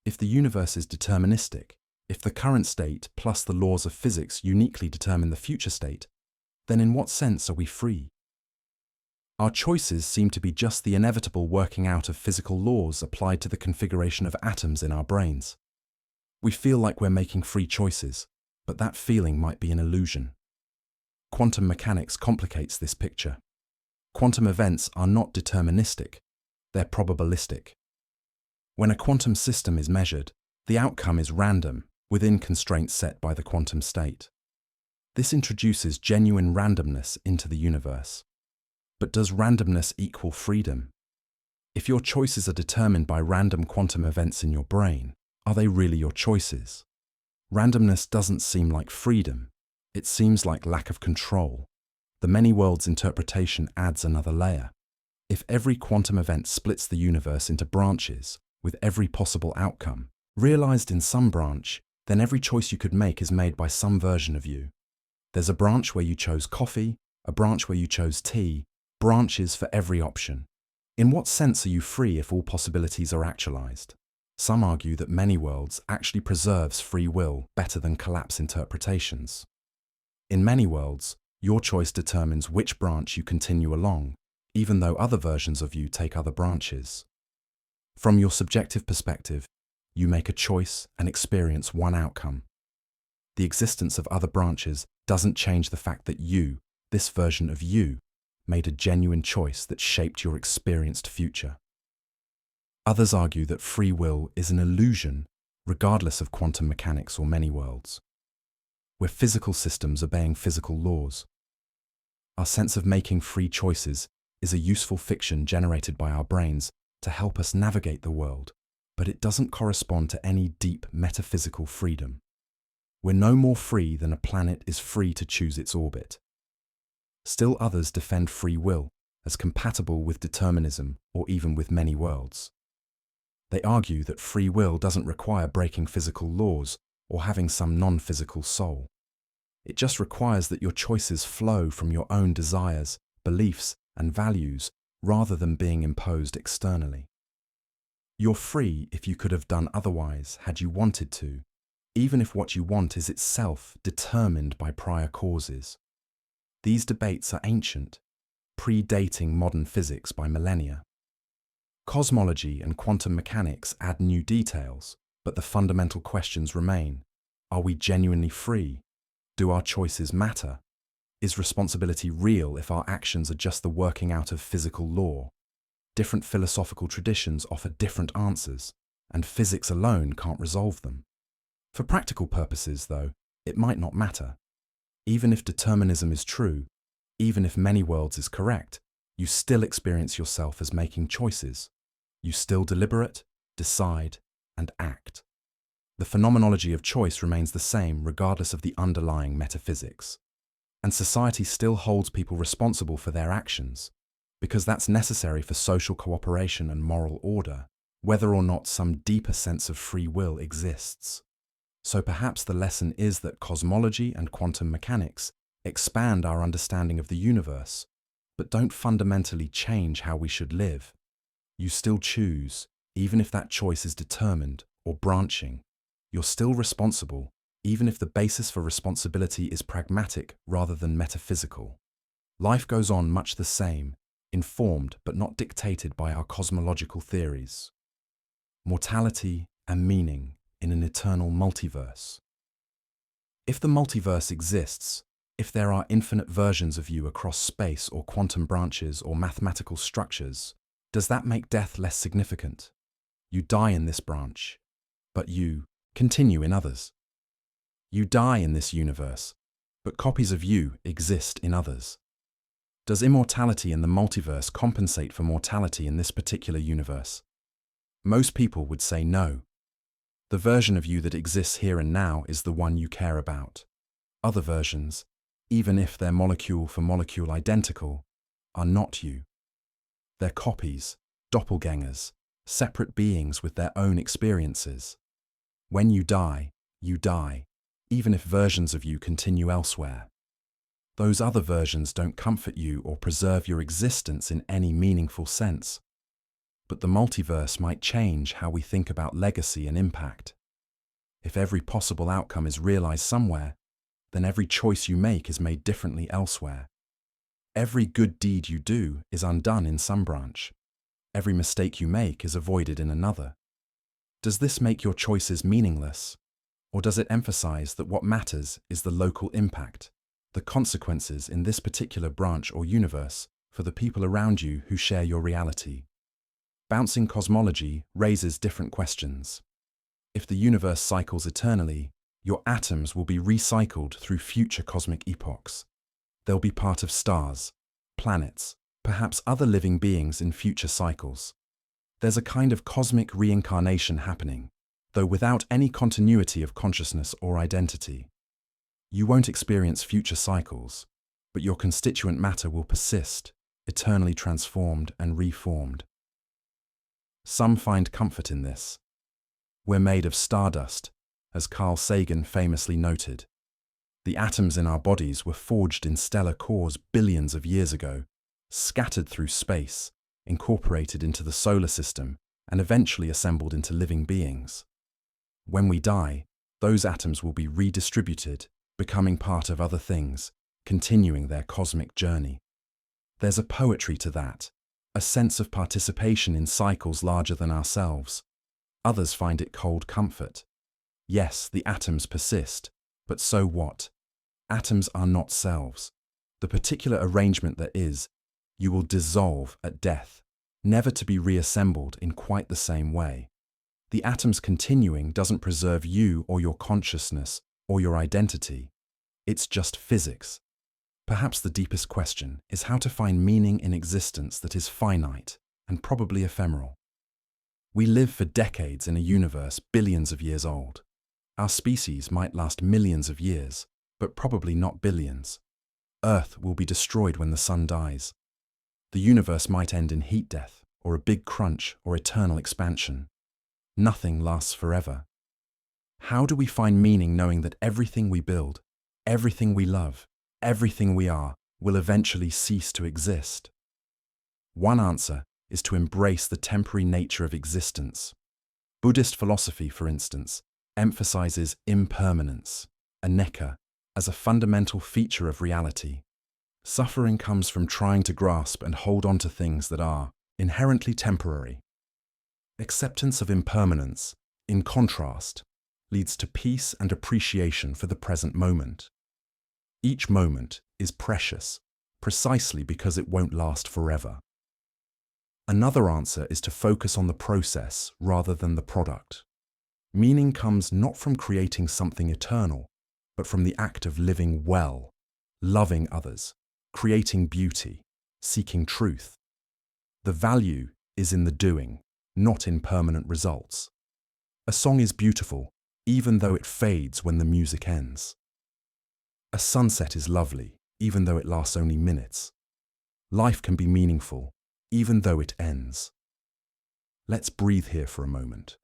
If the universe is deterministic, if the current state plus the laws of physics uniquely determine the future state, then in what sense are we free? Our choices seem to be just the inevitable working out of physical laws applied to the configuration of atoms in our brains. We feel like we're making free choices, but that feeling might be an illusion. Quantum mechanics complicates this picture. Quantum events are not deterministic, they're probabilistic. When a quantum system is measured, the outcome is random, within constraints set by the quantum state. This introduces genuine randomness into the universe. But does randomness equal freedom? If your choices are determined by random quantum events in your brain, are they really your choices? Randomness doesn't seem like freedom. It seems like lack of control. The many worlds interpretation adds another layer. If every quantum event splits the universe into branches, with every possible outcome realized in some branch, then every choice you could make is made by some version of you. There's a branch where you chose coffee, a branch where you chose tea, branches for every option. In what sense are you free if all possibilities are actualized? Some argue that many worlds actually preserves free will better than collapse interpretations. In many worlds, your choice determines which branch you continue along, even though other versions of you take other branches. From your subjective perspective, you make a choice and experience one outcome. The existence of other branches doesn't change the fact that you, this version of you, made a genuine choice that shaped your experienced future. Others argue that free will is an illusion, regardless of quantum mechanics or many worlds. We're physical systems obeying physical laws. Our sense of making free choices is a useful fiction generated by our brains to help us navigate the world, but it doesn't correspond to any deep metaphysical freedom. We're no more free than a planet is free to choose its orbit. Still others defend free will as compatible with determinism or even with many worlds. They argue that free will doesn't require breaking physical laws or having some non-physical soul. It just requires that your choices flow from your own desires, beliefs, and values rather than being imposed externally. You're free if you could have done otherwise had you wanted to, even if what you want is itself determined by prior causes. These debates are ancient, predating modern physics by millennia. Cosmology and quantum mechanics add new details, but the fundamental questions remain. Are we genuinely free? Do our choices matter? Is responsibility real if our actions are just the working out of physical law? Different philosophical traditions offer different answers, and physics alone can't resolve them. For practical purposes, though, it might not matter. Even if determinism is true, even if many worlds is correct, you still experience yourself as making choices. You still deliberate, decide, and act. The phenomenology of choice remains the same regardless of the underlying metaphysics. And society still holds people responsible for their actions, because that's necessary for social cooperation and moral order, whether or not some deeper sense of free will exists. So perhaps the lesson is that cosmology and quantum mechanics expand our understanding of the universe, but don't fundamentally change how we should live. You still choose, even if that choice is determined or branching. You're still responsible, even if the basis for responsibility is pragmatic rather than metaphysical. Life goes on much the same, informed but not dictated by our cosmological theories. Mortality and meaning in an eternal multiverse. If the multiverse exists, if there are infinite versions of you across space or quantum branches or mathematical structures, does that make death less significant? You die in this branch, but you continue in others. You die in this universe, but copies of you exist in others. Does immortality in the multiverse compensate for mortality in this particular universe? Most people would say no. The version of you that exists here and now is the one you care about. Other versions, even if they're molecule for molecule identical, are not you. They're copies, doppelgangers, separate beings with their own experiences. When you die, even if versions of you continue elsewhere. Those other versions don't comfort you or preserve your existence in any meaningful sense. But the multiverse might change how we think about legacy and impact. If every possible outcome is realized somewhere, then every choice you make is made differently elsewhere. Every good deed you do is undone in some branch. Every mistake you make is avoided in another. Does this make your choices meaningless? Or does it emphasize that what matters is the local impact, the consequences in this particular branch or universe for the people around you who share your reality? Bouncing cosmology raises different questions. If the universe cycles eternally, your atoms will be recycled through future cosmic epochs. They'll be part of stars, planets, perhaps other living beings in future cycles. There's a kind of cosmic reincarnation happening, though without any continuity of consciousness or identity. You won't experience future cycles, but your constituent matter will persist, eternally transformed and reformed. Some find comfort in this. We're made of stardust, as Carl Sagan famously noted. The atoms in our bodies were forged in stellar cores billions of years ago, scattered through space, incorporated into the solar system, and eventually assembled into living beings. When we die, those atoms will be redistributed, becoming part of other things, continuing their cosmic journey. There's a poetry to that, a sense of participation in cycles larger than ourselves. Others find it cold comfort. Yes, the atoms persist, but so what? Atoms are not selves. The particular arrangement that is, you will dissolve at death, never to be reassembled in quite the same way. The atoms continuing doesn't preserve you or your consciousness or your identity. It's just physics. Perhaps the deepest question is how to find meaning in existence that is finite and probably ephemeral. We live for decades in a universe billions of years old. Our species might last millions of years, but probably not billions. Earth will be destroyed when the sun dies. The universe might end in heat death, or a big crunch, or eternal expansion. Nothing lasts forever. How do we find meaning knowing that everything we build, everything we love, everything we are, will eventually cease to exist? One answer is to embrace the temporary nature of existence. Buddhist philosophy, for instance, emphasizes impermanence, anicca, as a fundamental feature of reality. Suffering comes from trying to grasp and hold on to things that are inherently temporary. Acceptance of impermanence, in contrast, leads to peace and appreciation for the present moment. Each moment is precious, precisely because it won't last forever. Another answer is to focus on the process rather than the product. Meaning comes not from creating something eternal, but from the act of living well, loving others, creating beauty, seeking truth. The value is in the doing, not in permanent results. A song is beautiful, even though it fades when the music ends. A sunset is lovely, even though it lasts only minutes. Life can be meaningful, even though it ends. Let's breathe here for a moment.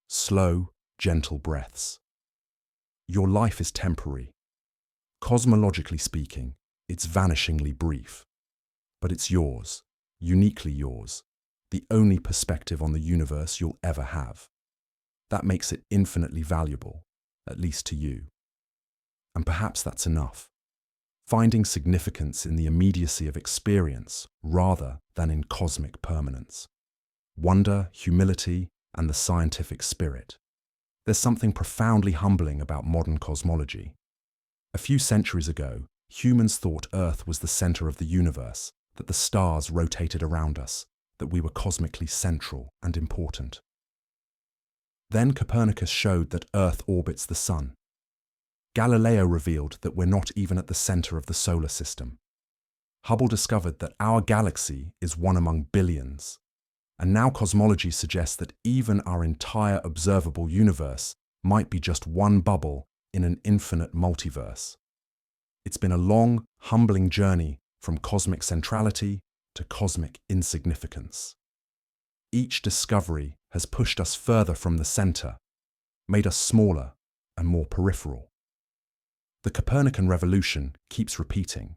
Slow, gentle breaths. Your life is temporary. Cosmologically speaking, it's vanishingly brief. But it's yours, uniquely yours, the only perspective on the universe you'll ever have. That makes it infinitely valuable, at least to you. And perhaps that's enough. Finding significance in the immediacy of experience rather than in cosmic permanence. Wonder, humility, and the scientific spirit. There's something profoundly humbling about modern cosmology. A few centuries ago, humans thought Earth was the center of the universe, that the stars rotated around us, that we were cosmically central and important. Then Copernicus showed that Earth orbits the Sun. Galileo revealed that we're not even at the center of the solar system. Hubble discovered that our galaxy is one among billions. And now cosmology suggests that even our entire observable universe might be just one bubble in an infinite multiverse. It's been a long, humbling journey from cosmic centrality to cosmic insignificance. Each discovery has pushed us further from the center, made us smaller and more peripheral. The Copernican revolution keeps repeating,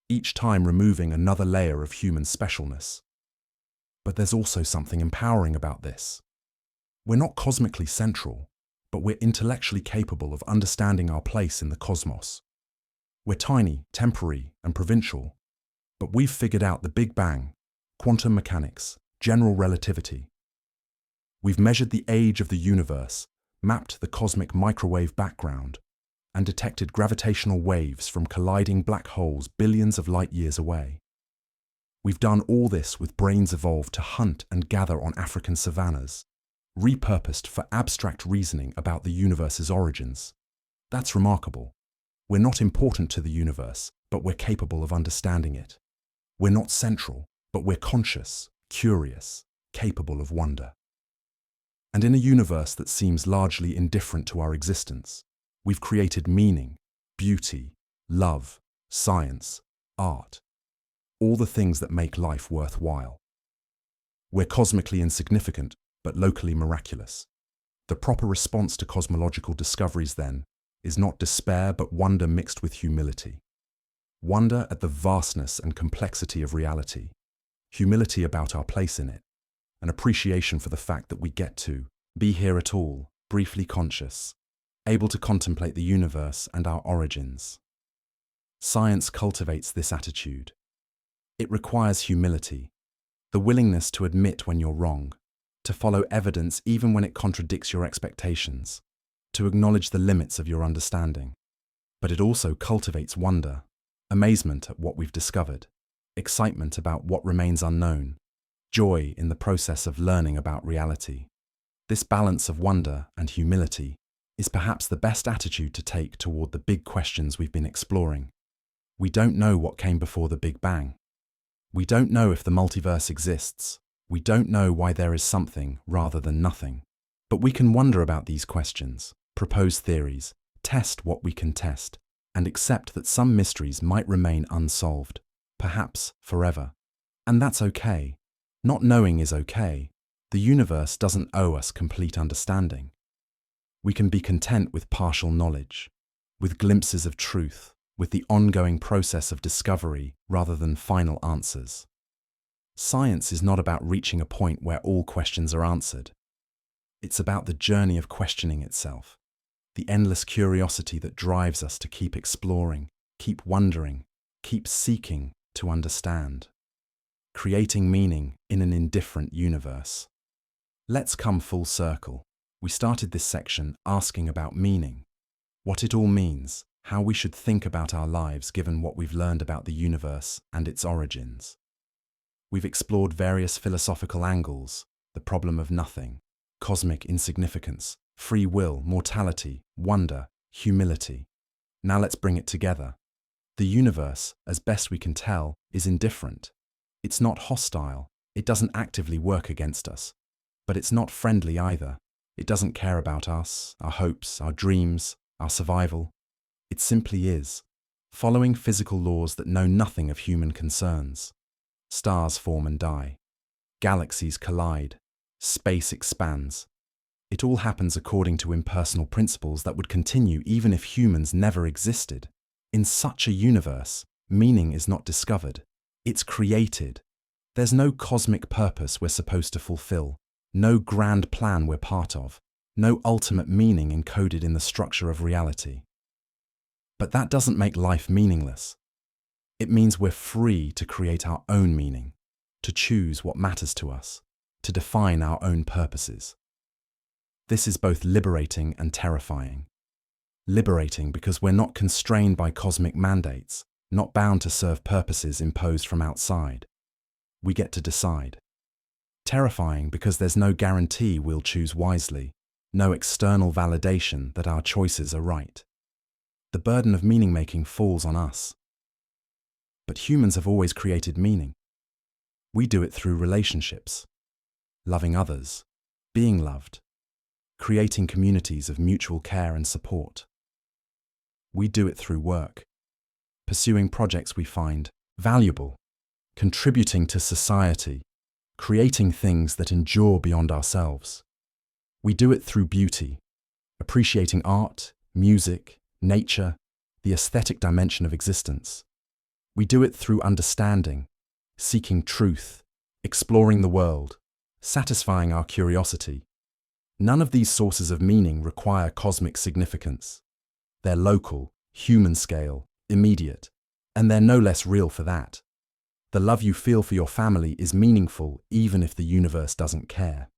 each time removing another layer of human specialness. But there's also something empowering about this. We're not cosmically central, but we're intellectually capable of understanding our place in the cosmos. We're tiny, temporary, and provincial, but we've figured out the Big Bang, quantum mechanics, general relativity. We've measured the age of the universe, mapped the cosmic microwave background, and detected gravitational waves from colliding black holes billions of light years away. We've done all this with brains evolved to hunt and gather on African savannas, repurposed for abstract reasoning about the universe's origins. That's remarkable. We're not important to the universe, but we're capable of understanding it. We're not central, but we're conscious, curious, capable of wonder. And in a universe that seems largely indifferent to our existence, we've created meaning, beauty, love, science, art, all the things that make life worthwhile. We're cosmically insignificant, but locally miraculous. The proper response to cosmological discoveries, then, is not despair but wonder mixed with humility. Wonder at the vastness and complexity of reality, humility about our place in it, an appreciation for the fact that we get to be here at all, briefly conscious, able to contemplate the universe and our origins. Science cultivates this attitude. It requires humility, the willingness to admit when you're wrong, to follow evidence even when it contradicts your expectations, to acknowledge the limits of your understanding. But it also cultivates wonder, amazement at what we've discovered, excitement about what remains unknown, joy in the process of learning about reality. This balance of wonder and humility is perhaps the best attitude to take toward the big questions we've been exploring. We don't know what came before the Big Bang. We don't know if the multiverse exists. We don't know why there is something rather than nothing. But we can wonder about these questions, propose theories, test what we can test, and accept that some mysteries might remain unsolved, perhaps forever. And that's okay. Not knowing is okay. The universe doesn't owe us complete understanding. We can be content with partial knowledge, with glimpses of truth, with the ongoing process of discovery rather than final answers. Science is not about reaching a point where all questions are answered. It's about the journey of questioning itself, the endless curiosity that drives us to keep exploring, keep wondering, keep seeking to understand, creating meaning in an indifferent universe. Let's come full circle. We started this section asking about meaning, what it all means, how we should think about our lives given what we've learned about the universe and its origins. We've explored various philosophical angles, the problem of nothing, cosmic insignificance, free will, mortality, wonder, humility. Now let's bring it together. The universe, as best we can tell, is indifferent. It's not hostile. It doesn't actively work against us. But it's not friendly either. It doesn't care about us, our hopes, our dreams, our survival. It simply is, following physical laws that know nothing of human concerns. Stars form and die. Galaxies collide. Space expands. It all happens according to impersonal principles that would continue even if humans never existed. In such a universe, meaning is not discovered. It's created. There's no cosmic purpose we're supposed to fulfill, no grand plan we're part of, no ultimate meaning encoded in the structure of reality. But that doesn't make life meaningless. It means we're free to create our own meaning, to choose what matters to us, to define our own purposes. This is both liberating and terrifying. Liberating because we're not constrained by cosmic mandates, not bound to serve purposes imposed from outside. We get to decide. Terrifying because there's no guarantee we'll choose wisely, no external validation that our choices are right. The burden of meaning-making falls on us. But humans have always created meaning. We do it through relationships, loving others, being loved, creating communities of mutual care and support. We do it through work, pursuing projects we find valuable, contributing to society, creating things that endure beyond ourselves. We do it through beauty, appreciating art, music, nature, the aesthetic dimension of existence. We do it through understanding, seeking truth, exploring the world, satisfying our curiosity. None of these sources of meaning require cosmic significance. They're local, human scale, immediate, and they're no less real for that. The love you feel for your family is meaningful even if the universe doesn't care.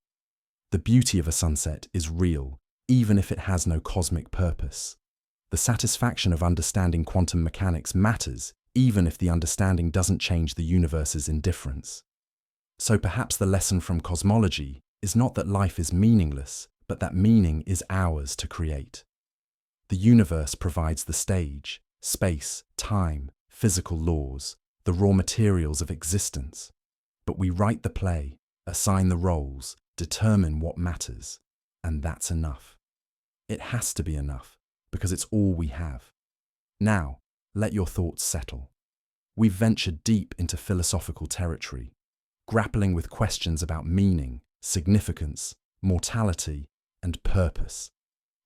The beauty of a sunset is real, even if it has no cosmic purpose. The satisfaction of understanding quantum mechanics matters, even if the understanding doesn't change the universe's indifference. So perhaps the lesson from cosmology is not that life is meaningless, but that meaning is ours to create. The universe provides the stage, space, time, physical laws, the raw materials of existence. But we write the play, assign the roles, determine what matters, and that's enough. It has to be enough, because it's all we have. Now, let your thoughts settle. We've ventured deep into philosophical territory, grappling with questions about meaning, significance, mortality, and purpose.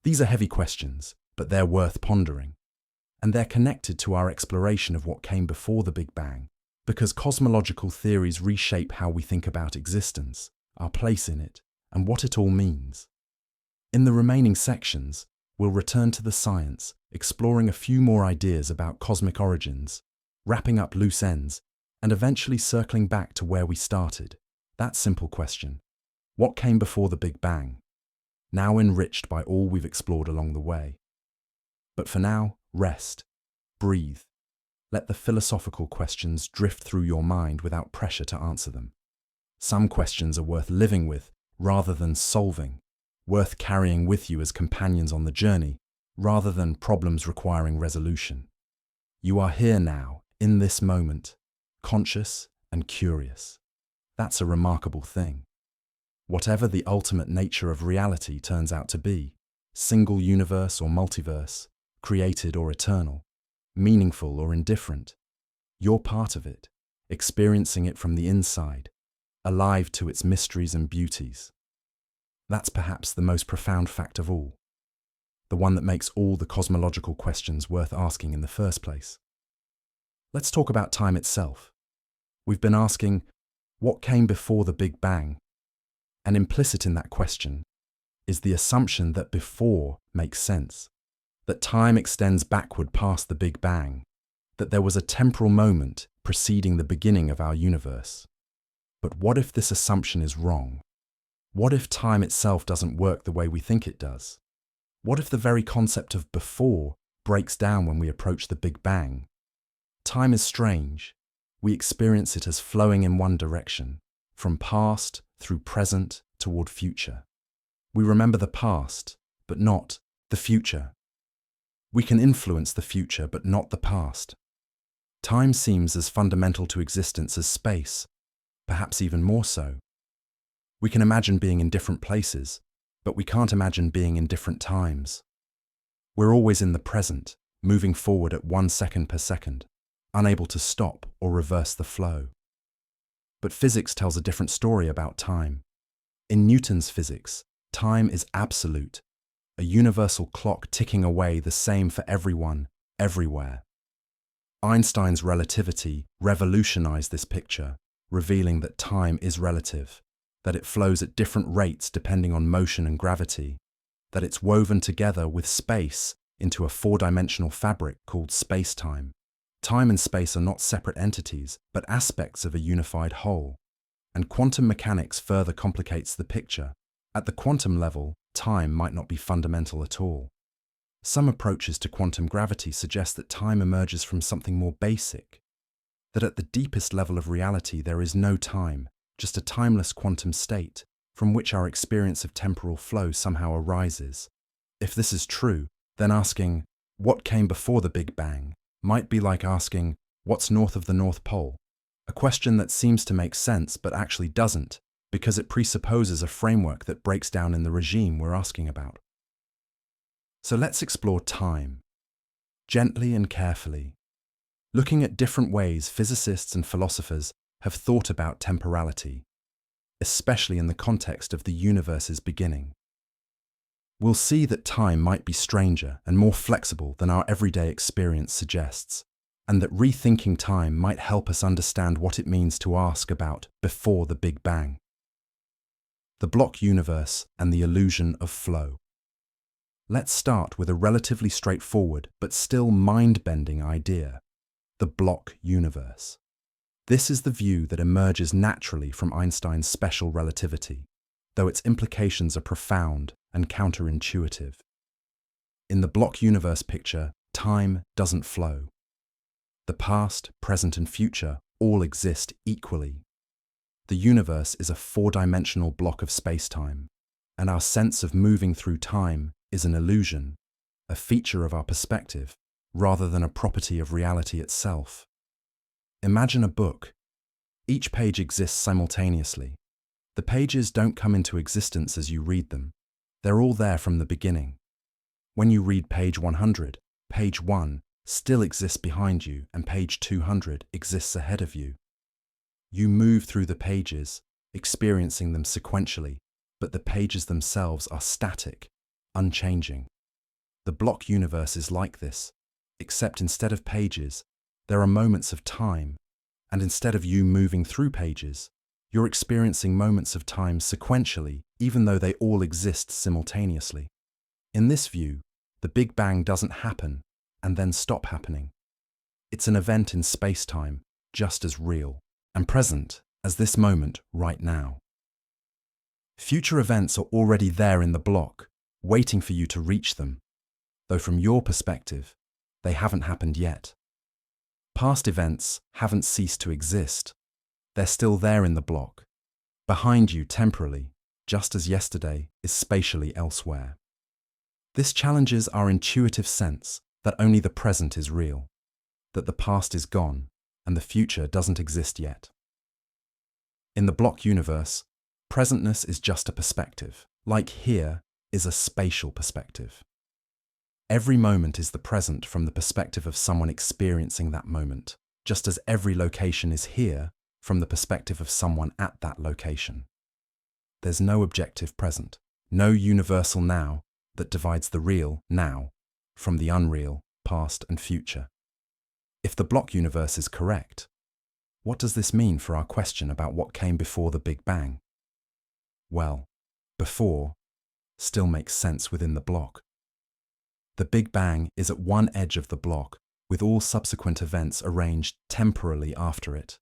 These are heavy questions, but they're worth pondering. And they're connected to our exploration of what came before the Big Bang, because cosmological theories reshape how we think about existence, our place in it, and what it all means. In the remaining sections, we'll return to the science, exploring a few more ideas about cosmic origins, wrapping up loose ends, and eventually circling back to where we started, that simple question: what came before the Big Bang? Now enriched by all we've explored along the way. But for now, rest, breathe. Let the philosophical questions drift through your mind without pressure to answer them. Some questions are worth living with rather than solving, worth carrying with you as companions on the journey rather than problems requiring resolution. You are here now, in this moment, conscious and curious. That's a remarkable thing. Whatever the ultimate nature of reality turns out to be, single universe or multiverse, created or eternal, meaningful or indifferent, you're part of it, experiencing it from the inside, alive to its mysteries and beauties. That's perhaps the most profound fact of all, the one that makes all the cosmological questions worth asking in the first place. Let's talk about time itself. We've been asking, what came before the Big Bang? And implicit in that question is the assumption that before makes sense, that time extends backward past the Big Bang, that there was a temporal moment preceding the beginning of our universe. But what if this assumption is wrong? What if time itself doesn't work the way we think it does? What if the very concept of before breaks down when we approach the Big Bang? Time is strange. We experience it as flowing in one direction, from past through present toward future. We remember the past, but not the future. We can influence the future, but not the past. Time seems as fundamental to existence as space, perhaps even more so. We can imagine being in different places, but we can't imagine being in different times. We're always in the present, moving forward at 1 second per second, unable to stop or reverse the flow. But physics tells a different story about time. In Newton's physics, time is absolute, a universal clock ticking away the same for everyone, everywhere. Einstein's relativity revolutionized this picture, revealing that time is relative, that it flows at different rates depending on motion and gravity, that it's woven together with space into a four-dimensional fabric called space-time. Time and space are not separate entities, but aspects of a unified whole. And quantum mechanics further complicates the picture. At the quantum level, time might not be fundamental at all. Some approaches to quantum gravity suggest that time emerges from something more basic, that at the deepest level of reality there is no time, just a timeless quantum state from which our experience of temporal flow somehow arises. If this is true, then asking, what came before the Big Bang, might be like asking, what's north of the North Pole? A question that seems to make sense but actually doesn't, because it presupposes a framework that breaks down in the regime we're asking about. So let's explore time, gently and carefully, looking at different ways physicists and philosophers have thought about temporality, especially in the context of the universe's beginning. We'll see that time might be stranger and more flexible than our everyday experience suggests, and that rethinking time might help us understand what it means to ask about before the Big Bang. The block universe and the illusion of flow. Let's start with a relatively straightforward but still mind-bending idea, the block universe. This is the view that emerges naturally from Einstein's special relativity, though its implications are profound and counterintuitive. In the block universe picture, time doesn't flow. The past, present, and future all exist equally. The universe is a four-dimensional block of space-time, and our sense of moving through time is an illusion, a feature of our perspective, rather than a property of reality itself. Imagine a book. Each page exists simultaneously. The pages don't come into existence as you read them. They're all there from the beginning. When you read page 100, page 1 still exists behind you and page 200 exists ahead of you. You move through the pages, experiencing them sequentially, but the pages themselves are static, unchanging. The block universe is like this, except instead of pages, there are moments of time, and instead of you moving through pages, you're experiencing moments of time sequentially, even though they all exist simultaneously. In this view, the Big Bang doesn't happen and then stop happening. It's an event in space-time, just as real and present as this moment right now. Future events are already there in the block, waiting for you to reach them, though from your perspective, they haven't happened yet. Past events haven't ceased to exist. They're still there in the block, behind you temporally, just as yesterday is spatially elsewhere. This challenges our intuitive sense that only the present is real, that the past is gone and the future doesn't exist yet. In the block universe, presentness is just a perspective, like here is a spatial perspective. Every moment is the present from the perspective of someone experiencing that moment, just as every location is here from the perspective of someone at that location. There's no objective present, no universal now that divides the real now from the unreal past and future. If the block universe is correct, what does this mean for our question about what came before the Big Bang? Well, before still makes sense within the block. The Big Bang is at one edge of the block, with all subsequent events arranged temporally after it.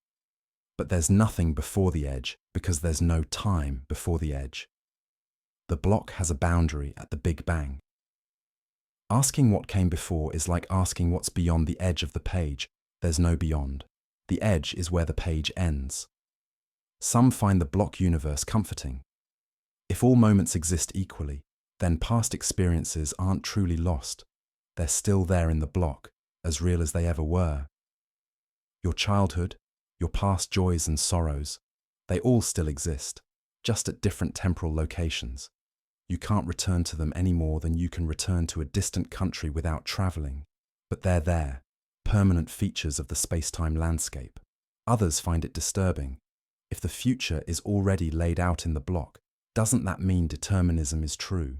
But there's nothing before the edge because there's no time before the edge. The block has a boundary at the Big Bang. Asking what came before is like asking what's beyond the edge of the page. There's no beyond. The edge is where the page ends. Some find the block universe comforting. If all moments exist equally, then past experiences aren't truly lost. They're still there in the block, as real as they ever were. Your childhood, your past joys and sorrows, they all still exist, just at different temporal locations. You can't return to them any more than you can return to a distant country without traveling, but they're there, permanent features of the space-time landscape. Others find it disturbing. If the future is already laid out in the block, doesn't that mean determinism is true?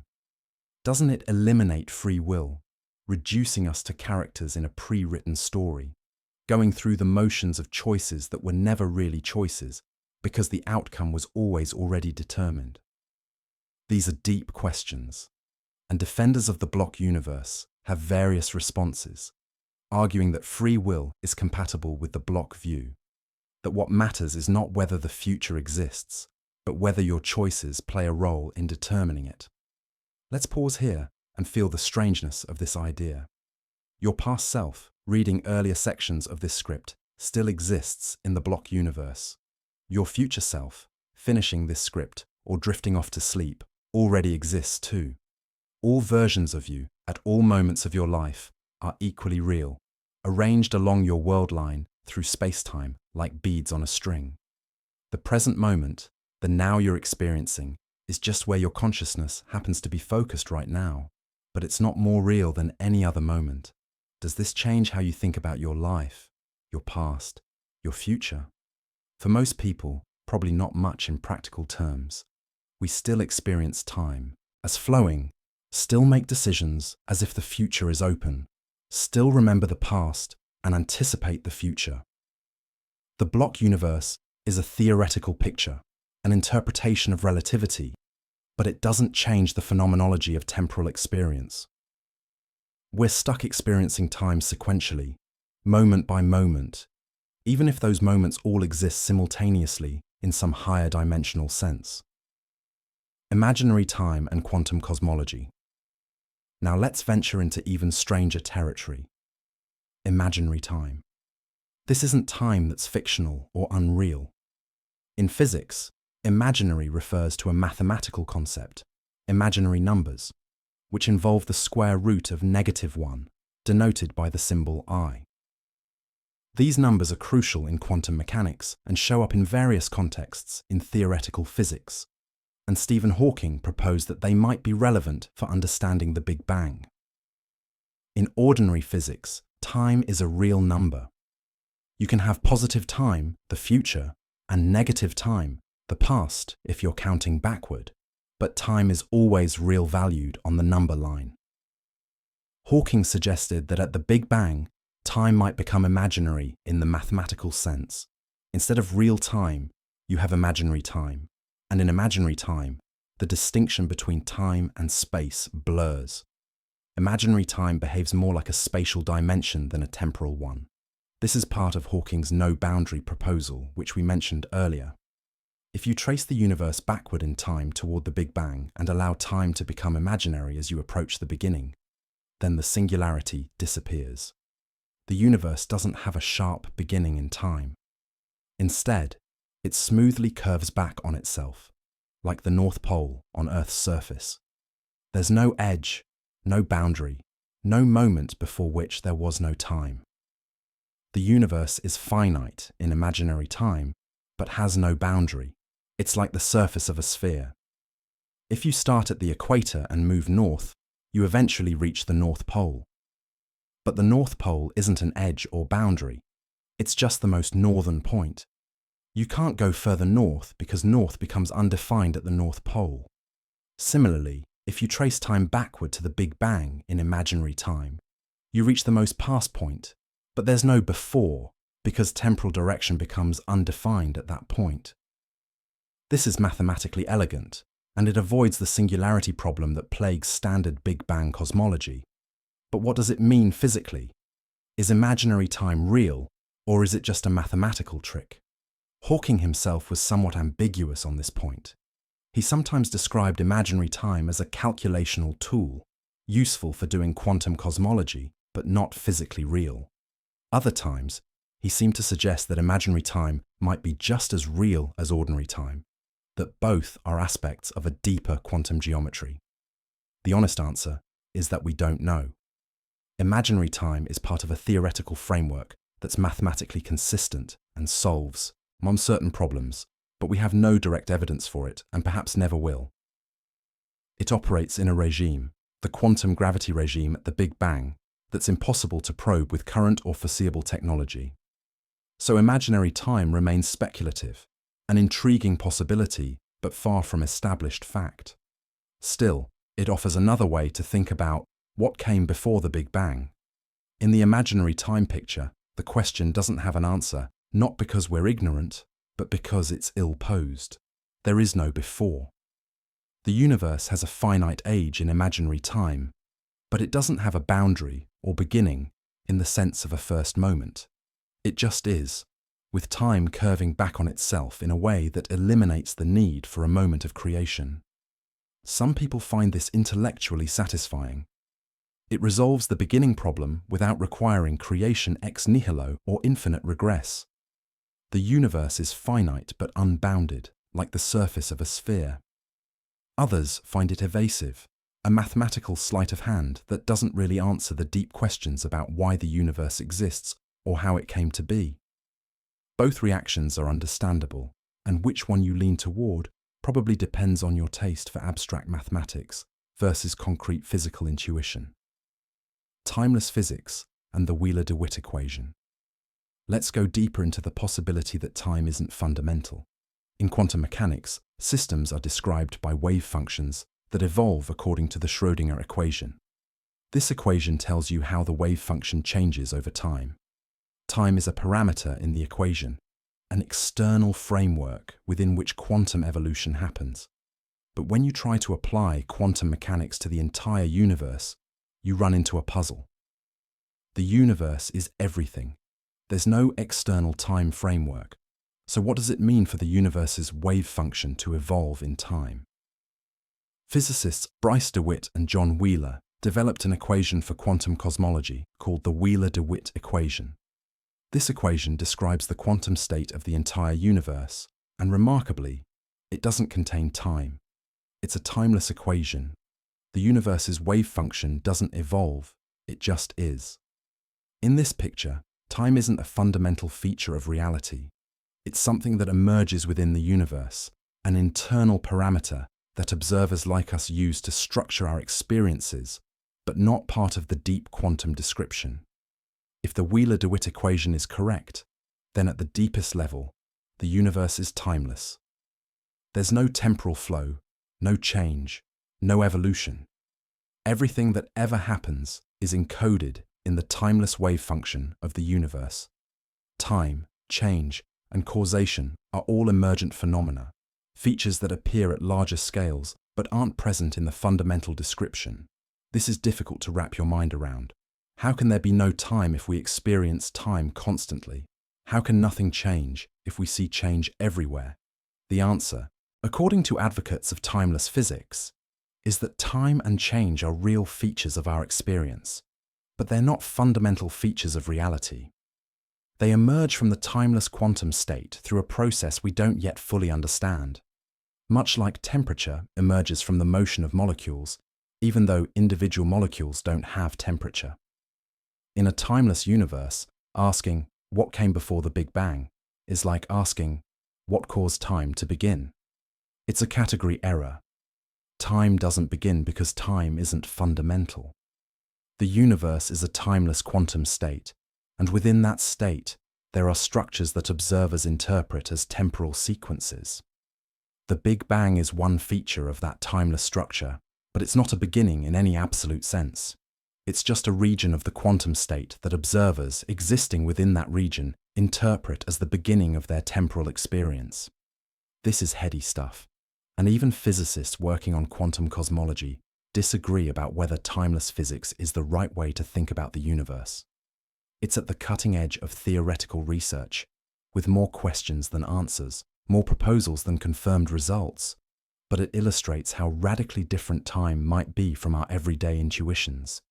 Doesn't it eliminate free will, reducing us to characters in a pre-written story, going through the motions of choices that were never really choices because the outcome was always already determined? These are deep questions, and defenders of the block universe have various responses, arguing that free will is compatible with the block view, that what matters is not whether the future exists, but whether your choices play a role in determining it. Let's pause here and feel the strangeness of this idea. Your past self, reading earlier sections of this script, still exists in the block universe. Your future self, finishing this script or drifting off to sleep, already exists too. All versions of you, at all moments of your life, are equally real, arranged along your world line through space-time like beads on a string. The present moment, the now you're experiencing, is just where your consciousness happens to be focused right now, but it's not more real than any other moment. Does this change how you think about your life, your past, your future? For most people, probably not much in practical terms. We still experience time as flowing, still make decisions as if the future is open, still remember the past and anticipate the future. The block universe is a theoretical picture, an interpretation of relativity, but it doesn't change the phenomenology of temporal experience. We're stuck experiencing time sequentially, moment by moment, even if those moments all exist simultaneously in some higher dimensional sense. Imaginary time and quantum cosmology. Now let's venture into even stranger territory. Imaginary time. This isn't time that's fictional or unreal. In physics, imaginary refers to a mathematical concept, imaginary numbers, which involve the square root of -1, denoted by the symbol I. These numbers are crucial in quantum mechanics and show up in various contexts in theoretical physics, and Stephen Hawking proposed that they might be relevant for understanding the Big Bang. In ordinary physics, time is a real number. You can have positive time, the future, and negative time, the past, if you're counting backward, but time is always real valued on the number line. Hawking suggested that at the Big Bang, time might become imaginary in the mathematical sense. Instead of real time, you have imaginary time. And in imaginary time, the distinction between time and space blurs. Imaginary time behaves more like a spatial dimension than a temporal one. This is part of Hawking's no-boundary proposal, which we mentioned earlier. If you trace the universe backward in time toward the Big Bang and allow time to become imaginary as you approach the beginning, then the singularity disappears. The universe doesn't have a sharp beginning in time. Instead, it smoothly curves back on itself, like the North Pole on Earth's surface. There's no edge, no boundary, no moment before which there was no time. The universe is finite in imaginary time, but has no boundary. It's like the surface of a sphere. If you start at the equator and move north, you eventually reach the North Pole. But the North Pole isn't an edge or boundary. It's just the most northern point. You can't go further north because north becomes undefined at the North Pole. Similarly, if you trace time backward to the Big Bang in imaginary time, you reach the most past point, but there's no before because temporal direction becomes undefined at that point. This is mathematically elegant, and it avoids the singularity problem that plagues standard Big Bang cosmology. But what does it mean physically? Is imaginary time real, or is it just a mathematical trick? Hawking himself was somewhat ambiguous on this point. He sometimes described imaginary time as a calculational tool, useful for doing quantum cosmology, but not physically real. Other times, he seemed to suggest that imaginary time might be just as real as ordinary time, that both are aspects of a deeper quantum geometry. The honest answer is that we don't know. Imaginary time is part of a theoretical framework that's mathematically consistent and solves certain problems, but we have no direct evidence for it and perhaps never will. It operates in a regime, the quantum gravity regime at the Big Bang, that's impossible to probe with current or foreseeable technology. So imaginary time remains speculative, an intriguing possibility, but far from established fact. Still, it offers another way to think about what came before the Big Bang. In the imaginary time picture, the question doesn't have an answer, not because we're ignorant, but because it's ill-posed. There is no before. The universe has a finite age in imaginary time, but it doesn't have a boundary or beginning in the sense of a first moment. It just is, with time curving back on itself in a way that eliminates the need for a moment of creation. Some people find this intellectually satisfying. It resolves the beginning problem without requiring creation ex nihilo or infinite regress. The universe is finite but unbounded, like the surface of a sphere. Others find it evasive, a mathematical sleight of hand that doesn't really answer the deep questions about why the universe exists or how it came to be. Both reactions are understandable, and which one you lean toward probably depends on your taste for abstract mathematics versus concrete physical intuition. Timeless physics and the Wheeler-DeWitt equation. Let's go deeper into the possibility that time isn't fundamental. In quantum mechanics, systems are described by wave functions that evolve according to the Schrödinger equation. This equation tells you how the wave function changes over time. Time is a parameter in the equation, an external framework within which quantum evolution happens. But when you try to apply quantum mechanics to the entire universe, you run into a puzzle. The universe is everything. There's no external time framework. So what does it mean for the universe's wave function to evolve in time? Physicists Bryce DeWitt and John Wheeler developed an equation for quantum cosmology called the Wheeler-DeWitt equation. This equation describes the quantum state of the entire universe, and remarkably, it doesn't contain time. It's a timeless equation. The universe's wave function doesn't evolve, it just is. In this picture, time isn't a fundamental feature of reality. It's something that emerges within the universe, an internal parameter that observers like us use to structure our experiences, but not part of the deep quantum description. If the Wheeler-DeWitt equation is correct, then at the deepest level, the universe is timeless. There's no temporal flow, no change, no evolution. Everything that ever happens is encoded in the timeless wave function of the universe. Time, change, and causation are all emergent phenomena, features that appear at larger scales but aren't present in the fundamental description. This is difficult to wrap your mind around. How can there be no time if we experience time constantly? How can nothing change if we see change everywhere? The answer, according to advocates of timeless physics, is that time and change are real features of our experience, but they're not fundamental features of reality. They emerge from the timeless quantum state through a process we don't yet fully understand. Much like temperature emerges from the motion of molecules, even though individual molecules don't have temperature. In a timeless universe, asking, what came before the Big Bang, is like asking, what caused time to begin? It's a category error. Time doesn't begin because time isn't fundamental. The universe is a timeless quantum state, and within that state, there are structures that observers interpret as temporal sequences. The Big Bang is one feature of that timeless structure, but it's not a beginning in any absolute sense. It's just a region of the quantum state that observers existing within that region interpret as the beginning of their temporal experience. This is heady stuff, and even physicists working on quantum cosmology disagree about whether timeless physics is the right way to think about the universe. It's at the cutting edge of theoretical research, with more questions than answers, more proposals than confirmed results, but it illustrates how radically different time might be from our everyday intuitions,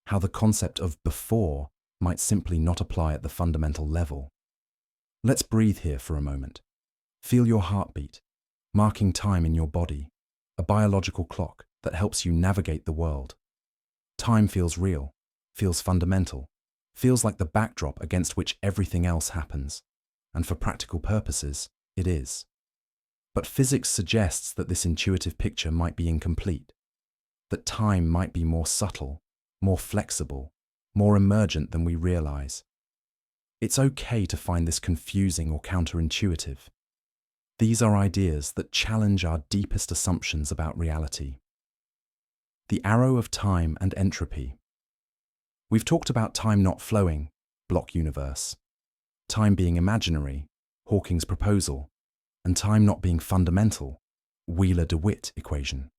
how the concept of before might simply not apply at the fundamental level. Let's breathe here for a moment. Feel your heartbeat, marking time in your body, a biological clock that helps you navigate the world. Time feels real, feels fundamental, feels like the backdrop against which everything else happens, and for practical purposes, it is. But physics suggests that this intuitive picture might be incomplete, that time might be more subtle, more flexible, more emergent than we realize. It's okay to find this confusing or counterintuitive. These are ideas that challenge our deepest assumptions about reality. The arrow of time and entropy. We've talked about time not flowing, block universe, time being imaginary, Hawking's proposal, and time not being fundamental, Wheeler-DeWitt equation.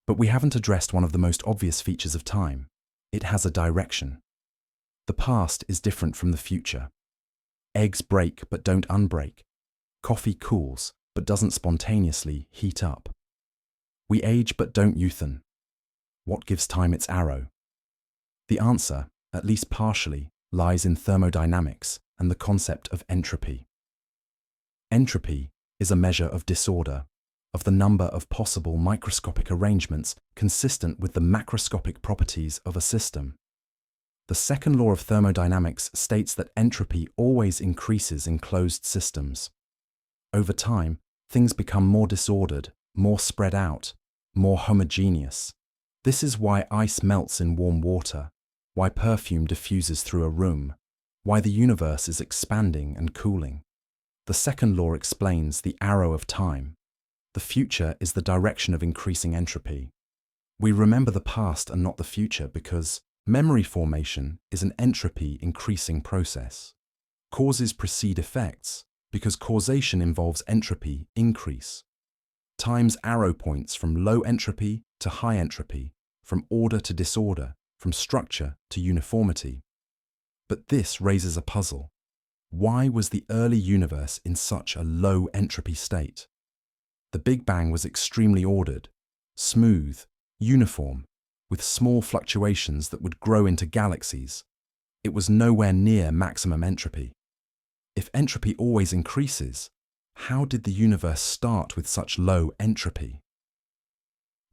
But we haven't addressed one of the most obvious features of time. It has a direction. The past is different from the future. Eggs break but don't unbreak. Coffee cools but doesn't spontaneously heat up. We age but don't youthen. What gives time its arrow? The answer, at least partially, lies in thermodynamics and the concept of entropy. Entropy is a measure of disorder, of the number of possible microscopic arrangements consistent with the macroscopic properties of a system. The second law of thermodynamics states that entropy always increases in closed systems. Over time, things become more disordered, more spread out, more homogeneous. This is why ice melts in warm water, why perfume diffuses through a room, why the universe is expanding and cooling. The second law explains the arrow of time. The future is the direction of increasing entropy. We remember the past and not the future because memory formation is an entropy increasing process. Causes precede effects because causation involves entropy increase. Time's arrow points from low entropy to high entropy, from order to disorder, from structure to uniformity. But this raises a puzzle. Why was the early universe in such a low entropy state? The Big Bang was extremely ordered, smooth, uniform, with small fluctuations that would grow into galaxies. It was nowhere near maximum entropy. If entropy always increases, how did the universe start with such low entropy?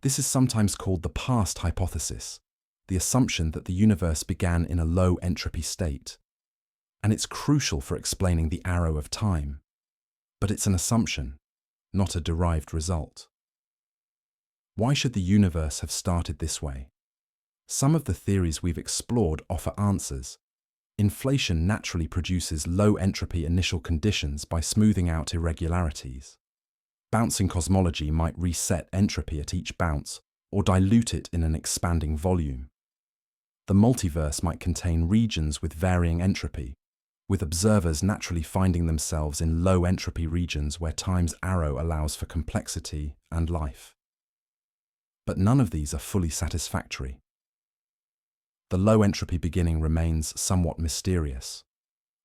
This is sometimes called the past hypothesis, the assumption that the universe began in a low entropy state. And it's crucial for explaining the arrow of time. But it's an assumption, not a derived result. Why should the universe have started this way? Some of the theories we've explored offer answers. Inflation naturally produces low entropy initial conditions by smoothing out irregularities. Bouncing cosmology might reset entropy at each bounce or dilute it in an expanding volume. The multiverse might contain regions with varying entropy, with observers naturally finding themselves in low entropy regions where time's arrow allows for complexity and life. But none of these are fully satisfactory. The low entropy beginning remains somewhat mysterious.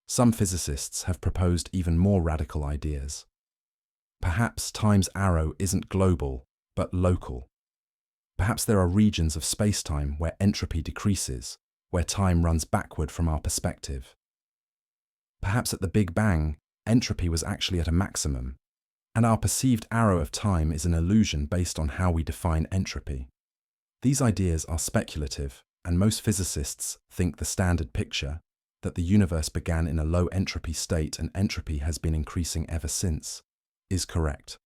Some physicists have proposed even more radical ideas. Perhaps time's arrow isn't global, but local. Perhaps there are regions of space-time where entropy decreases, where time runs backward from our perspective. Perhaps at the Big Bang, entropy was actually at a maximum, and our perceived arrow of time is an illusion based on how we define entropy. These ideas are speculative, and most physicists think the standard picture, that the universe began in a low entropy state and entropy has been increasing ever since, is correct.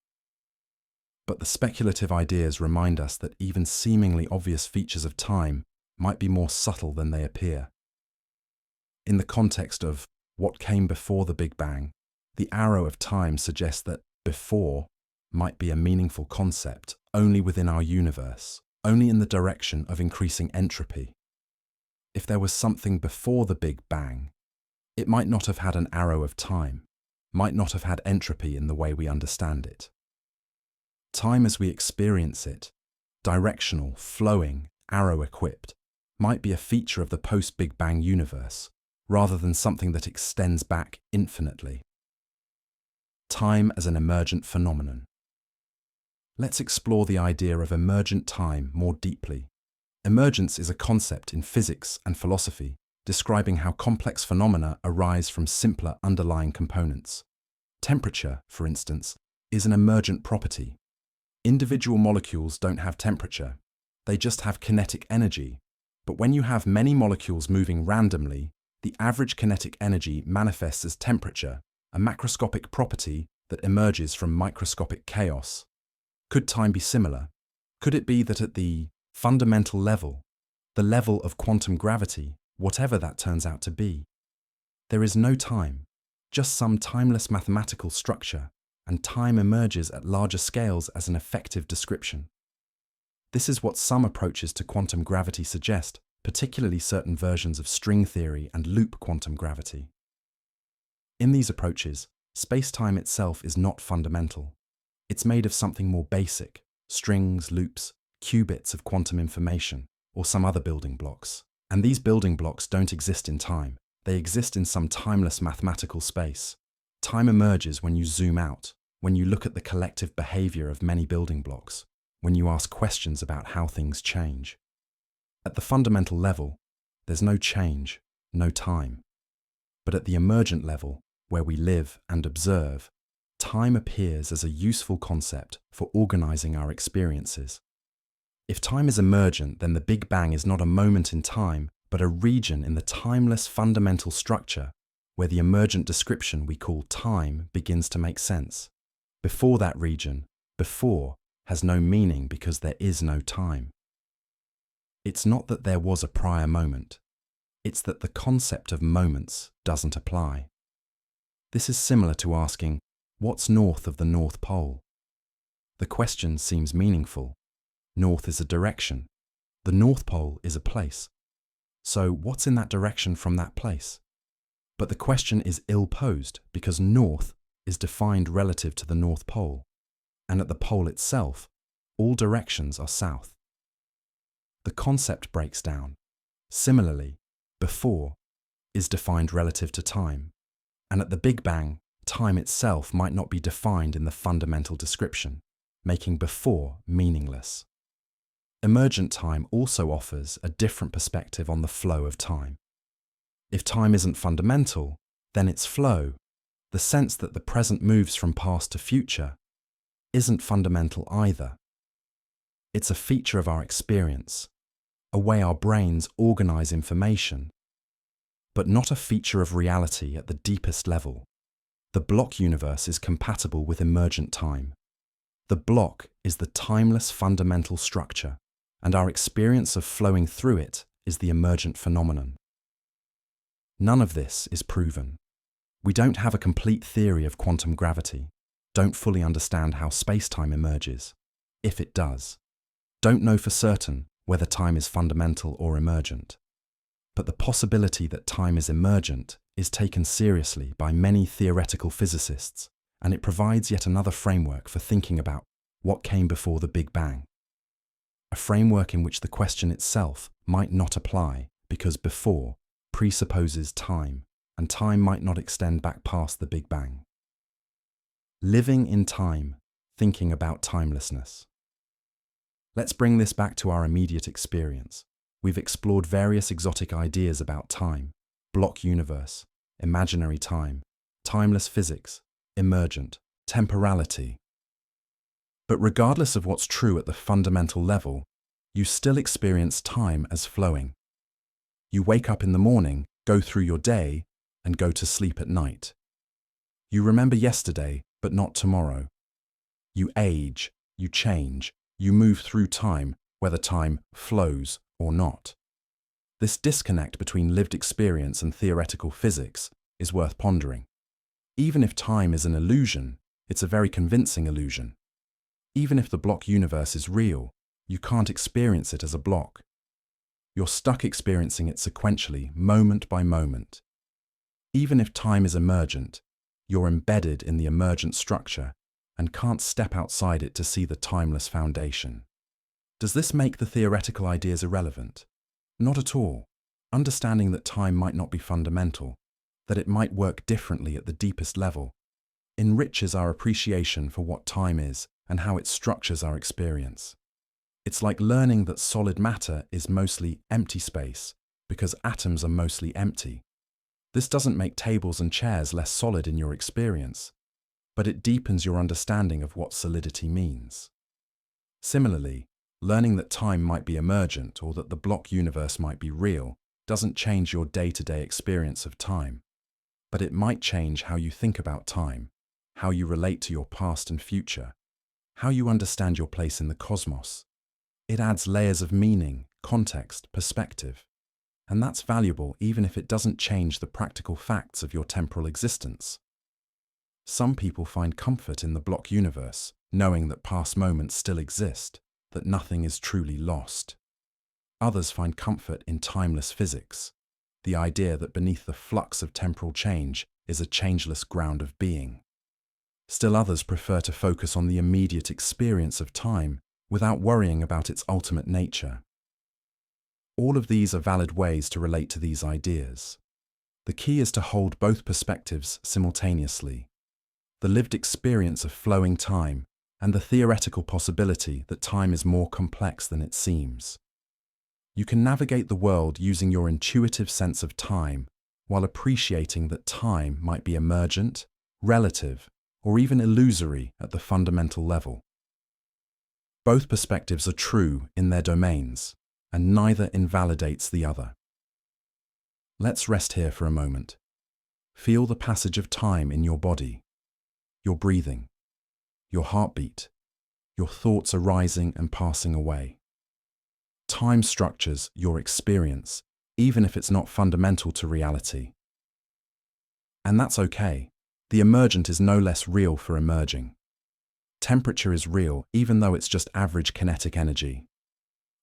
But the speculative ideas remind us that even seemingly obvious features of time might be more subtle than they appear. In the context of what came before the Big Bang, the arrow of time suggests that before might be a meaningful concept only within our universe, only in the direction of increasing entropy. If there was something before the Big Bang, it might not have had an arrow of time, might not have had entropy in the way we understand it. Time as we experience it, directional, flowing, arrow-equipped, might be a feature of the post-Big Bang universe, rather than something that extends back infinitely. Time as an emergent phenomenon. Let's explore the idea of emergent time more deeply. Emergence is a concept in physics and philosophy describing how complex phenomena arise from simpler underlying components. Temperature, for instance, is an emergent property. Individual molecules don't have temperature, they just have kinetic energy. But when you have many molecules moving randomly, the average kinetic energy manifests as temperature, a macroscopic property that emerges from microscopic chaos. Could time be similar? Could it be that at the fundamental level, the level of quantum gravity, whatever that turns out to be, there is no time, just some timeless mathematical structure, and time emerges at larger scales as an effective description? This is what some approaches to quantum gravity suggest, particularly certain versions of string theory and loop quantum gravity. In these approaches, space-time itself is not fundamental. It's made of something more basic: strings, loops, qubits of quantum information, or some other building blocks. And these building blocks don't exist in time. They exist in some timeless mathematical space. Time emerges when you zoom out, when you look at the collective behavior of many building blocks, when you ask questions about how things change. At the fundamental level, there's no change, no time. But at the emergent level, where we live and observe, time appears as a useful concept for organizing our experiences. If time is emergent, then the Big Bang is not a moment in time, but a region in the timeless fundamental structure where the emergent description we call time begins to make sense. Before that region, before has no meaning because there is no time. It's not that there was a prior moment. It's that the concept of moments doesn't apply. This is similar to asking, what's north of the North Pole? The question seems meaningful. North is a direction. The North Pole is a place. So what's in that direction from that place? But the question is ill-posed because north is defined relative to the North Pole, and at the pole itself, all directions are south. The concept breaks down. Similarly, before is defined relative to time, and at the Big Bang, time itself might not be defined in the fundamental description, making before meaningless. Emergent time also offers a different perspective on the flow of time. If time isn't fundamental, then its flow, the sense that the present moves from past to future, isn't fundamental either. It's a feature of our experience, a way our brains organize information, but not a feature of reality at the deepest level. The block universe is compatible with emergent time. The block is the timeless fundamental structure, and our experience of flowing through it is the emergent phenomenon. None of this is proven. We don't have a complete theory of quantum gravity, don't fully understand how space-time emerges, if it does, don't know for certain whether time is fundamental or emergent. But the possibility that time is emergent is taken seriously by many theoretical physicists, and it provides yet another framework for thinking about what came before the Big Bang. A framework in which the question itself might not apply because before presupposes time, and time might not extend back past the Big Bang. Living in time, thinking about timelessness. Let's bring this back to our immediate experience. We've explored various exotic ideas about time: block universe, imaginary time, timeless physics, emergent, temporality. But regardless of what's true at the fundamental level, you still experience time as flowing. You wake up in the morning, go through your day, and go to sleep at night. You remember yesterday, but not tomorrow. You age, you change, you move through time, whether time flows or not. This disconnect between lived experience and theoretical physics is worth pondering. Even if time is an illusion, it's a very convincing illusion. Even if the block universe is real, you can't experience it as a block. You're stuck experiencing it sequentially, moment by moment. Even if time is emergent, you're embedded in the emergent structure and can't step outside it to see the timeless foundation. Does this make the theoretical ideas irrelevant? Not at all. Understanding that time might not be fundamental, that it might work differently at the deepest level, enriches our appreciation for what time is and how it structures our experience. It's like learning that solid matter is mostly empty space because atoms are mostly empty. This doesn't make tables and chairs less solid in your experience, but it deepens your understanding of what solidity means. Similarly, learning that time might be emergent or that the block universe might be real doesn't change your day-to-day experience of time, but it might change how you think about time, how you relate to your past and future, how you understand your place in the cosmos. It adds layers of meaning, context, perspective, and that's valuable even if it doesn't change the practical facts of your temporal existence. Some people find comfort in the block universe, knowing that past moments still exist, that nothing is truly lost. Others find comfort in timeless physics, the idea that beneath the flux of temporal change is a changeless ground of being. Still others prefer to focus on the immediate experience of time without worrying about its ultimate nature. All of these are valid ways to relate to these ideas. The key is to hold both perspectives simultaneously: the lived experience of flowing time and the theoretical possibility that time is more complex than it seems. You can navigate the world using your intuitive sense of time while appreciating that time might be emergent, relative, or even illusory at the fundamental level. Both perspectives are true in their domains, and neither invalidates the other. Let's rest here for a moment. Feel the passage of time in your body, your breathing, your heartbeat, your thoughts arising and passing away. Time structures your experience, even if it's not fundamental to reality. And that's okay. The emergent is no less real for emerging. Temperature is real, even though it's just average kinetic energy.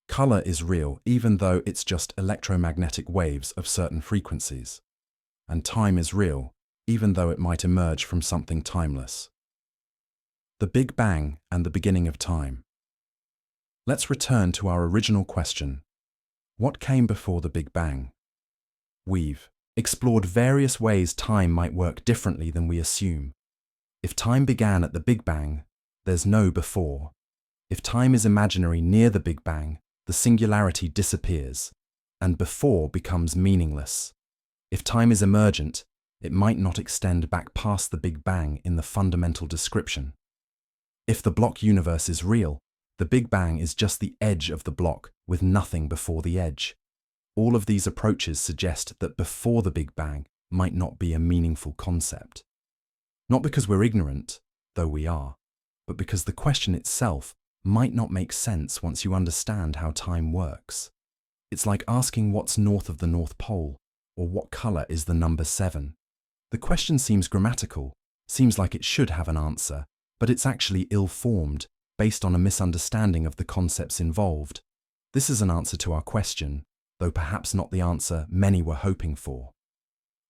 Color is real, even though it's just electromagnetic waves of certain frequencies. And time is real, even though it might emerge from something timeless. The Big Bang and the beginning of time. Let's return to our original question. What came before the Big Bang? We've explored various ways time might work differently than we assume. If time began at the Big Bang, there's no before. If time is imaginary near the Big Bang, the singularity disappears, and before becomes meaningless. If time is emergent, it might not extend back past the Big Bang in the fundamental description. If the block universe is real, the Big Bang is just the edge of the block with nothing before the edge. All of these approaches suggest that before the Big Bang might not be a meaningful concept. Not because we're ignorant, though we are, but because the question itself might not make sense once you understand how time works. It's like asking what's north of the North Pole, or what color is the number 7. The question seems grammatical, seems like it should have an answer, but it's actually ill-formed, based on a misunderstanding of the concepts involved. This is an answer to our question, though perhaps not the answer many were hoping for.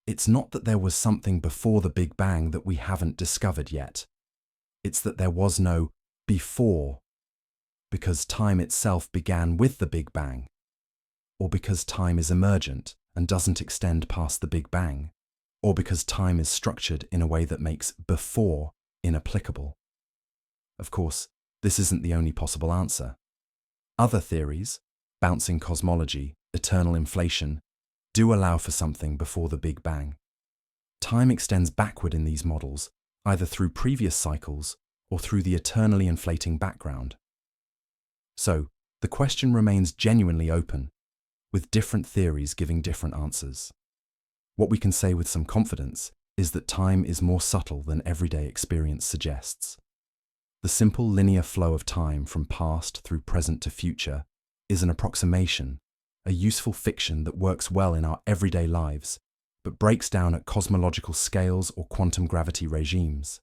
It's not that there was something before the Big Bang that we haven't discovered yet. It's that there was no before, because time itself began with the Big Bang, or because time is emergent and doesn't extend past the Big Bang, or because time is structured in a way that makes before inapplicable. Of course, this isn't the only possible answer. Other theories, bouncing cosmology, eternal inflation, do allow for something before the Big Bang. Time extends backward in these models, either through previous cycles or through the eternally inflating background. So, the question remains genuinely open, with different theories giving different answers. What we can say with some confidence is that time is more subtle than everyday experience suggests. The simple linear flow of time from past through present to future is an approximation, a useful fiction that works well in our everyday lives, but breaks down at cosmological scales or quantum gravity regimes.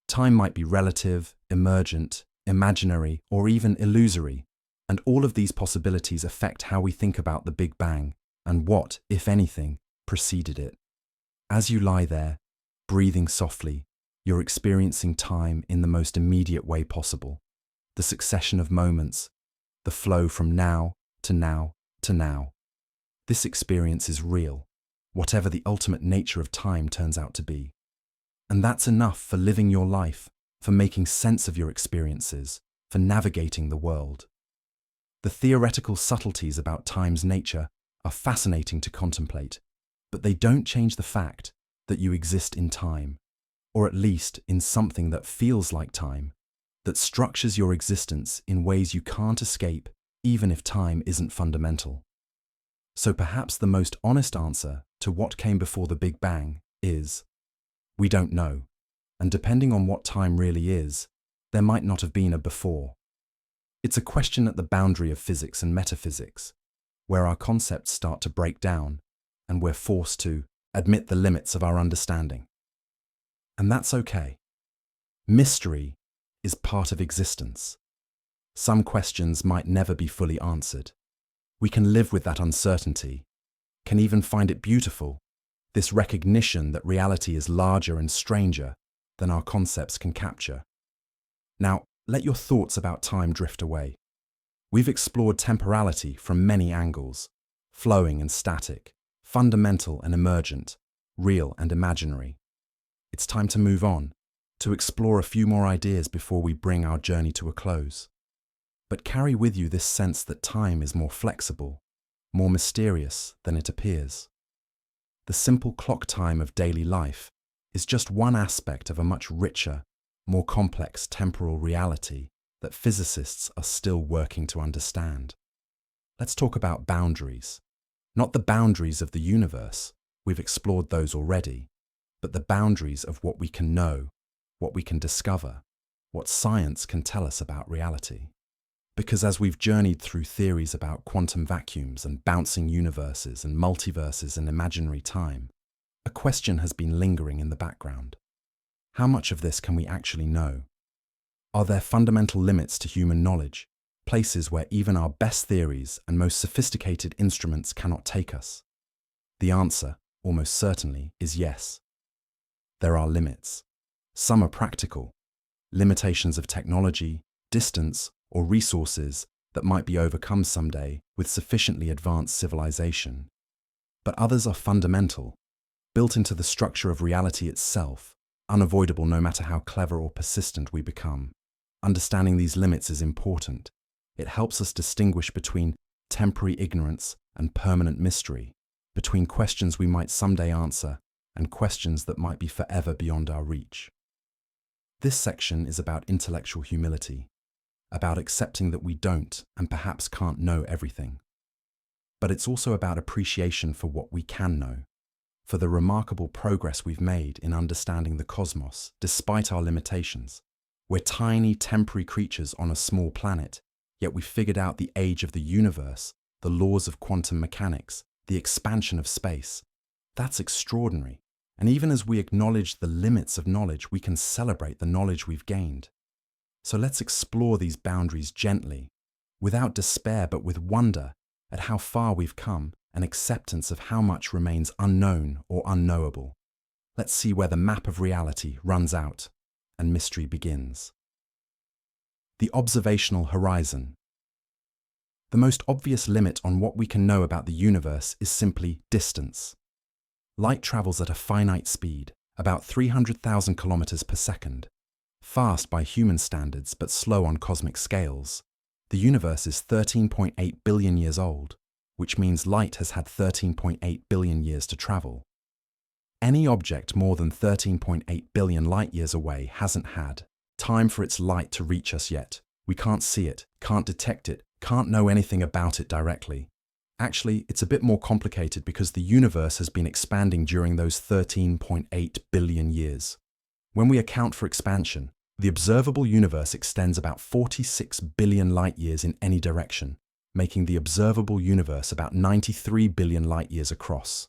Time might be relative, emergent, imaginary, or even illusory, and all of these possibilities affect how we think about the Big Bang and what, if anything, preceded it. As you lie there, breathing softly, you're experiencing time in the most immediate way possible. The succession of moments, the flow from now to now to now. This experience is real, whatever the ultimate nature of time turns out to be. And that's enough for living your life, for making sense of your experiences, for navigating the world. The theoretical subtleties about time's nature are fascinating to contemplate, but they don't change the fact that you exist in time, or at least in something that feels like time, that structures your existence in ways you can't escape, even if time isn't fundamental. So perhaps the most honest answer to what came before the Big Bang is, we don't know, and depending on what time really is, there might not have been a before. It's a question at the boundary of physics and metaphysics, where our concepts start to break down, and we're forced to admit the limits of our understanding. And that's okay. Mystery is part of existence. Some questions might never be fully answered. We can live with that uncertainty, can even find it beautiful, this recognition that reality is larger and stranger than our concepts can capture. Now, let your thoughts about time drift away. We've explored temporality from many angles: flowing and static, fundamental and emergent, real and imaginary. It's time to move on, to explore a few more ideas before we bring our journey to a close. But carry with you this sense that time is more flexible, more mysterious than it appears. The simple clock time of daily life is just one aspect of a much richer, more complex temporal reality that physicists are still working to understand. Let's talk about boundaries. Not the boundaries of the universe, we've explored those already, but the boundaries of what we can know, what we can discover, what science can tell us about reality. Because as we've journeyed through theories about quantum vacuums and bouncing universes and multiverses and imaginary time, a question has been lingering in the background. How much of this can we actually know? Are there fundamental limits to human knowledge, places where even our best theories and most sophisticated instruments cannot take us? The answer, almost certainly, is yes. There are limits. Some are practical, limitations of technology, distance, or resources that might be overcome someday with sufficiently advanced civilization. But others are fundamental, built into the structure of reality itself, unavoidable no matter how clever or persistent we become. Understanding these limits is important. It helps us distinguish between temporary ignorance and permanent mystery, between questions we might someday answer and questions that might be forever beyond our reach. This section is about intellectual humility, about accepting that we don't and perhaps can't know everything. But it's also about appreciation for what we can know, for the remarkable progress we've made in understanding the cosmos despite our limitations. We're tiny, temporary creatures on a small planet, yet we've figured out the age of the universe, the laws of quantum mechanics, the expansion of space. That's extraordinary. And even as we acknowledge the limits of knowledge, we can celebrate the knowledge we've gained. So let's explore these boundaries gently, without despair but with wonder at how far we've come and acceptance of how much remains unknown or unknowable. Let's see where the map of reality runs out and mystery begins. The observational horizon. The most obvious limit on what we can know about the universe is simply distance. Light travels at a finite speed, about 300,000 kilometers per second. Fast by human standards but slow on cosmic scales. The universe is 13.8 billion years old, which means light has had 13.8 billion years to travel. Any object more than 13.8 billion light years away hasn't had time for its light to reach us yet. We can't see it, can't detect it, can't know anything about it directly. Actually, it's a bit more complicated because the universe has been expanding during those 13.8 billion years. When we account for expansion, the observable universe extends about 46 billion light years in any direction, making the observable universe about 93 billion light years across.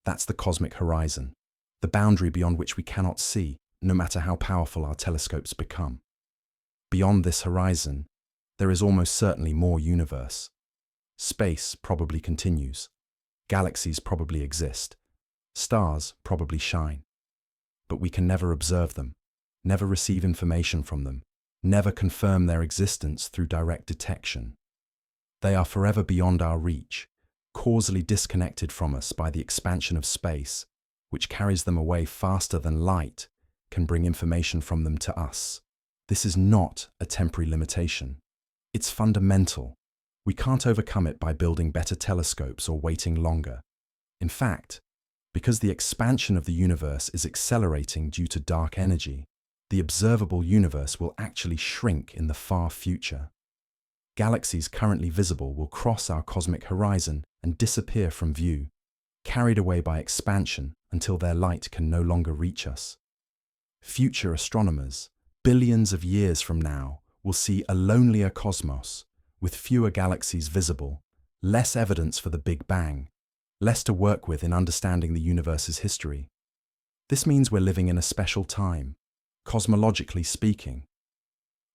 That's the cosmic horizon, the boundary beyond which we cannot see, no matter how powerful our telescopes become. Beyond this horizon, there is almost certainly more universe. Space probably continues. Galaxies probably exist. Stars probably shine. But we can never observe them, never receive information from them, never confirm their existence through direct detection. They are forever beyond our reach, causally disconnected from us by the expansion of space, which carries them away faster than light can bring information from them to us. This is not a temporary limitation. It's fundamental. We can't overcome it by building better telescopes or waiting longer. In fact, because the expansion of the universe is accelerating due to dark energy, the observable universe will actually shrink in the far future. Galaxies currently visible will cross our cosmic horizon and disappear from view, carried away by expansion until their light can no longer reach us. Future astronomers, billions of years from now, will see a lonelier cosmos, with fewer galaxies visible, less evidence for the Big Bang, less to work with in understanding the universe's history. This means we're living in a special time, cosmologically speaking.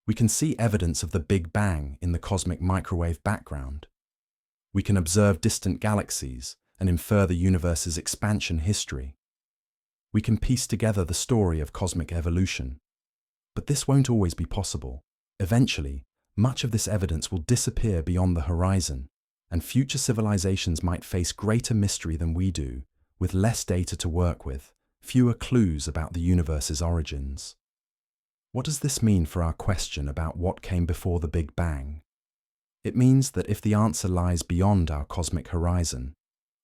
We can see evidence of the Big Bang in the cosmic microwave background. We can observe distant galaxies and infer the universe's expansion history. we can piece together the story of cosmic evolution. But this won't always be possible. Eventually, much of this evidence will disappear beyond the horizon, and future civilizations might face greater mystery than we do, with less data to work with, fewer clues about the universe's origins. What does this mean for our question about what came before the Big Bang? It means that if the answer lies beyond our cosmic horizon,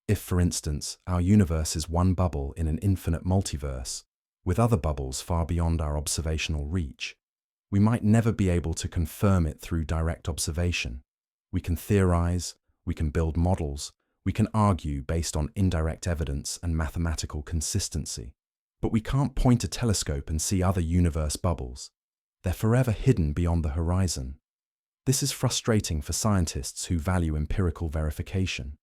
if, for instance, our universe is one bubble in an infinite multiverse, with other bubbles far beyond our observational reach, we might never be able to confirm it through direct observation. We can theorize, we can build models, we can argue based on indirect evidence and mathematical consistency. But we can't point a telescope and see other universe bubbles. They're forever hidden beyond the horizon. This is frustrating for scientists who value empirical verification.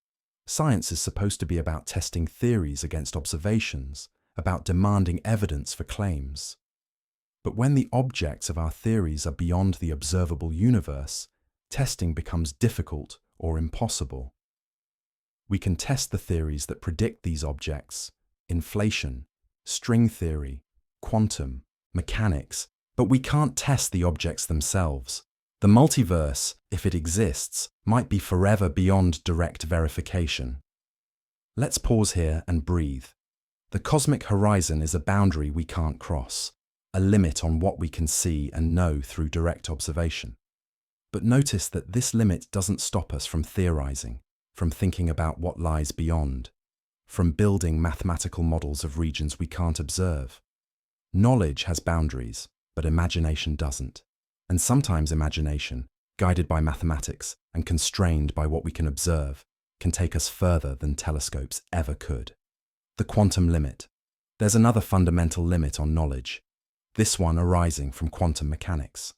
Science is supposed to be about testing theories against observations, about demanding evidence for claims. But when the objects of our theories are beyond the observable universe, testing becomes difficult or impossible. We can test the theories that predict these objects: inflation, string theory, quantum, mechanics, but we can't test the objects themselves. The multiverse, if it exists, might be forever beyond direct verification. Let's pause here and breathe. The cosmic horizon is a boundary we can't cross, a limit on what we can see and know through direct observation. But notice that this limit doesn't stop us from theorizing, from thinking about what lies beyond, from building mathematical models of regions we can't observe. Knowledge has boundaries, but imagination doesn't. And sometimes imagination, guided by mathematics and constrained by what we can observe, can take us further than telescopes ever could. The quantum limit. There's another fundamental limit on knowledge, this one arising from quantum mechanics.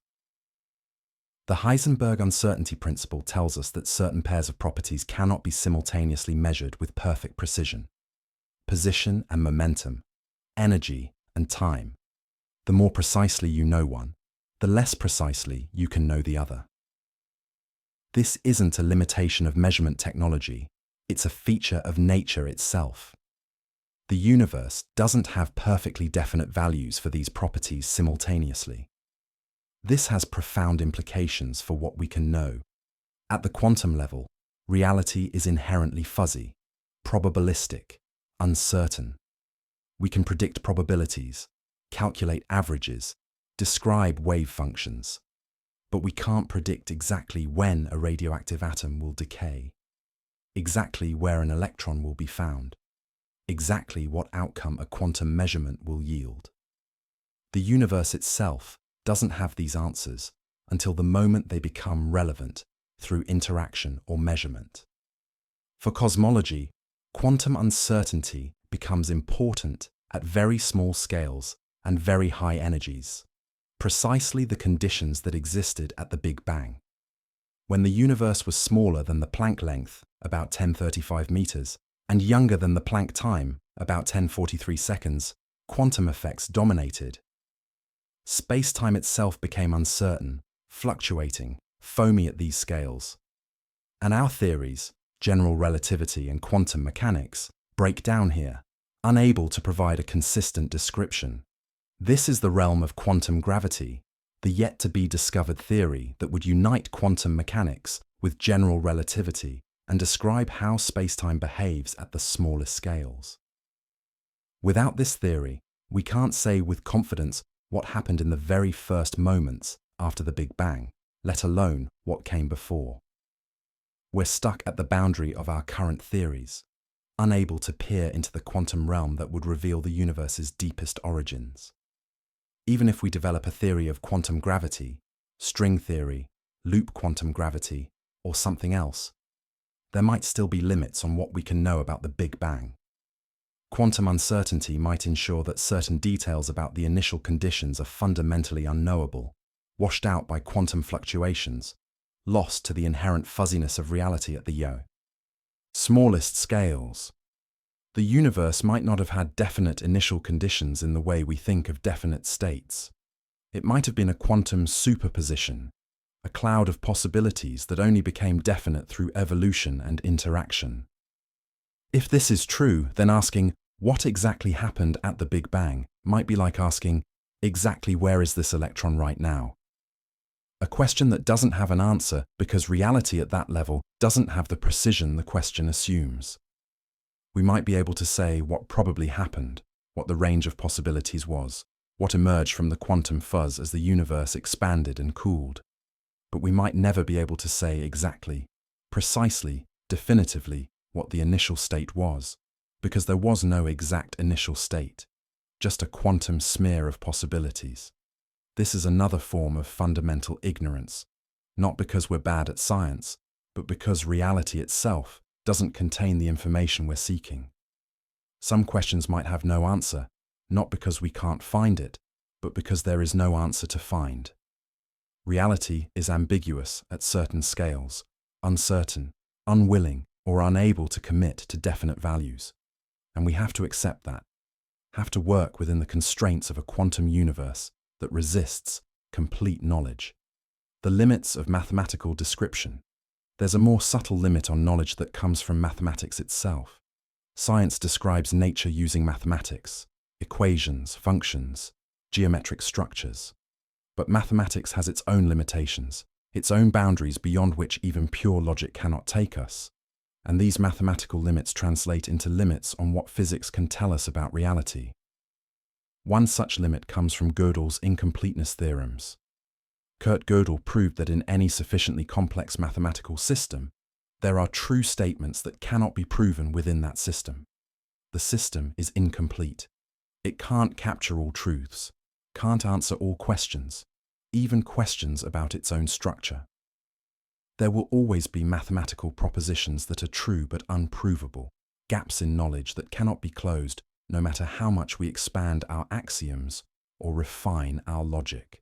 The Heisenberg uncertainty principle tells us that certain pairs of properties cannot be simultaneously measured with perfect precision. Position and momentum, energy and time. The more precisely you know one, the less precisely you can know the other. This isn't a limitation of measurement technology, it's a feature of nature itself. The universe doesn't have perfectly definite values for these properties simultaneously. This has profound implications for what we can know. At the quantum level, reality is inherently fuzzy, probabilistic, uncertain. We can predict probabilities, calculate averages, describe wave functions, but we can't predict exactly when a radioactive atom will decay, exactly where an electron will be found, exactly what outcome a quantum measurement will yield. The universe itself doesn't have these answers until the moment they become relevant through interaction or measurement. For cosmology, quantum uncertainty becomes important at very small scales and very high energies. Precisely the conditions that existed at the Big Bang. When the universe was smaller than the Planck length, about 1035 meters, and younger than the Planck time, about 1043 seconds, quantum effects dominated. Space-time itself became uncertain, fluctuating, foamy at these scales. And our theories, general relativity and quantum mechanics, break down here, unable to provide a consistent description. This is the realm of quantum gravity, the yet-to-be-discovered theory that would unite quantum mechanics with general relativity and describe how spacetime behaves at the smallest scales. Without this theory, we can't say with confidence what happened in the very first moments after the Big Bang, let alone what came before. We're stuck at the boundary of our current theories, unable to peer into the quantum realm that would reveal the universe's deepest origins. Even if we develop a theory of quantum gravity, string theory, loop quantum gravity, or something else, there might still be limits on what we can know about the Big Bang. Quantum uncertainty might ensure that certain details about the initial conditions are fundamentally unknowable, washed out by quantum fluctuations, lost to the inherent fuzziness of reality at the smallest scales. The universe might not have had definite initial conditions in the way we think of definite states. It might have been a quantum superposition, a cloud of possibilities that only became definite through evolution and interaction. If this is true, then asking, What exactly happened at the Big Bang might be like asking, exactly where is this electron right now? A question that doesn't have an answer because reality at that level doesn't have the precision the question assumes. We might be able to say what probably happened, what the range of possibilities was, what emerged from the quantum fuzz as the universe expanded and cooled. But we might never be able to say exactly, precisely, definitively what the initial state was, because there was no exact initial state, just a quantum smear of possibilities. This is another form of fundamental ignorance, not because we're bad at science, but because reality itself doesn't contain the information we're seeking. Some questions might have no answer, not because we can't find it, but because there is no answer to find. Reality is ambiguous at certain scales, uncertain, unwilling, or unable to commit to definite values. And we have to accept that, have to work within the constraints of a quantum universe that resists complete knowledge. The limits of mathematical description. There's a more subtle limit on knowledge that comes from mathematics itself. Science describes nature using mathematics, equations, functions, geometric structures. But mathematics has its own limitations, its own boundaries beyond which even pure logic cannot take us. And these mathematical limits translate into limits on what physics can tell us about reality. One such limit comes from Gödel's incompleteness theorems. Kurt Gödel proved that in any sufficiently complex mathematical system, there are true statements that cannot be proven within that system. The system is incomplete. It can't capture all truths, can't answer all questions, even questions about its own structure. There will always be mathematical propositions that are true but unprovable, gaps in knowledge that cannot be closed no matter how much we expand our axioms or refine our logic.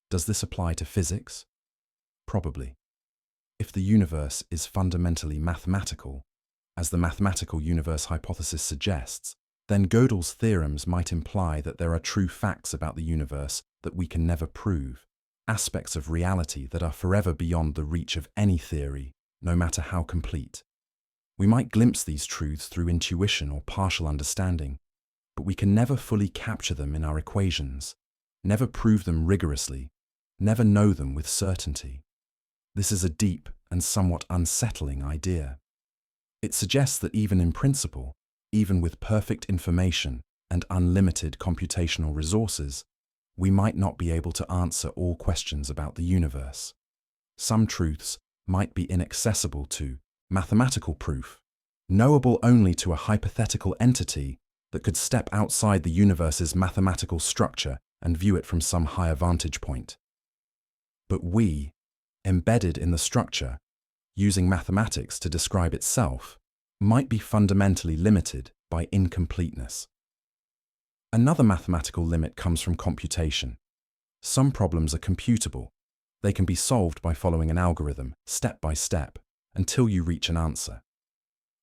Does this apply to physics? Probably. If the universe is fundamentally mathematical, as the mathematical universe hypothesis suggests, then Gödel's theorems might imply that there are true facts about the universe that we can never prove, aspects of reality that are forever beyond the reach of any theory, no matter how complete. We might glimpse these truths through intuition or partial understanding, but we can never fully capture them in our equations, never prove them rigorously, never know them with certainty. This is a deep and somewhat unsettling idea. It suggests that even in principle, even with perfect information and unlimited computational resources, we might not be able to answer all questions about the universe. Some truths might be inaccessible to mathematical proof, knowable only to a hypothetical entity that could step outside the universe's mathematical structure and view it from some higher vantage point. But we, embedded in the structure, using mathematics to describe itself, might be fundamentally limited by incompleteness. Another mathematical limit comes from computation. Some problems are computable. They can be solved by following an algorithm, step by step, until you reach an answer.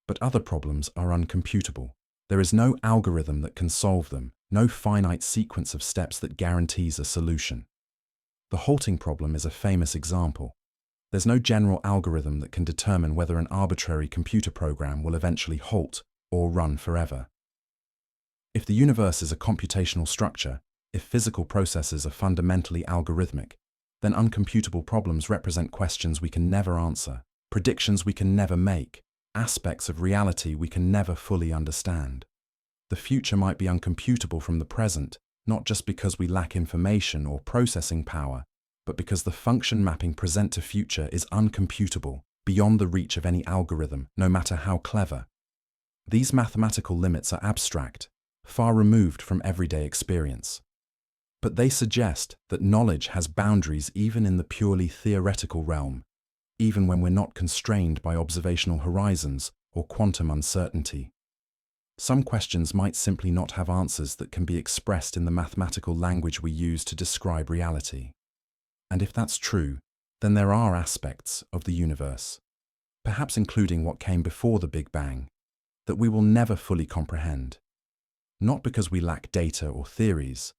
But other problems are uncomputable. There is no algorithm that can solve them, no finite sequence of steps that guarantees a solution. The halting problem is a famous example. There's no general algorithm that can determine whether an arbitrary computer program will eventually halt or run forever. If the universe is a computational structure, if physical processes are fundamentally algorithmic, then uncomputable problems represent questions we can never answer, predictions we can never make, aspects of reality we can never fully understand. The future might be uncomputable from the present, not just because we lack information or processing power, but because the function mapping present to future is uncomputable, beyond the reach of any algorithm, no matter how clever. These mathematical limits are abstract, far removed from everyday experience. But they suggest that knowledge has boundaries even in the purely theoretical realm, even when we're not constrained by observational horizons or quantum uncertainty. Some questions might simply not have answers that can be expressed in the mathematical language we use to describe reality. And if that's true, then there are aspects of the universe, perhaps including what came before the Big Bang, that we will never fully comprehend. Not because we lack data or theories,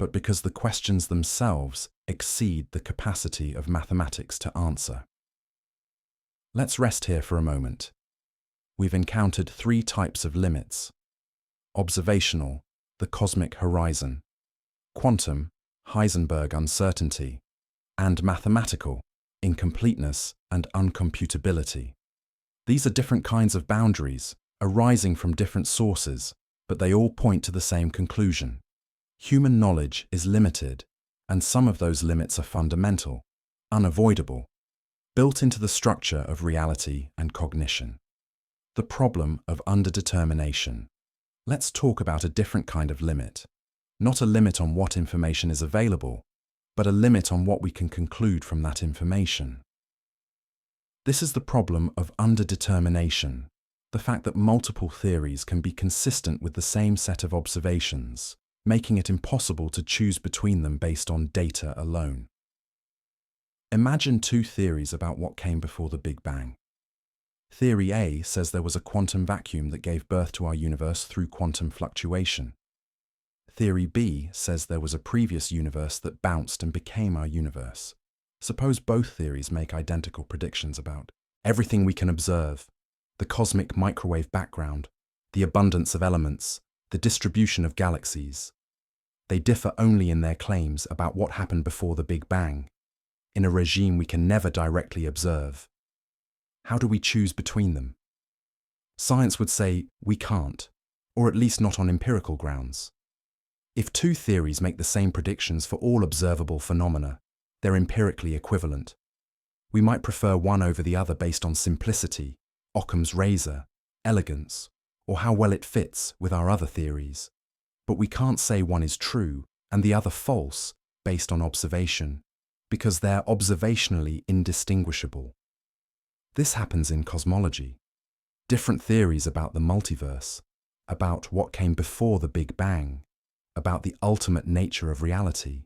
but because the questions themselves exceed the capacity of mathematics to answer. Let's rest here for a moment. We've encountered three types of limits: observational, the cosmic horizon, quantum, Heisenberg uncertainty, and mathematical, incompleteness and uncomputability. These are different kinds of boundaries, arising from different sources, but they all point to the same conclusion. Human knowledge is limited, and some of those limits are fundamental, unavoidable, built into the structure of reality and cognition. The problem of underdetermination. Let's talk about a different kind of limit. Not a limit on what information is available, but a limit on what we can conclude from that information. This is the problem of underdetermination, the fact that multiple theories can be consistent with the same set of observations, making it impossible to choose between them based on data alone. Imagine two theories about what came before the Big Bang. Theory A says there was a quantum vacuum that gave birth to our universe through quantum fluctuation. Theory B says there was a previous universe that bounced and became our universe. Suppose both theories make identical predictions about everything we can observe, the cosmic microwave background, the abundance of elements, the distribution of galaxies. They differ only in their claims about what happened before the Big Bang, in a regime we can never directly observe. How do we choose between them? Science would say we can't, or at least not on empirical grounds. If two theories make the same predictions for all observable phenomena, they're empirically equivalent. We might prefer one over the other based on simplicity, Occam's razor, elegance, or how well it fits with our other theories. But we can't say one is true and the other false based on observation, because they're observationally indistinguishable. This happens in cosmology. Different theories about the multiverse, about what came before the Big Bang, about the ultimate nature of reality.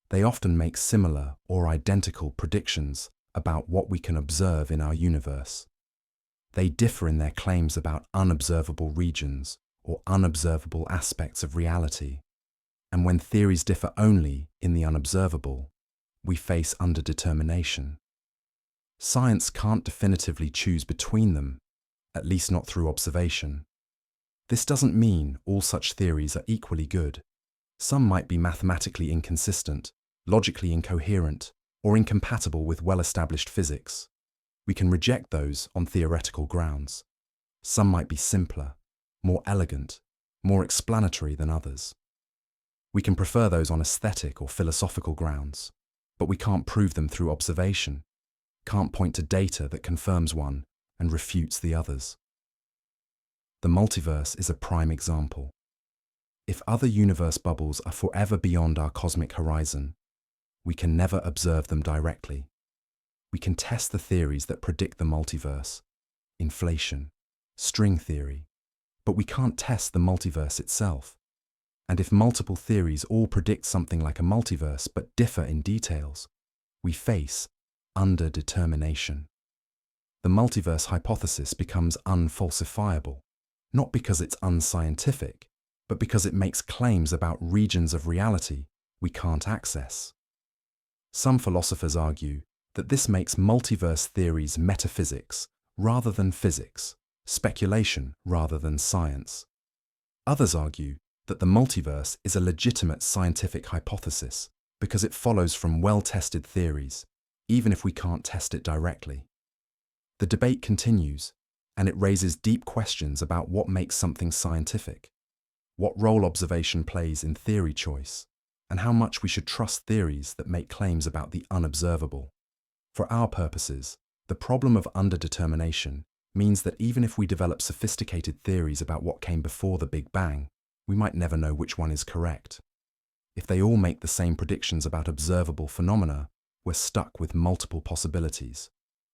They often make similar or identical predictions about what we can observe in our universe. They differ in their claims about unobservable regions or unobservable aspects of reality. And when theories differ only in the unobservable, we face underdetermination. Science can't definitively choose between them, at least not through observation. This doesn't mean all such theories are equally good. Some might be mathematically inconsistent, logically incoherent, or incompatible with well-established physics. We can reject those on theoretical grounds. Some might be simpler, more elegant, more explanatory than others. We can prefer those on aesthetic or philosophical grounds, but we can't prove them through observation, can't point to data that confirms one and refutes the others. The multiverse is a prime example. If other universe bubbles are forever beyond our cosmic horizon, we can never observe them directly. We can test the theories that predict the multiverse, inflation, string theory, but we can't test the multiverse itself. And if multiple theories all predict something like a multiverse but differ in details, we face underdetermination. The multiverse hypothesis becomes unfalsifiable, not because it's unscientific, but because it makes claims about regions of reality we can't access. Some philosophers argue that this makes multiverse theories metaphysics rather than physics, speculation rather than science. Others argue that the multiverse is a legitimate scientific hypothesis because it follows from well-tested theories, even if we can't test it directly. The debate continues, and it raises deep questions about what makes something scientific, what role observation plays in theory choice, and how much we should trust theories that make claims about the unobservable. For our purposes, the problem of underdetermination means that even if we develop sophisticated theories about what came before the Big Bang, we might never know which one is correct. If they all make the same predictions about observable phenomena, we're stuck with multiple possibilities,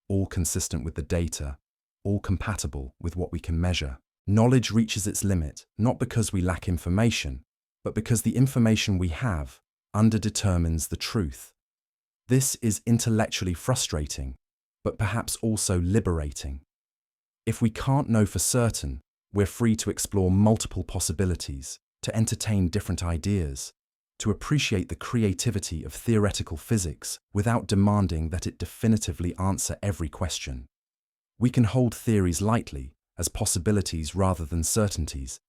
all consistent with the data, all compatible with what we can measure. Knowledge reaches its limit, not because we lack information, but because the information we have underdetermines the truth. This is intellectually frustrating, but perhaps also liberating. If we can't know for certain, we're free to explore multiple possibilities, to entertain different ideas, to appreciate the creativity of theoretical physics without demanding that it definitively answer every question. We can hold theories lightly, as possibilities rather than certainties,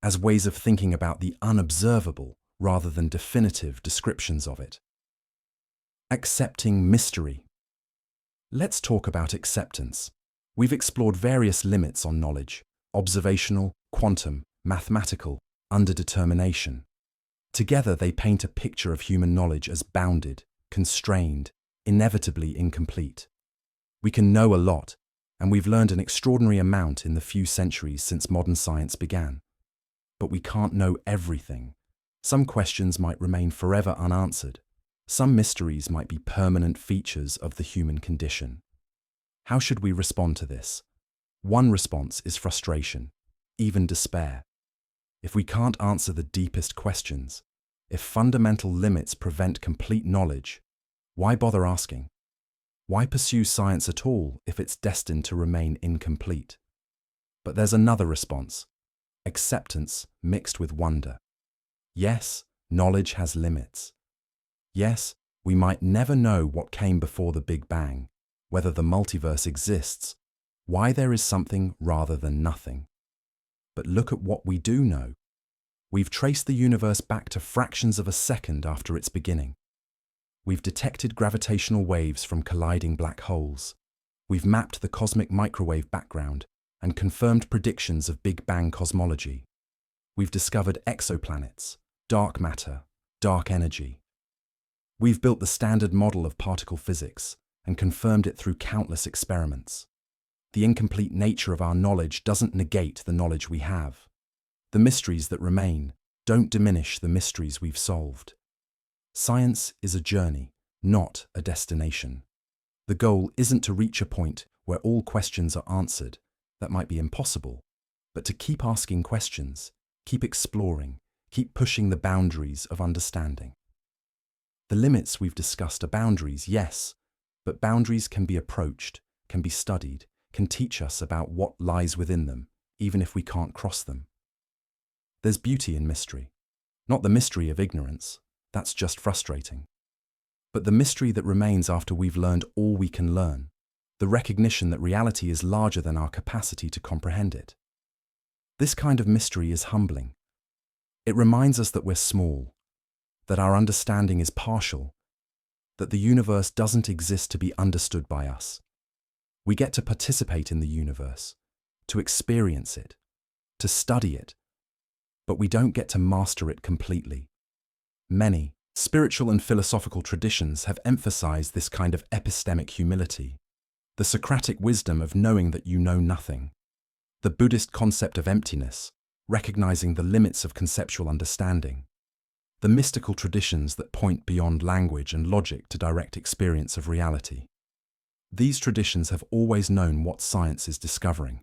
as ways of thinking about the unobservable rather than definitive descriptions of it. Accepting mystery. Let's talk about acceptance. We've explored various limits on knowledge: observational, quantum, mathematical, underdetermination. Together, they paint a picture of human knowledge as bounded, constrained, inevitably incomplete. We can know a lot, and we've learned an extraordinary amount in the few centuries since modern science began. But we can't know everything. Some questions might remain forever unanswered. Some mysteries might be permanent features of the human condition. How should we respond to this? One response is frustration, even despair. If we can't answer the deepest questions, if fundamental limits prevent complete knowledge, why bother asking? Why pursue science at all if it's destined to remain incomplete? But there's another response: acceptance mixed with wonder. Yes, knowledge has limits. Yes, we might never know what came before the Big Bang, whether the multiverse exists, why there is something rather than nothing. But look at what we do know. We've traced the universe back to fractions of a second after its beginning. We've detected gravitational waves from colliding black holes. We've mapped the cosmic microwave background and confirmed predictions of Big Bang cosmology. We've discovered exoplanets, dark matter, dark energy. We've built the standard model of particle physics and confirmed it through countless experiments. The incomplete nature of our knowledge doesn't negate the knowledge we have. The mysteries that remain don't diminish the mysteries we've solved. Science is a journey, not a destination. The goal isn't to reach a point where all questions are answered. That might be impossible, but to keep asking questions, keep exploring, keep pushing the boundaries of understanding. The limits we've discussed are boundaries, yes, but boundaries can be approached, can be studied, can teach us about what lies within them, even if we can't cross them. There's beauty in mystery. Not the mystery of ignorance, that's just frustrating. But the mystery that remains after we've learned all we can learn, the recognition that reality is larger than our capacity to comprehend it. This kind of mystery is humbling. It reminds us that we're small, that our understanding is partial, that the universe doesn't exist to be understood by us. We get to participate in the universe, to experience it, to study it, but we don't get to master it completely. Many spiritual and philosophical traditions have emphasized this kind of epistemic humility, the Socratic wisdom of knowing that you know nothing, the Buddhist concept of emptiness, recognizing the limits of conceptual understanding, the mystical traditions that point beyond language and logic to direct experience of reality. These traditions have always known what science is discovering,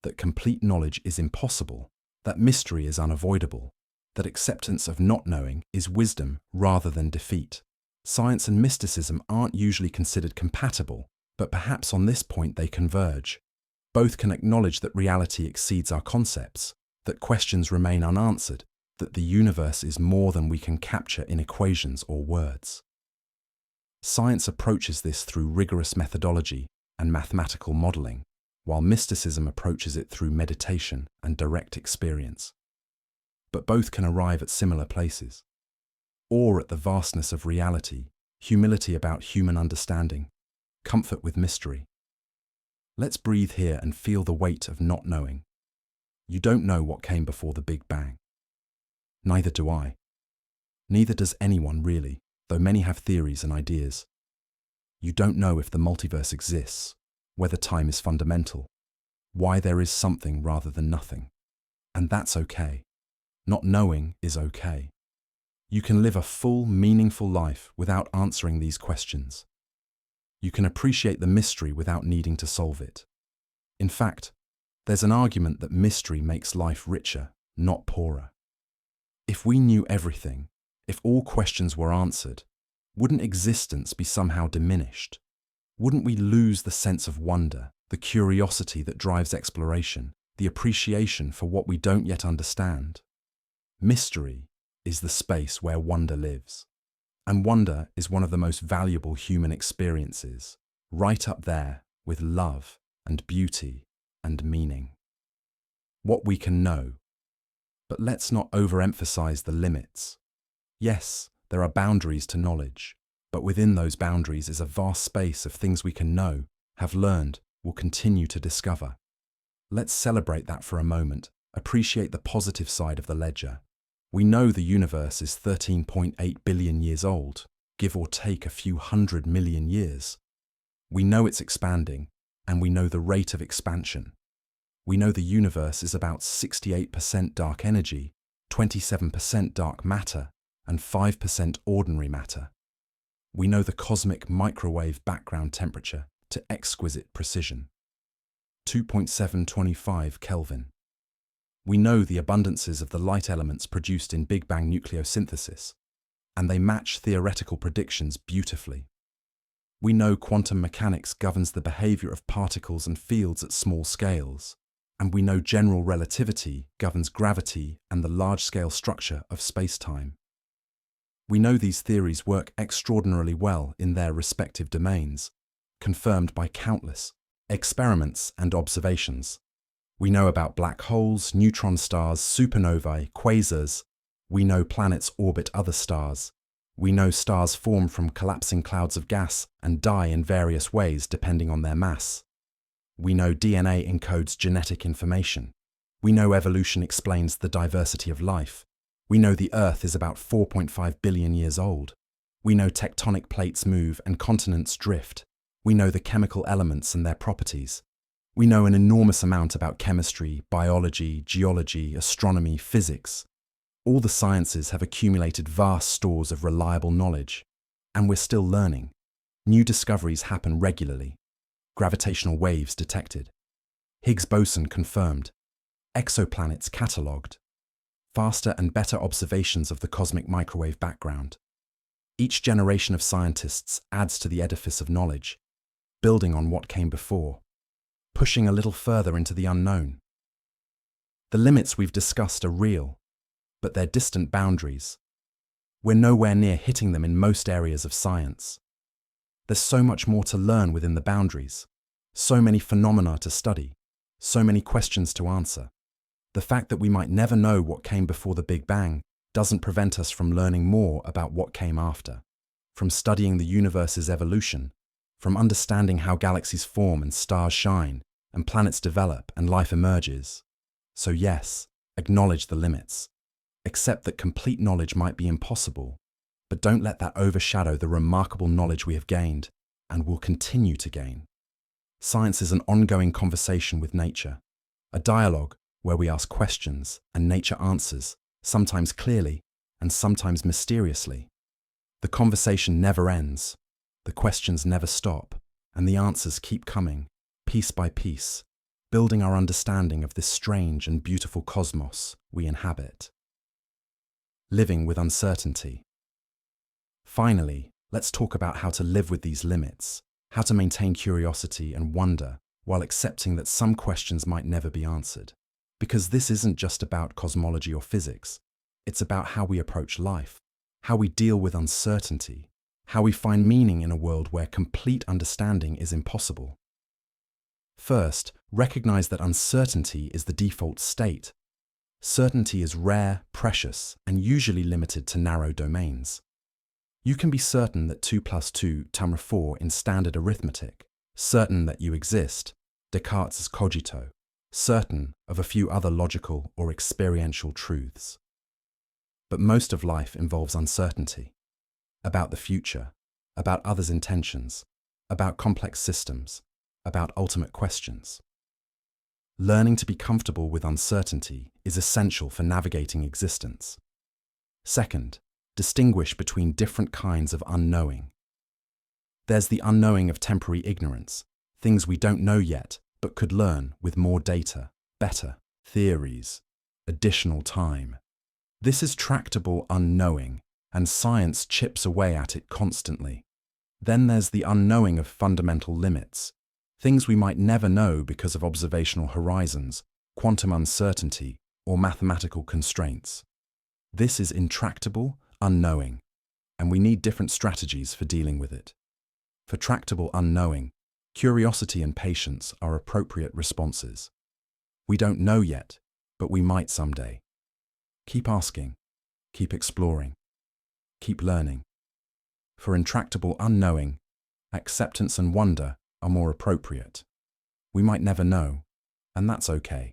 that complete knowledge is impossible, that mystery is unavoidable, that acceptance of not knowing is wisdom rather than defeat. Science and mysticism aren't usually considered compatible, but perhaps on this point they converge. Both can acknowledge that reality exceeds our concepts, that questions remain unanswered, that the universe is more than we can capture in equations or words. Science approaches this through rigorous methodology and mathematical modeling, while mysticism approaches it through meditation and direct experience. But both can arrive at similar places: awe at the vastness of reality, humility about human understanding, comfort with mystery. Let's breathe here and feel the weight of not knowing. You don't know what came before the Big Bang. Neither do I. Neither does anyone really, though many have theories and ideas. You don't know if the multiverse exists, whether time is fundamental, why there is something rather than nothing. And that's okay. Not knowing is okay. You can live a full, meaningful life without answering these questions. You can appreciate the mystery without needing to solve it. In fact, there's an argument that mystery makes life richer, not poorer. If we knew everything, if all questions were answered, wouldn't existence be somehow diminished? Wouldn't we lose the sense of wonder, the curiosity that drives exploration, the appreciation for what we don't yet understand? Mystery is the space where wonder lives. And wonder is one of the most valuable human experiences, right up there with love and beauty and meaning. What we can know, But let's not overemphasize the limits. Yes, there are boundaries to knowledge, but within those boundaries is a vast space of things we can know, have learned, will continue to discover. Let's celebrate that for a moment, appreciate the positive side of the ledger. We know the universe is 13.8 billion years old, give or take a few 100 million years. We know it's expanding, and we know the rate of expansion. We know the universe is about 68% dark energy, 27% dark matter, and 5% ordinary matter. We know the cosmic microwave background temperature to exquisite precision, 2.725 Kelvin. We know the abundances of the light elements produced in Big Bang nucleosynthesis, and they match theoretical predictions beautifully. We know quantum mechanics governs the behavior of particles and fields at small scales, and we know general relativity governs gravity and the large-scale structure of space-time. We know these theories work extraordinarily well in their respective domains, confirmed by countless experiments and observations. We know about black holes, neutron stars, supernovae, quasars. We know planets orbit other stars. We know stars form from collapsing clouds of gas and die in various ways depending on their mass. We know DNA encodes genetic information. We know evolution explains the diversity of life. We know the Earth is about 4.5 billion years old. We know tectonic plates move and continents drift. We know the chemical elements and their properties. We know an enormous amount about chemistry, biology, geology, astronomy, physics. All the sciences have accumulated vast stores of reliable knowledge, and we're still learning. New discoveries happen regularly. Gravitational waves detected. Higgs boson confirmed. Exoplanets catalogued. Faster and better observations of the cosmic microwave background. Each generation of scientists adds to the edifice of knowledge, building on what came before, pushing a little further into the unknown. The limits we've discussed are real, but they're distant boundaries. We're nowhere near hitting them in most areas of science. There's so much more to learn within the boundaries, so many phenomena to study, so many questions to answer. The fact that we might never know what came before the Big Bang doesn't prevent us from learning more about what came after, from studying the universe's evolution, from understanding how galaxies form and stars shine, and planets develop and life emerges. So yes, acknowledge the limits. Accept that complete knowledge might be impossible, but don't let that overshadow the remarkable knowledge we have gained and will continue to gain. Science is an ongoing conversation with nature, a dialogue where we ask questions and nature answers, sometimes clearly and sometimes mysteriously. The conversation never ends, the questions never stop, and the answers keep coming, piece by piece, building our understanding of this strange and beautiful cosmos we inhabit. Living with uncertainty. Finally, let's talk about how to live with these limits, how to maintain curiosity and wonder while accepting that some questions might never be answered. Because this isn't just about cosmology or physics, it's about how we approach life, how we deal with uncertainty, how we find meaning in a world where complete understanding is impossible. First, recognize that uncertainty is the default state. Certainty is rare, precious, and usually limited to narrow domains. You can be certain that 2 + 2 = 4 in standard arithmetic, certain that you exist, Descartes' cogito, certain of a few other logical or experiential truths. But most of life involves uncertainty, about the future, about others' intentions, about complex systems, about ultimate questions. Learning to be comfortable with uncertainty is essential for navigating existence. Second, distinguish between different kinds of unknowing. There's the unknowing of temporary ignorance, things we don't know yet, but could learn with more data, better theories, additional time. This is tractable unknowing, and science chips away at it constantly. Then there's the unknowing of fundamental limits, things we might never know because of observational horizons, quantum uncertainty, or mathematical constraints. This is intractable unknowing, and we need different strategies for dealing with it. For tractable unknowing, curiosity and patience are appropriate responses. We don't know yet, but we might someday. Keep asking, keep exploring, keep learning. For intractable unknowing, acceptance and wonder are more appropriate. We might never know, and that's okay.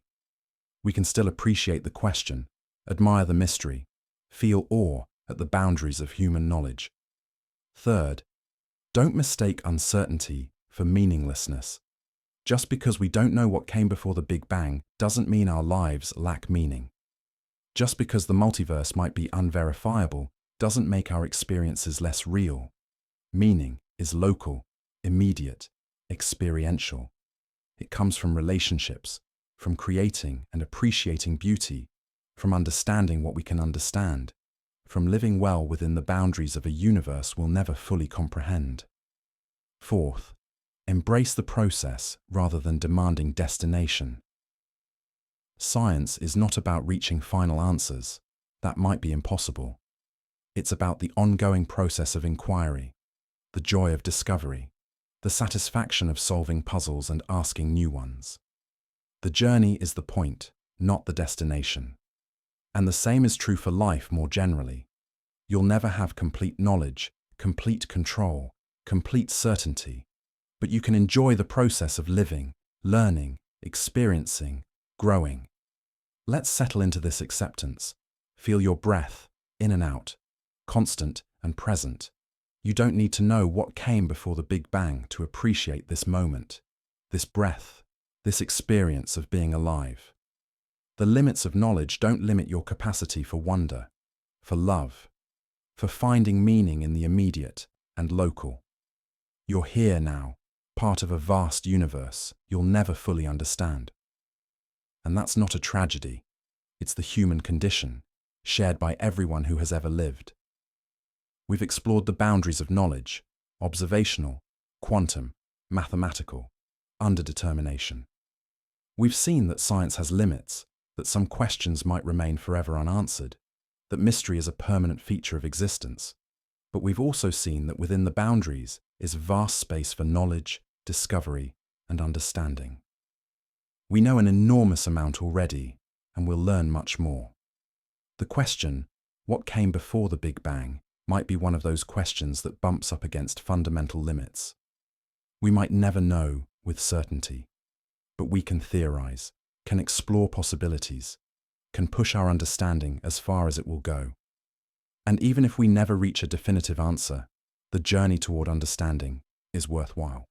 We can still appreciate the question, admire the mystery, feel awe at the boundaries of human knowledge. Third, don't mistake uncertainty for meaninglessness. Just because we don't know what came before the Big Bang doesn't mean our lives lack meaning. Just because the multiverse might be unverifiable doesn't make our experiences less real. Meaning is local, immediate, experiential. It comes from relationships, from creating and appreciating beauty, from understanding what we can understand, from living well within the boundaries of a universe we'll never fully comprehend. Fourth, embrace the process rather than demanding destination. Science is not about reaching final answers. That might be impossible. It's about the ongoing process of inquiry, the joy of discovery, the satisfaction of solving puzzles and asking new ones. The journey is the point, not the destination. And the same is true for life more generally. You'll never have complete knowledge, complete control, complete certainty, but you can enjoy the process of living, learning, experiencing, growing. Let's settle into this acceptance. Feel your breath, in and out, constant and present. You don't need to know what came before the Big Bang to appreciate this moment, this breath, this experience of being alive. The limits of knowledge don't limit your capacity for wonder, for love, for finding meaning in the immediate and local. You're here now, part of a vast universe you'll never fully understand. And that's not a tragedy. It's the human condition, shared by everyone who has ever lived. We've explored the boundaries of knowledge, observational, quantum, mathematical, underdetermination. We've seen that science has limits, that some questions might remain forever unanswered, that mystery is a permanent feature of existence. But we've also seen that within the boundaries is vast space for knowledge, discovery, and understanding. We know an enormous amount already, and we'll learn much more. The question, what came before the Big Bang, might be one of those questions that bumps up against fundamental limits. We might never know with certainty, but we can theorize, can explore possibilities, can push our understanding as far as it will go. And even if we never reach a definitive answer, the journey toward understanding is worthwhile.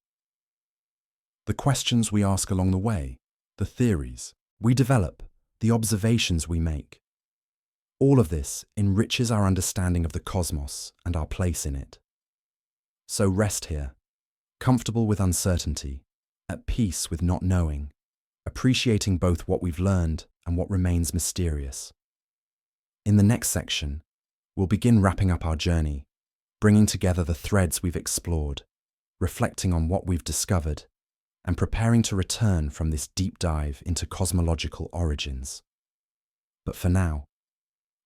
The questions we ask along the way, the theories we develop, the observations we make, all of this enriches our understanding of the cosmos and our place in it. So rest here, comfortable with uncertainty, at peace with not knowing, appreciating both what we've learned and what remains mysterious. In the next section, we'll begin wrapping up our journey, bringing together the threads we've explored, reflecting on what we've discovered, and preparing to return from this deep dive into cosmological origins. But for now,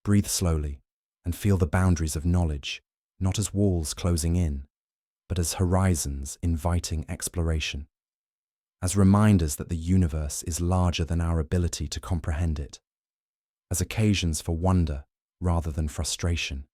breathe slowly and feel the boundaries of knowledge, not as walls closing in, but as horizons inviting exploration, as reminders that the universe is larger than our ability to comprehend it, as occasions for wonder rather than frustration.